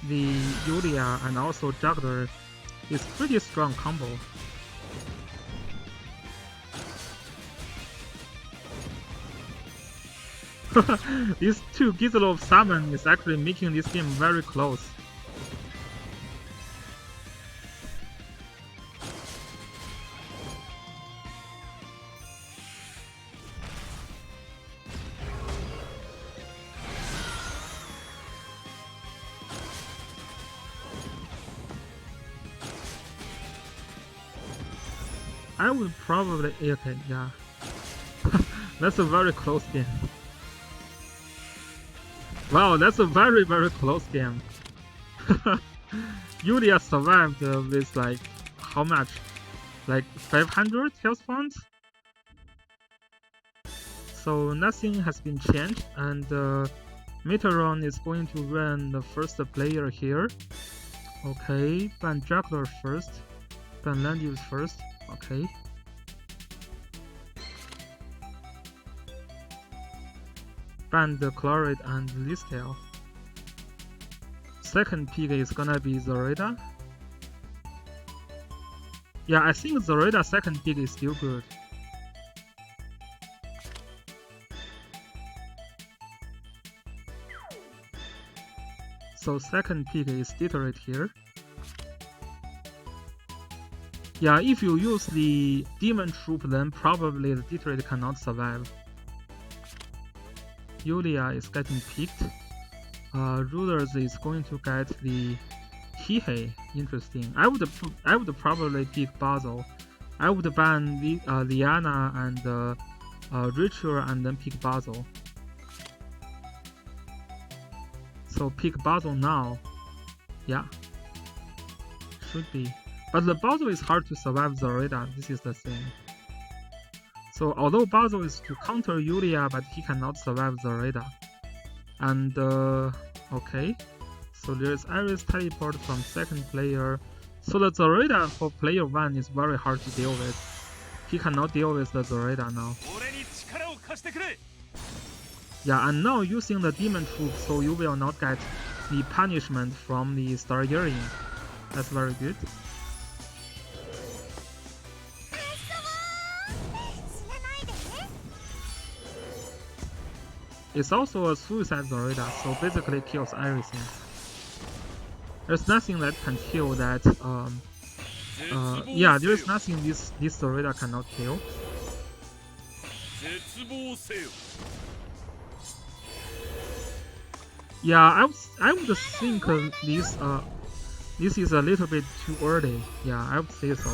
Speaker 2: the Yulia and also Juggler is pretty strong combo. These two Gizlov summon is actually making this game very close. I would probably okay, yeah. That's a very close game. Wow, that's a very close game. Yulia survived with like how much? Like 500 health points? So nothing has been changed, and Meteoron is going to run the first player here. Okay, ban Juggler first, ban Landius first. Okay. Ban the Chloride and Listel. Second pick is gonna be Zoreda. Yeah, I think Zoreda second pick is still good. So second pick is Deteriorate here. Yeah, if you use the Demon Troop, then probably the Deteriorate cannot survive. Yulia is getting picked. Rulers is going to get the Hihei. Interesting. I would probably pick Basil. I would ban Liana and Ritual and then pick Basil. So pick Basil now. Yeah. Should be. But the Basil is hard to survive Zoreda, this is the thing. So although Basil is to counter Yulia, but he cannot survive Zoreda. And okay. So there's Iris teleport from second player. So the Zoreda for player 1 is very hard to deal with. He cannot deal with the Zoreda now. Yeah, and now using the Demon Troop, so you will not get the punishment from the Star Earring. That's very good. It's also a Suicide Zoreda, so basically kills everything. There's nothing that can kill that, yeah, there's nothing this Zoreda cannot kill. Yeah, I would think this is a little bit too early. Yeah, I would say so.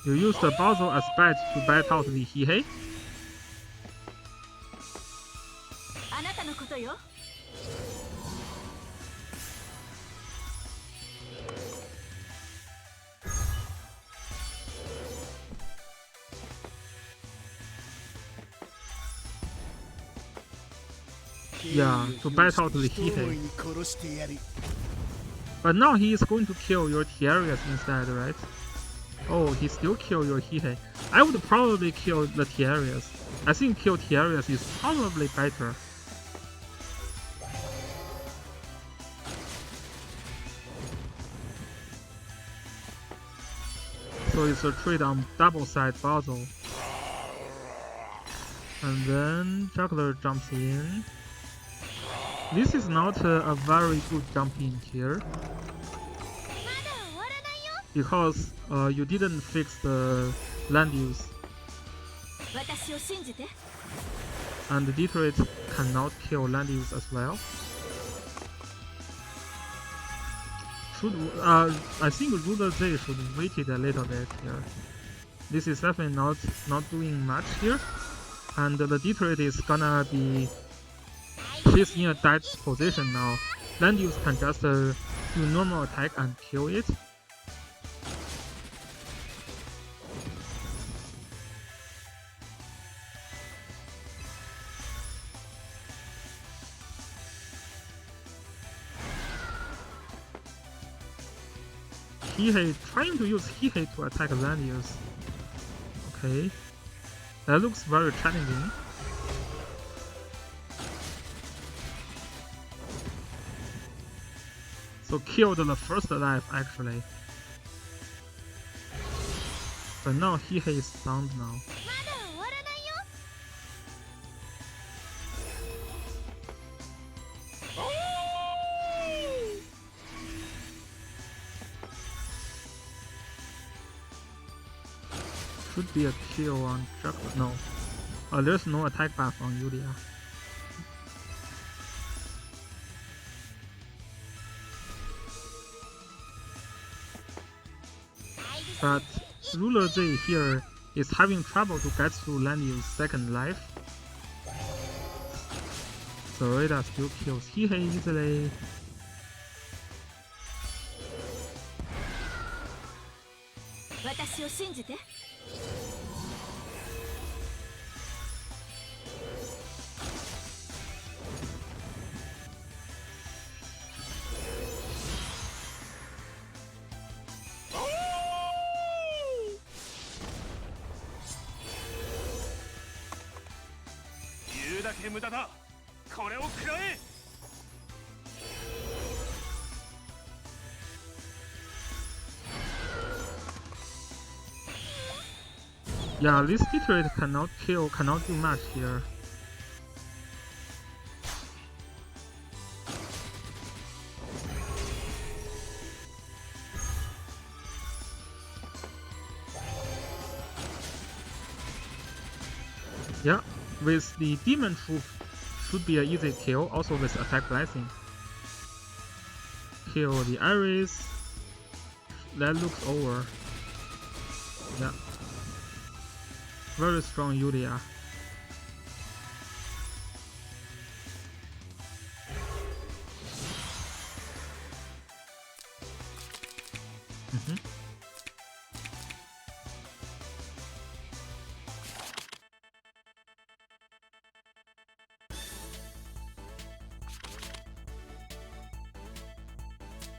Speaker 2: You use the Basil as bait to bat out the Hihei. Yeah, to bat out the Hihei. But now he is going to kill your Tiarius instead, right? Oh, he still kill your Hihei. I would probably kill the Tiarius. I think kill Tiarius is probably better. So it's a trade on double side Basil. And then Juggler jumps in. This is not a very good jump in here. Because you didn't fix the land use. And the Detroit cannot kill land use as well. I think Ruler Z should wait it a little bit here. This is definitely not doing much here. And the Detroit is gonna be... She's in a dead position now. Land use can just do normal attack and kill it. Hihei, trying to use Hihei to attack Landius. Okay. That looks very challenging. So killed the first life actually. But now Hihei is stunned now. Should be a kill on Juggler. No. There's no attack buff on Yulia. but Ruler Z here is having trouble to get through Landiu's second life. Zoraida still kills Hihe easily. Yeah, this Detroit cannot do much here. Yeah, with the Demon Troop should be an easy kill, also with Attack Blessing. Kill the Iris. That looks over. Yeah. Very strong Yulia.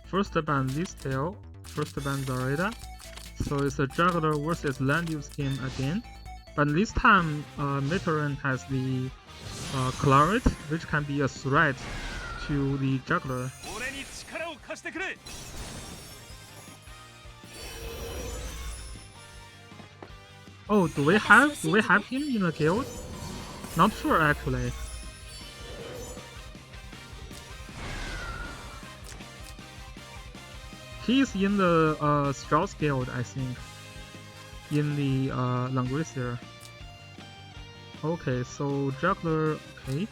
Speaker 2: First ban this tail, first ban Zoraida. So it's a juggler versus Landius team again. But this time, Mitoran has the Claret, which can be a threat to the juggler. Oh, do we have him in the guild? Not sure actually. He's in the Strauss guild, I think. In the Langrisser. Okay, so juggler, okay.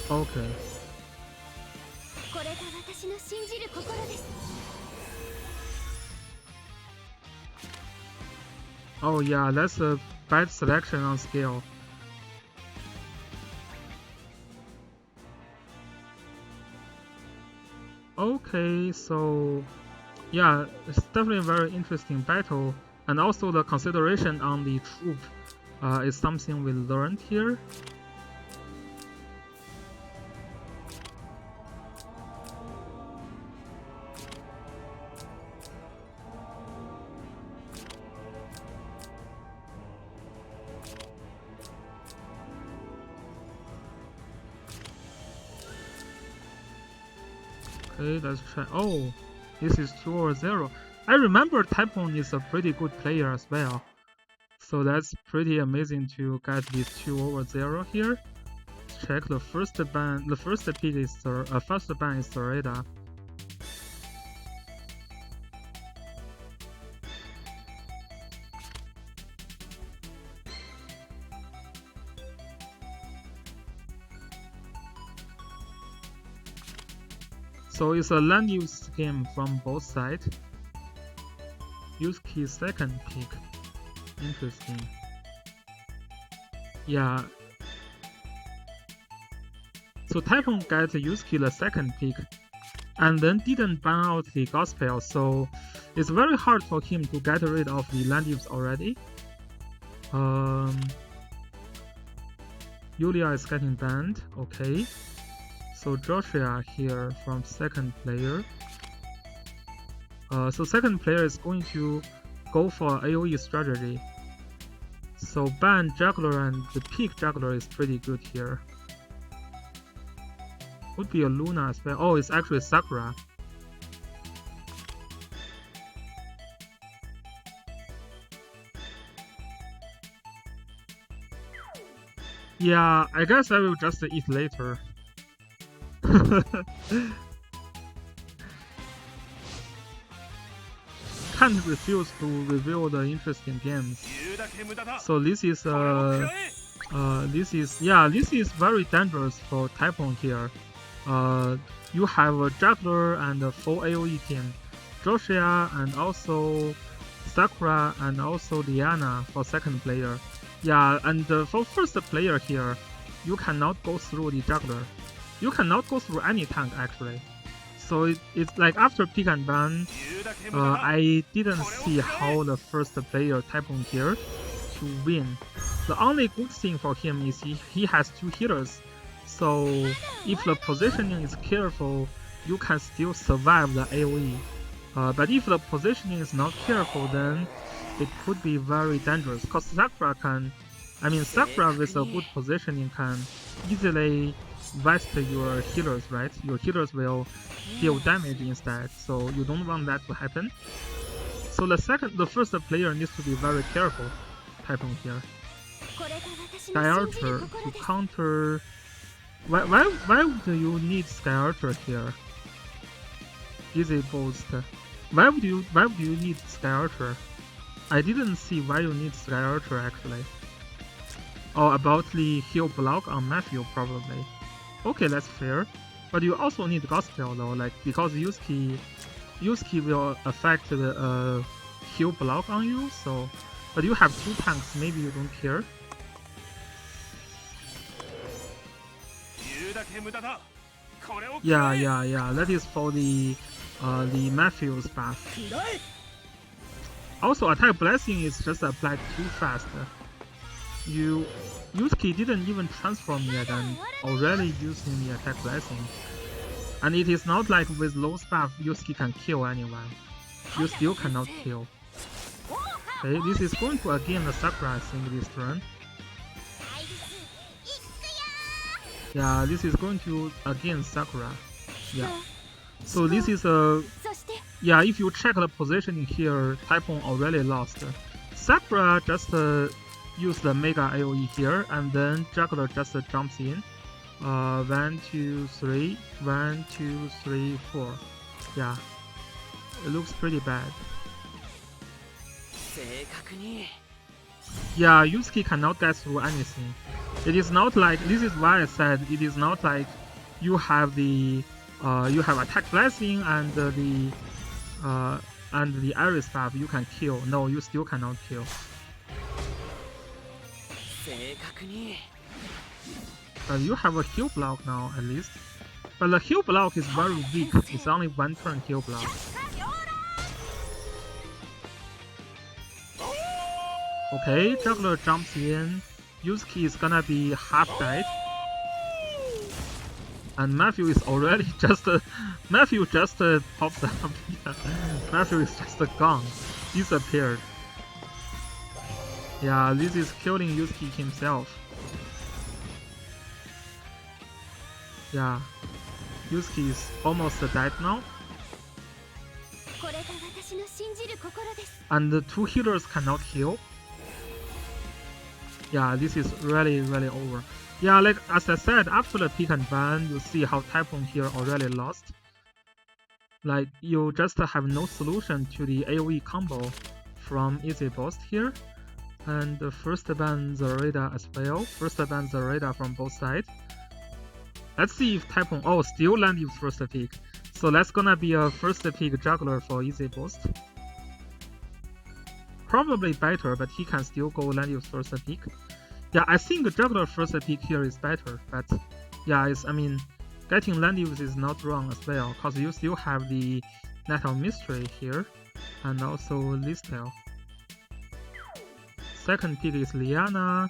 Speaker 2: Okay. Oh yeah, that's a bad selection on skill. Okay, so yeah, it's definitely a very interesting battle, and also the consideration on the troop is something we learned here. Okay, let's try. Oh, this is 2/0. I remember Typhon is a pretty good player as well. So that's pretty amazing to get this 2/0 here. Let's check the first ban. The first pick is first ban is Zoraida. So it's a land use scheme from both sides. Yusuke second pick. Interesting. Yeah. So Typhon got Yusuke the second pick and then didn't ban out the Gospel, so it's very hard for him to get rid of the land use already. Yulia is getting banned, okay. So Joshua here from second player. So second player is going to go for AoE strategy. So ban juggler and the pick juggler is pretty good here. Would be a Luna as well. Oh, it's actually Sakura. Yeah, I guess I will just eat later. Can't refuse to reveal the interesting games. So this is this is very dangerous for Typhon here. You have a juggler and a full AoE team, Joshua and also Sakura and also Diana for second player. Yeah, and for first player here, you cannot go through the juggler. You cannot go through any tank actually. So it's like after pick and ban, I didn't see how the first player Typhon here to win. The only good thing for him is he has two healers. So if the positioning is careful, you can still survive the AoE. But if the positioning is not careful, then it could be very dangerous. Because Sakura with a good positioning can easily vest your healers, right? Your healers will deal damage instead, so you don't want that to happen. So the first player needs to be very careful. Typhon here. Sky Archer to counter. Why would you need Sky Archer here? Easy boost. Why would you need Sky Archer? I didn't see why you need Sky Archer actually. Oh, about the heal block on Matthew probably. Okay, that's fair. But you also need Gospel though, like because Yusuke will affect the heal block on you, so but you have two tanks, maybe you don't care. Yeah, that is for the Matthew's buff. Also, attack blessing is just applied too fast. Yusuke didn't even transform yet and already using the attack blessing. And it is not like with low buff Yusuke can kill anyone. You still cannot kill. Okay, this is going to again the Sakura I think this turn. Yeah, this is going to again Sakura. Yeah. So this is a... Yeah, if you check the positioning here, Typhon already lost. Sakura just use the Mega AoE here, and then Juggler just jumps in. 1, 2, 3, 1, 2, 3, 4. Yeah, it looks pretty bad. Yeah, Yusuke cannot get through anything. It is not like, this is why I said it is not like you have the attack blessing and the Iris buff you can kill. No, you still cannot kill. But you have a heal block now at least. But the heal block is very weak. It's only one turn heal block. Okay, Juggler jumps in. Yusuke is gonna be half dead. And Matthew is already just... Matthew just pops up. Yeah. Matthew is just gone. Disappeared. Yeah, this is killing Yusuke himself. Yeah, Yusuke is almost dead now. And the two healers cannot heal. Yeah, this is really over. Yeah, like as I said, after the pick and ban, you see how Typhon here already lost. Like, you just have no solution to the AoE combo from Easy Burst here. And the first ban Zareda as well. First ban Zareda from both sides. Let's see if Typhon... Oh, still landed first pick. So that's gonna be a first pick Juggler for Easy Boost. Probably better, but he can still go Landius first pick. Yeah, I think Juggler first pick here is better, but yeah, getting Landius is not wrong as well, because you still have the Net of Mystery here, and also Listel. Second pick is Liana,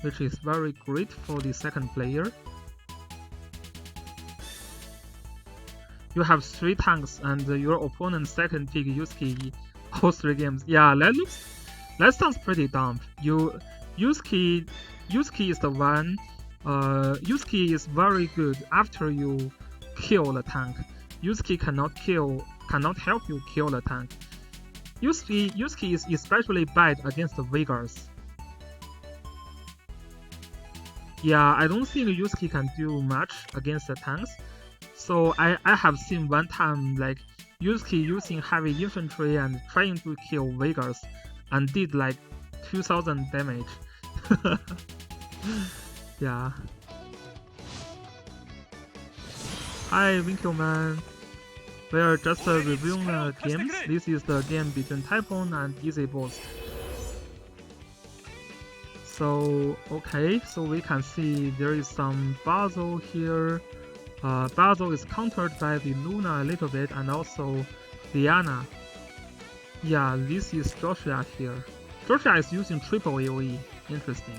Speaker 2: which is very great for the second player. You have 3 tanks and your opponent's second pick Yusuke all 3 games. Yeah, that sounds pretty dumb. Yusuke is the one. Yusuke is very good after you kill the tank. Yusuke cannot help you kill the tank. Yusuke is especially bad against the Vegas. Yeah, I don't think Yusuke can do much against the tanks. So I have seen one time like Yusuke using heavy infantry and trying to kill Vegas and did like 2000 damage. Yeah. Hi, Winkleman. We are just reviewing the games. This is the game between Typhoon and Easy Boost. So, okay, so we can see there is some Basil here. Basil is countered by the Luna a little bit, and also Diana. Yeah, this is Joshua here. Joshua is using triple AoE. Interesting.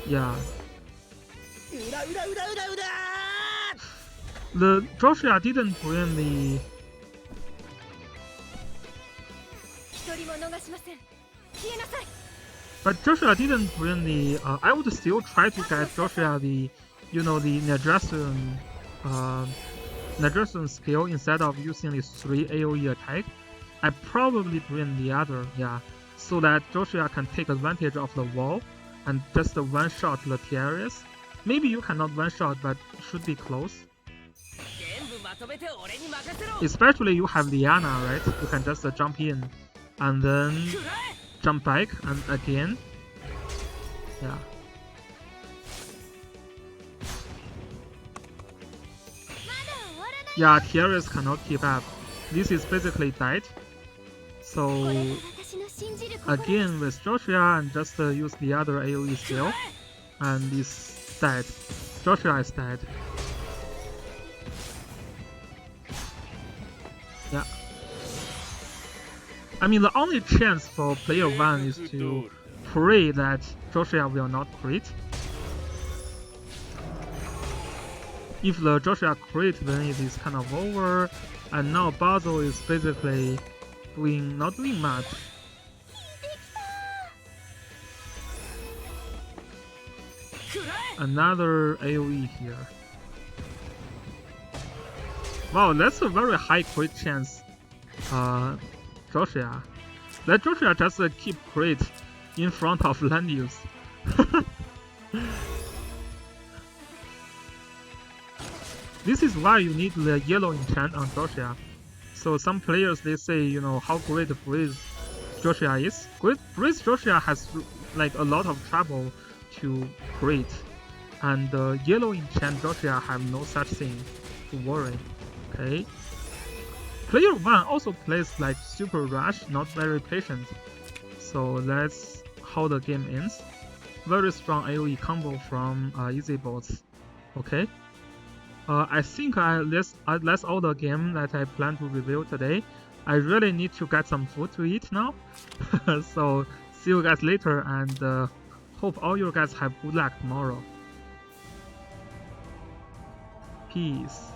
Speaker 2: Yeah. The Joshua didn't bring the. But Joshua didn't bring the. I would still try to get Joshua the, the Nadrussian skill instead of using the 3 AoE attack. I probably bring the other, yeah, so that Joshua can take advantage of the wall and just one-shot the TRS. Maybe you cannot one-shot, but should be close. Especially you have Liana, right? You can just jump in and then jump back and again. Yeah. Yeah, TRS cannot keep up. This is basically dead. So again with Joshua and just use the other AoE skill, and it's dead. Joshua is dead. Yeah. I mean, the only chance for player 1 is to pray that Joshua will not crit. If the Joshua crit, then it is kind of over, and now Basil is basically not doing much. Another AoE here. Wow, that's a very high crit chance. Joshua. Let Joshua just keep crit in front of land use. This is why you need the yellow enchant on Joshua. So some players, they say, how great Breeze Joshua is. Breeze Joshua has like a lot of trouble to crit, and the yellow enchant Joshua have no such thing to worry. Okay. Player 1 also plays like super rush, not very patient. So that's how the game ends. Very strong AoE combo from Easy Bots. Okay. I think that's all the game that I plan to review today. I really need to get some food to eat now. So see you guys later, and hope all you guys have good luck tomorrow. Peace.